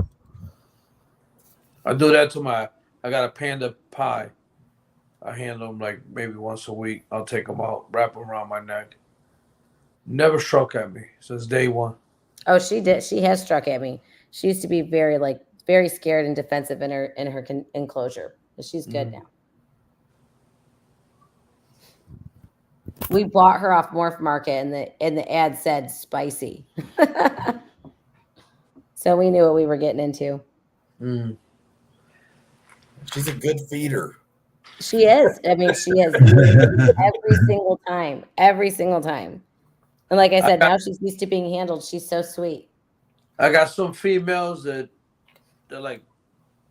I do that to I got a panda pie. I handle them like maybe once a week. I'll take them out, wrap them around my neck. Never struck at me since day one. Oh, she did. She has struck at me. She used to be very like very scared and defensive in her enclosure. But she's good now. We bought her off Morph Market, and the ad said spicy. So we knew what we were getting into. She's a good feeder. She is. I mean, she is every single time. Every single time. And like I said, now she's used to being handled. She's so sweet. I got some females that they're like,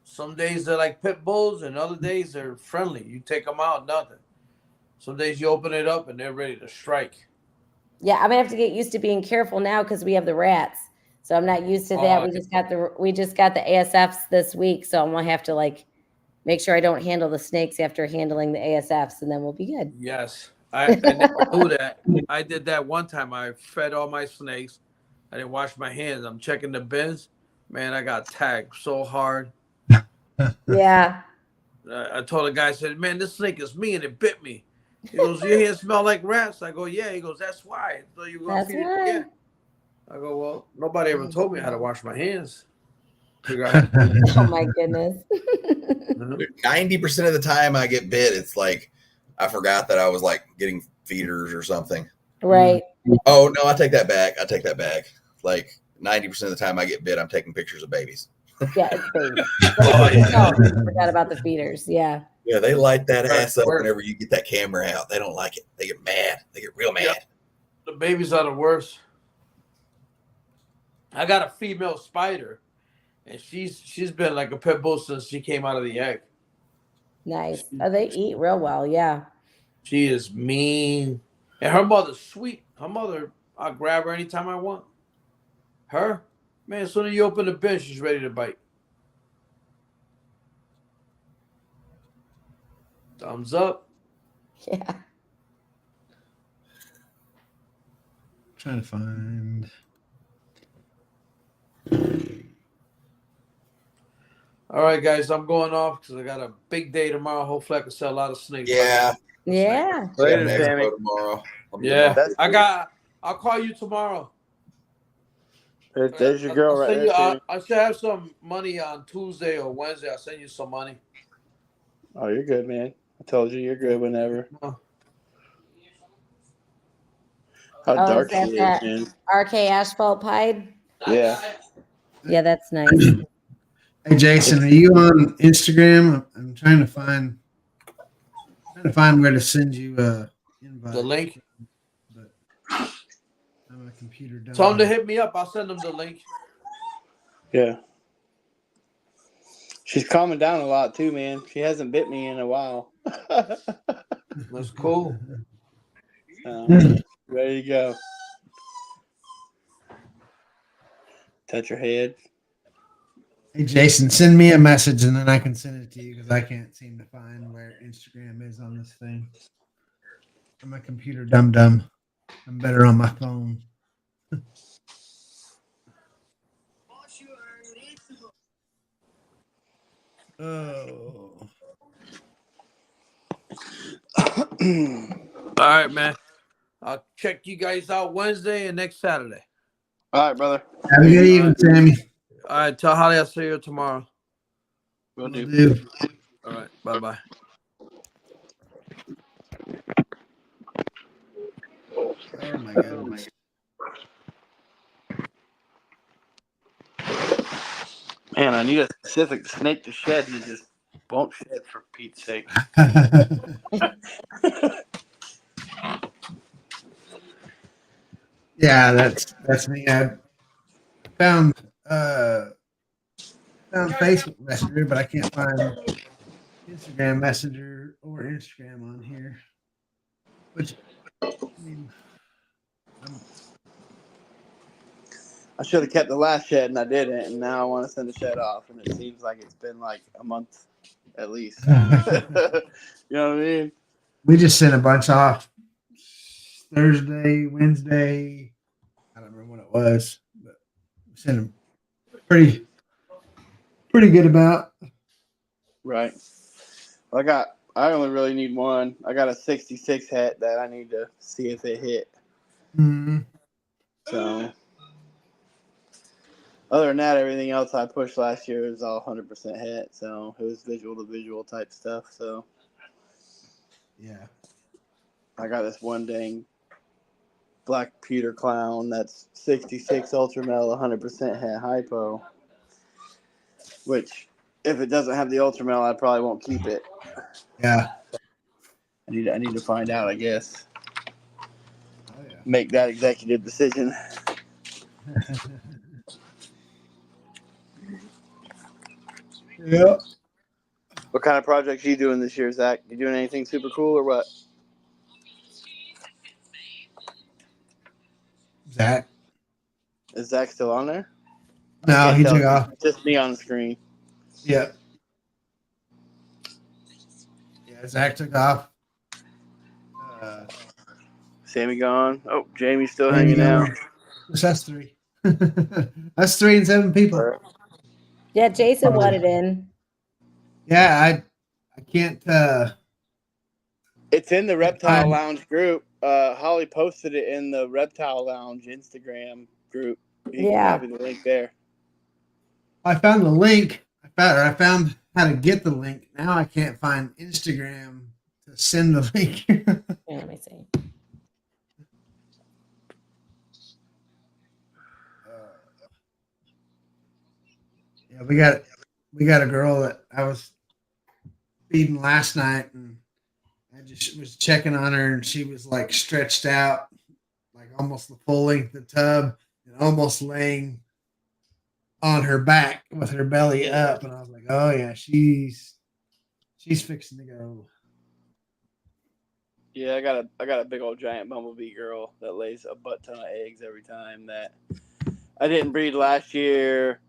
some days they're like pit bulls, and other days they're friendly. You take them out, nothing. Some days you open it up and they're ready to strike. Yeah, I'm gonna have to get used to being careful now because we have the rats. So I'm not used to that. We just got the ASFs this week, so I'm gonna have to like make sure I don't handle the snakes after handling the ASFs, and then we'll be good. Yes, I never do that. I did that one time. I fed all my snakes. I didn't wash my hands. I'm checking the bins. Man, I got tagged so hard. Yeah. I told the guy, I said, man, this snake is me and it bit me. He goes, your hands smell like rats. I go, yeah. He goes, that's why. So you gonna feed it again? I go, well, nobody ever told me how to wash my hands. Oh my goodness. 90% of the time I get bit, it's like I forgot that I was like getting feeders or something. Right. Oh no, I take that back. Like 90% of the time I get bit, I'm taking pictures of babies. Yeah, it's babies. I forgot about the feeders. Yeah. Yeah, they light that ass up whenever you get that camera out. They don't like it. They get mad. They get real mad. Yep. The babies are the worst. I got a female spider, and she's been like a pit bull since she came out of the egg. Nice. Oh, they eat real well. Yeah. She is mean, and her mother's sweet. Her mother, I'll grab her anytime I want. Her, man, as soon as you open the bin, she's ready to bite. Thumbs up. Yeah. Trying to find. All right, guys, I'm going off because I got a big day tomorrow. Hopefully, I can sell a lot of snakes. Yeah. Yeah. Later, Sammy. Tomorrow. Yeah. I'll call you tomorrow. There's your girl right there. I should have some money on Tuesday or Wednesday. I'll send you some money. Oh, you're good, man. I told you you're good whenever. How dark she is, man. RK Asphalt Pied? Yeah. Yeah, that's nice. Hey Jason, are you on Instagram? I'm trying to find where to send you a invite. The link. But I'm a computer dumb. Tell them to hit me up. I'll send them the link. Yeah. She's calming down a lot too, man. She hasn't bit me in a while. That's cool. There you go. Touch her head. Hey Jason, send me a message and then I can send it to you because I can't seem to find where Instagram is on this thing. I'm a computer dumb. I'm better on my phone. Oh. All right, man. I'll check you guys out Wednesday and next Saturday. All right, brother. Have a good evening, Sammy. All right, tell Holly I'll see you tomorrow. Will do. All right, bye-bye. Oh my goodness. Man, I need a specific snake to shed and it just won't shed for Pete's sake. Yeah, that's me. I found Facebook Messenger, but I can't find Instagram Messenger or Instagram on here. Which I mean, I should have kept the last shed and I didn't, and now I want to send the shed off, and it seems like it's been like a month at least. You know what I mean? We just sent a bunch off Thursday, Wednesday. I don't remember when it was, but we sent them pretty good about. Right. Well, I only really need one. I got a 66 hat that I need to see if it hit. Mm-hmm. So Other than that, everything else I pushed last year was all 100% hit. So it was visual to visual type stuff. So Yeah. I got this one dang black pewter clown that's 66 ultra metal, 100% hit hypo. Which, if it doesn't have the ultra metal, I probably won't keep it. Yeah. I need to find out, I guess. Oh yeah. Make that executive decision. Yep. What kind of projects are you doing this year, Zach? You doing anything super cool or what? Zach. Is Zach still on there? No, I can't he tell. took off. Just me on the screen. Yep. Yeah, Zach took off. Sammy gone. Oh, Jamie's still Jamie hanging out. gone. It's us three. Us 3 and 7 people. Yeah, Jason wanted in. Yeah, I can't. It's in the Reptile Lounge group. Holly posted it in the Reptile Lounge Instagram group. You can copy the link there. I found the link. I found how to get the link. Now I can't find Instagram to send the link. Let me see. Yeah, we got a girl that I was feeding last night, and I just was checking on her, and she was like stretched out, like almost the full length of the tub, and almost laying on her back with her belly up, and I was like, oh yeah, she's fixing to go. Yeah, I got a big old giant bumblebee girl that lays a butt ton of eggs every time that I didn't breed last year.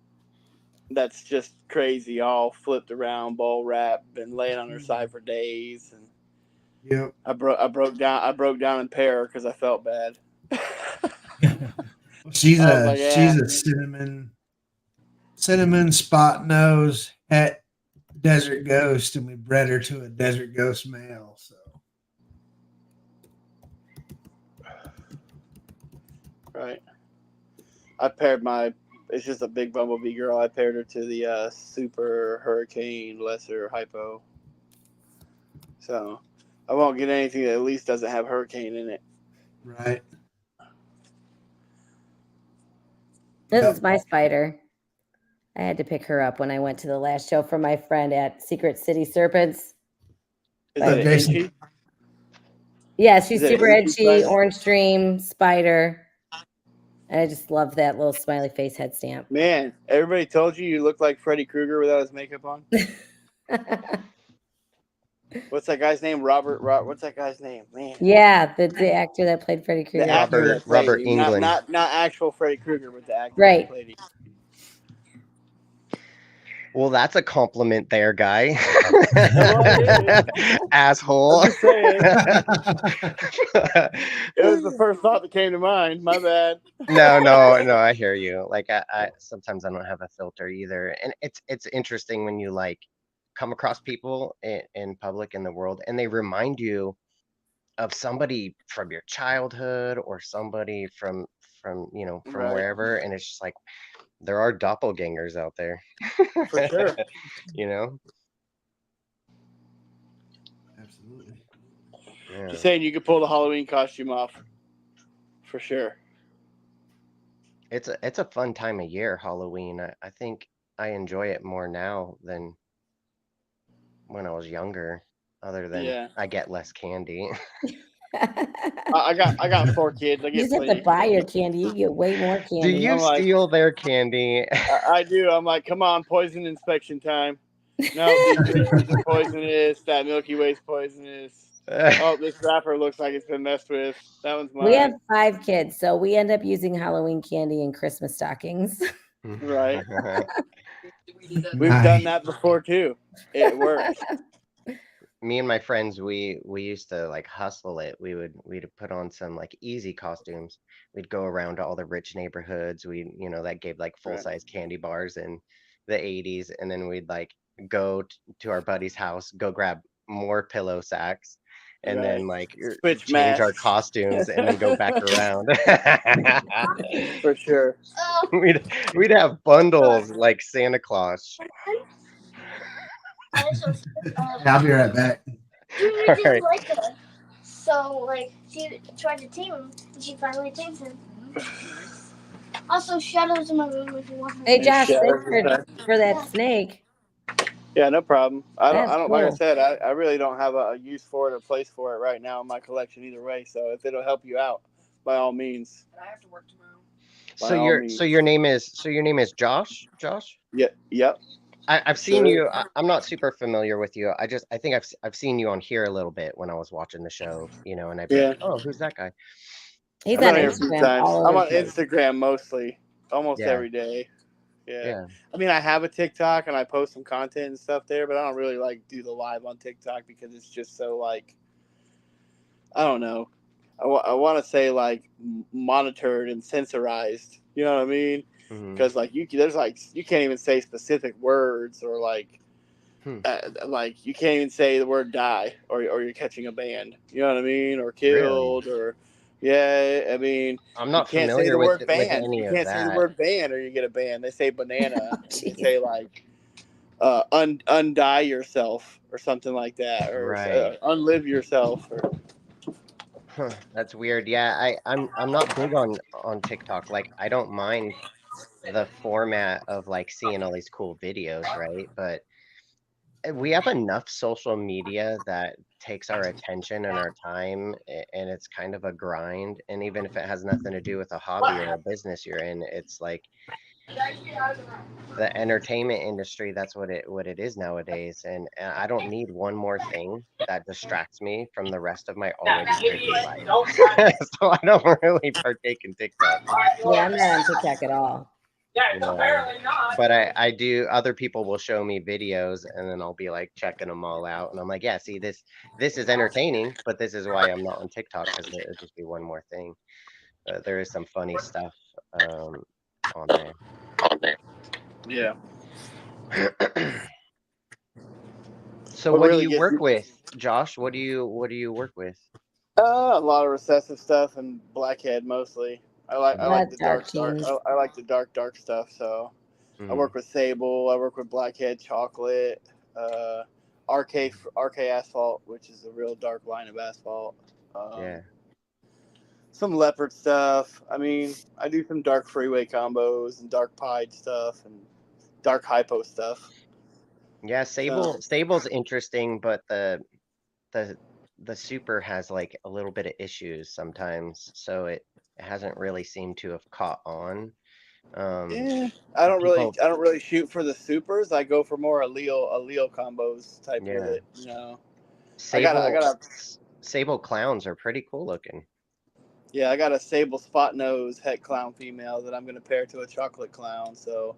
That's just crazy, all flipped around, ball wrapped, been laying on her side for days, and yep. I broke down in pair because I felt bad. She's a cinnamon spot nose het desert ghost, and we bred her to a desert ghost male. So right, I paired it's just a big bumblebee girl. I paired her to the super hurricane lesser hypo. So I won't get anything that at least doesn't have hurricane in it. Right. This is my spider. I had to pick her up when I went to the last show for my friend at Secret City Serpents. Is that an itchy? Yeah, she's Is it super an itchy edgy, spider? orange dream spider. And I just love that little smiley face head stamp. Man, everybody told you look like Freddy Krueger without his makeup on. What's that guy's name? Robert. What's that guy's name? Man. Yeah, the actor that played Freddy Krueger. The actor that played Robert him. Englund. Not actual Freddy Krueger, but the actor Right. that played him. Well, that's a compliment there, guy. Asshole. I'm just saying. It was the first thought that came to mind. My bad. No, I hear you. Like I sometimes I don't have a filter either. And it's interesting when you like come across people in public in the world and they remind you of somebody from your childhood or somebody from from Right. wherever, and it's just like there are doppelgangers out there. For sure. Absolutely. Yeah. Just saying, you could pull the Halloween costume off. For sure. It's a fun time of year, Halloween. I think I enjoy it more now than when I was younger, other than I get less candy. I got 4 kids. I You get just have plenty to of buy candy. your candy. You get way more candy. Do you steal their candy? I do. I'm like, come on, poison inspection time. No, these Reese's are poisonous. That Milky Way's poisonous. Oh, this wrapper looks like it's been messed with. That one's mine. We have 5 kids, so we end up using Halloween candy and Christmas stockings. Right. We've done that before too. It works. Me and my friends, we used to like hustle it. We'd put on some like easy costumes. We'd go around to all the rich neighborhoods. That gave like full size candy bars in the 80s, and then we'd like go to our buddy's house, go grab more pillow sacks, and then like Switch change our masks. costumes and then go back around. For sure. We'd have bundles like Santa Claus. I'll be right back. We All did right. like her. So, like, she tried to tame him, and she finally tamed him. Also, Shadow's in my room if you want her. Hey, Josh, Shadows thanks for that snake. Yeah, no problem. I That's don't. Like I cool. said, I really don't have a use for it or place for it right now in my collection either way. So if it'll help you out, by all means. But I have to work tomorrow. By all means. So your name is Josh? Josh? Yeah. Yep. I've seen Sure. you. I'm not super familiar with you. I think I've seen you on here a little bit when I was watching the show, and I'd be like, oh, who's that guy? He's I've on been here a few Instagram times. all I'm over on the place. Instagram mostly, almost Yeah. every day. Yeah. Yeah. I mean, I have a TikTok and I post some content and stuff there, but I don't really like do the live on TikTok because it's just so like, I don't know. I want to say like monitored and censorized. You know what I mean? Because like there's like you can't even say specific words or like you can't even say the word die or you're catching a band. You know what I mean? Or killed or yeah. I mean, I'm you not can't say familiar the word with band. any You of can't say the that. word band or you get a ban. They say banana. You can say like undie yourself or something like that, or Right. unlive yourself. Or Huh, that's weird. Yeah, I'm not big on TikTok. Like I don't mind the format of like seeing all these cool videos, right? But we have enough social media that takes our attention and our time, and it's kind of a grind. And even if it has nothing to do with a hobby or a business you're in, it's like the entertainment industry. That's what it is nowadays. And I don't need one more thing that distracts me from the rest of my already busy life. So I don't really partake in TikTok. Yeah, I'm not on TikTok at all. But I do. Other people will show me videos, and then I'll be like checking them all out, and I'm like, yeah, see this is entertaining, but this is why I'm not on TikTok because it'll just be one more thing. There is some funny stuff on there. Yeah. So What what do really you gets work me- with, Josh? What do you work with? A lot of recessive stuff and blackhead mostly. I like the dark. I like the dark stuff. So I work with sable. I work with blackhead chocolate. RK asphalt, which is a real dark line of asphalt. Yeah. Some leopard stuff. I mean, I do some dark freeway combos and dark pied stuff and dark hypo stuff. Yeah, Sable's interesting, but the super has like a little bit of issues sometimes, so it hasn't really seemed to have caught on. Yeah, I don't really shoot for the supers. I go for more allele combos type with it. Sable clowns are pretty cool looking. Yeah, I got a sable spot nose het clown female that I'm going to pair to a chocolate clown. So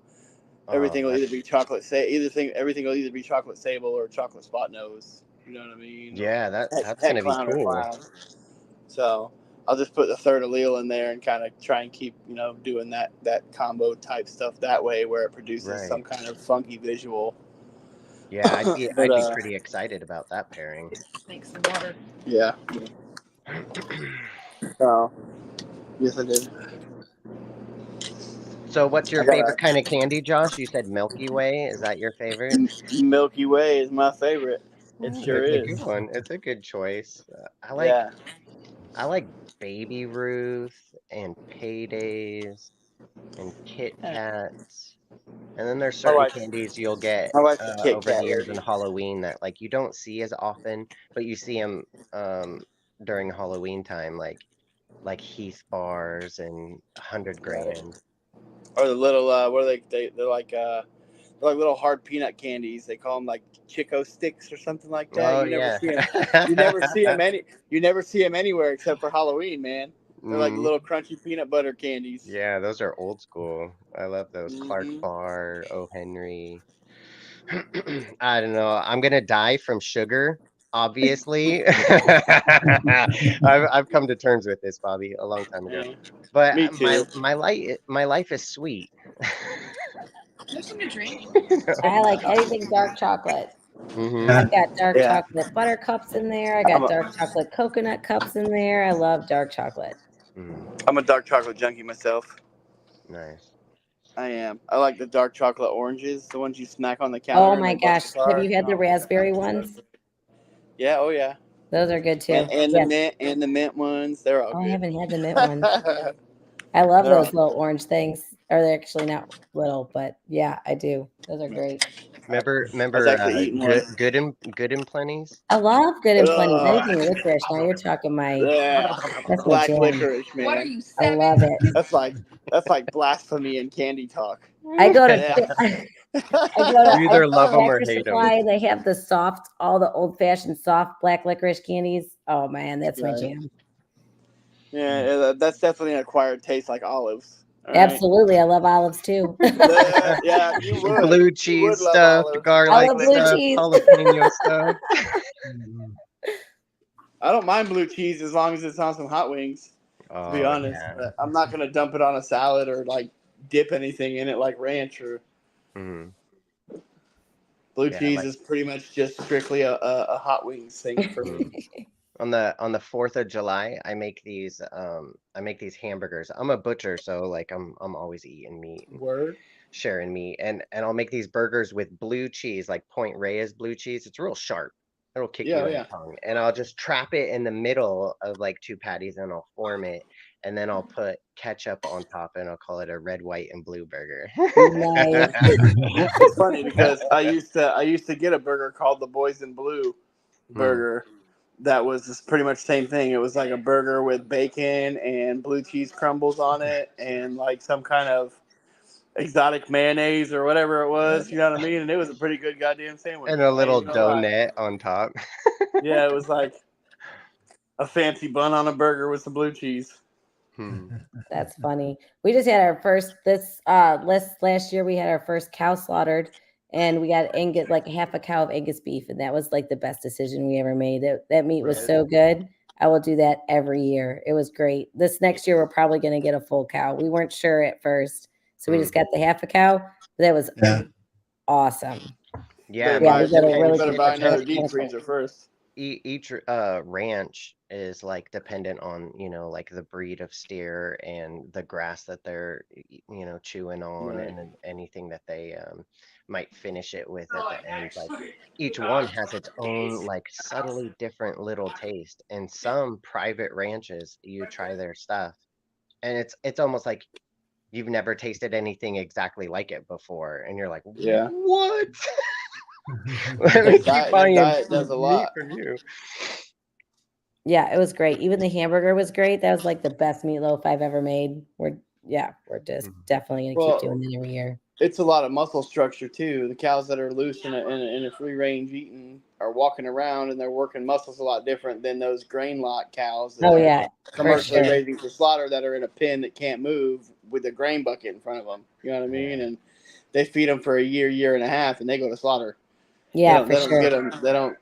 everything will either be chocolate. Everything will either be chocolate sable or chocolate spot nose. You know what I mean? Yeah, that's Het gonna be clown or cool. clown. So I'll just put the third allele in there and kind of try and keep doing that combo type stuff that way where it produces some kind of funky visual. Yeah, I'd be pretty excited about that pairing. Make some water. Yeah. Oh, yes, I did. So what's your favorite kind of candy, Josh? You said Milky Way. Is that your favorite? Milky Way is my favorite. It sure It's is. a good one. It's a good choice. I like Baby Ruth and Paydays and Kit Kats. And then there's certain candies you'll get Kit over the Kat years lady. in Halloween that like you don't see as often, but you see them during Halloween time, like Heath bars and 100 grand. Or the little what are they're like little hard peanut candies. They call them like Chico sticks or something like that. Oh, You never yeah. see them. You never see them anywhere except for Halloween, man. They're like little crunchy peanut butter candies. Yeah, those are old school. I love those. Clark Bar, O. Henry. I don't know. I'm gonna die from sugar, obviously. I've come to terms with this, Bobby, a long time ago. But Me too. my life is sweet. There's something to drink. I like anything dark chocolate. I've got dark Yeah. chocolate butter cups in there. I I'm got a- dark chocolate coconut cups in there. I love dark chocolate. I'm a dark chocolate junkie myself. Nice. I am. I like the dark chocolate oranges, the ones you smack on the counter. Oh and my they bust gosh. apart. Have you had the raspberry ones? Yeah. Oh yeah. Those are good too. And Yes. the mint ones. They're all Oh, I good. haven't had the mint ones. I love They're those all- little orange things. Or they're actually not little, but yeah, I do. Those are great. Remember I was actually eating one. good and plenties? I love good and plenty. Ugh. Anything licorice. Now you're talking my Yeah. that's my Black jam. licorice, man. What are you, I 7? love it. That's like blasphemy and candy talk. I go to Yeah. You either love them or Tractor hate them. Supply. They have the soft, all the old fashioned soft black licorice candies. Oh man, that's my Right. jam. Yeah, that's definitely an acquired taste, like olives. All right? Absolutely, I love olives too. Yeah, you would. Blue You cheese would love stuff, olives. I garlic love blue stuff, cheese. jalapeno stuff. I don't mind blue cheese as long as it's on some hot wings. To be Oh honest, yeah. but I'm not gonna dump it on a salad or like dip anything in it like ranch or blue Yeah, cheese like is pretty much just strictly a hot wings thing for me. on the 4th of July, I make these hamburgers. I'm a butcher, so like I'm always eating meat and Word. sharing meat, and I'll make these burgers with blue cheese, like Point Reyes blue cheese. It's real sharp. It'll kick Yeah, you in yeah. the tongue. And I'll just trap it in the middle of like 2 patties and I'll form it. And then I'll put ketchup on top and I'll call it a red, white, and blue burger. Nice. It's funny because I used to get a burger called the Boys in Blue burger. That was just pretty much the same thing. It was like a burger with bacon and blue cheese crumbles on it and like some kind of exotic mayonnaise or whatever it was, you know what I mean? And it was a pretty good goddamn sandwich. And a I ain't little even gonna lie. donut on top. Yeah, it was like a fancy bun on a burger with some blue cheese. That's funny. We just had our first last year we had our first cow slaughtered and we got Angus like half a cow of Angus beef and that was like the best decision we ever made. That meat was so good. I will do that every year. It was great. This next year we're probably going to get a full cow. We weren't sure at first. So we just got the half a cow. But that was awesome. Yeah, Better buy, we got a really better good buy another first deep one. freezer first. Each ranch is like dependent on, like the breed of steer and the grass that they're chewing on Right. and then anything that they might finish it with at the end. Like each one has its own like subtly different little taste. And some private ranches, you try their stuff and it's almost like you've never tasted anything exactly like it before and you're like, Yeah. what? Let me keep buying diet does a meat lot. from you. Yeah, it was great. Even the hamburger was great. That was like the best meatloaf I've ever made. We're just definitely gonna keep doing that every year. It's a lot of muscle structure too. The cows that are loose in a free range eating are walking around and they're working muscles a lot different than those grain lot cows that are commercially raising for slaughter that are in a pen that can't move with a grain bucket in front of them. You know what I mean? And they feed them for a year and a half, and they go to slaughter. Yeah, they don't get them. They don't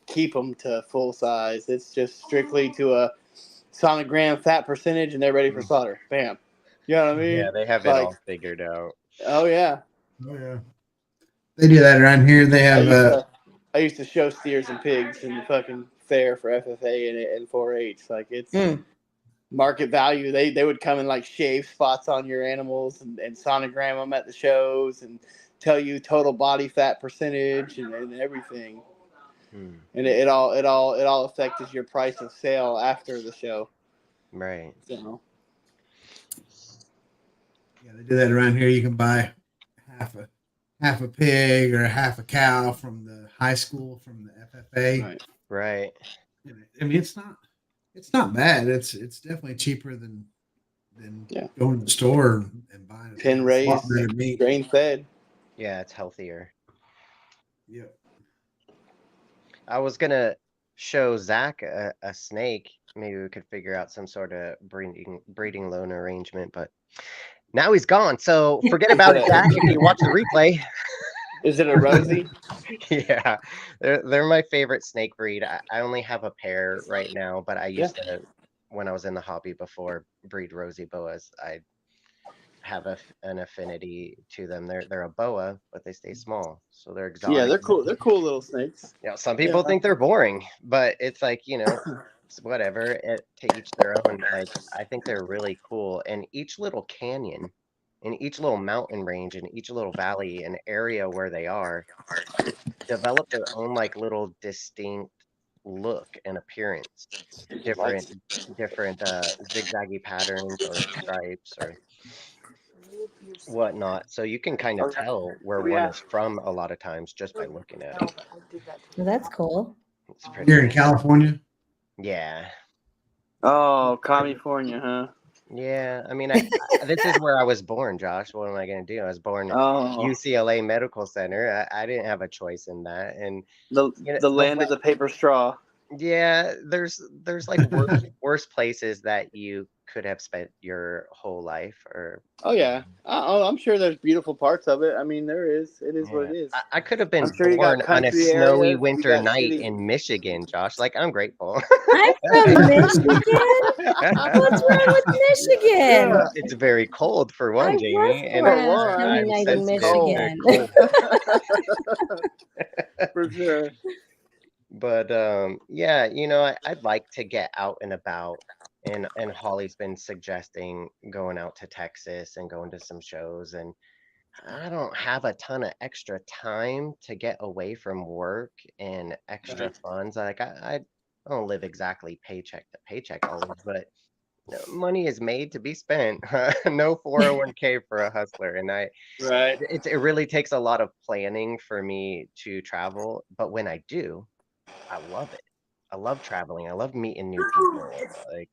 keep them to full size. It's just strictly to a sonogram fat percentage, and they're ready for slaughter. Bam. You know what I mean? Yeah, they have it all figured out. Oh yeah. Oh yeah. They do that around here. They have. I used to show steers and pigs in the fucking fair for FFA and 4-H. Like it's market value. They would come and like shave spots on your animals and sonogram them at the shows and tell you total body fat percentage and everything. And it all affects your price of sale after the show. Right. So. Yeah, they do that around here. You can buy half a pig or half a cow from the high school from the FFA. Right. I mean, it's not bad. It's definitely cheaper than going to the store and buying a pen raised meat. Grain fed. Yeah, it's healthier. Yep. I was gonna show Zach a snake. Maybe we could figure out some sort of breeding loan arrangement, but now he's gone. So forget about it, Zach. If you watch the replay. Is it a Rosie? Yeah, they're my favorite snake breed. I only have a pair right now, but I used to, when I was in the hobby before, breed Rosie boas. I have an affinity to them. They're a boa, but they stay small, so they're exotic. Yeah, they're cool. They're cool little snakes. You know, some people think they're boring, but it's like, you know, it's whatever. To each their own. Like, I think they're really cool, and each little canyon, and each little mountain range, and each little valley and area where they are, develop their own like little distinct look and appearance. Different zigzaggy patterns or stripes or whatnot. So you can kind of tell where one is from a lot of times just by looking at it. Well, that's cool. It's pretty You're in California? Yeah. Oh, California, huh? Yeah. I mean, this is where I was born, Josh. What am I going to do? I was born at Oh, UCLA Medical Center. I didn't have a choice in that. And the you know, the land of the paper straw. yeah, there's like worse places that you could have spent your whole life or Oh yeah. I'm sure there's beautiful parts of it. I mean, there is. It is what yeah. it is. I could have been I'm sure you born got on a country snowy areas. You winter got night city. in Michigan, Josh. Like, I'm grateful. I'm from Michigan. What's wrong with Michigan? It's very cold for I one, was Jamie, and born on a one, snowy I'm night in sensitive to very Michigan. cold. For sure. But yeah, you know, I'd like to get out and about, and Holly's been suggesting going out to Texas and going to some shows, and I don't have a ton of extra time to get away from work and extra funds. Like I don't live exactly paycheck to paycheck always, but you know, money is made to be spent. No 401k for a hustler, and Right. it really takes a lot of planning for me to travel, but when I do, I love it. I love traveling. I love meeting new people. Like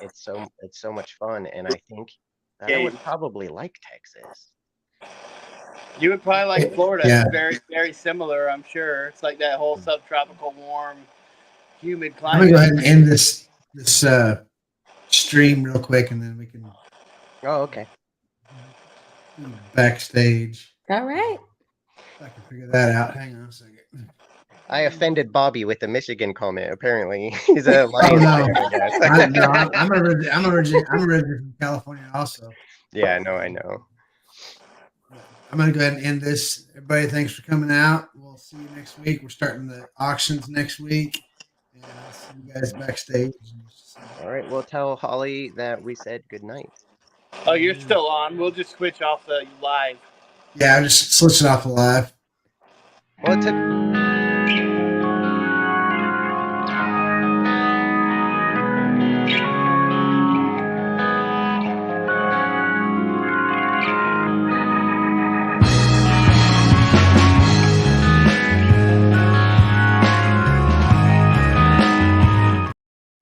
it's so much fun, and I think that I would probably like Texas. You would probably like Florida. Yeah. It's very, very similar, I'm sure. It's like that whole subtropical, warm, humid I'm climate. gonna go ahead and end this stream real quick, and then we can Oh, okay. backstage. All right. I can figure that out. Hang on a second. I offended Bobby with the Michigan comment. Apparently, he's a Lions no. fan, I guess. I'm originally from California also. Yeah, no, I know. I'm going to go ahead and end this. Everybody, thanks for coming out. We'll see you next week. We're starting the auctions next week. And I'll see you guys backstage. All right, we'll tell Holly that we said good night. Oh, you're still on. We'll just switch off the live. Yeah, I'm just switching off the live. Well, it took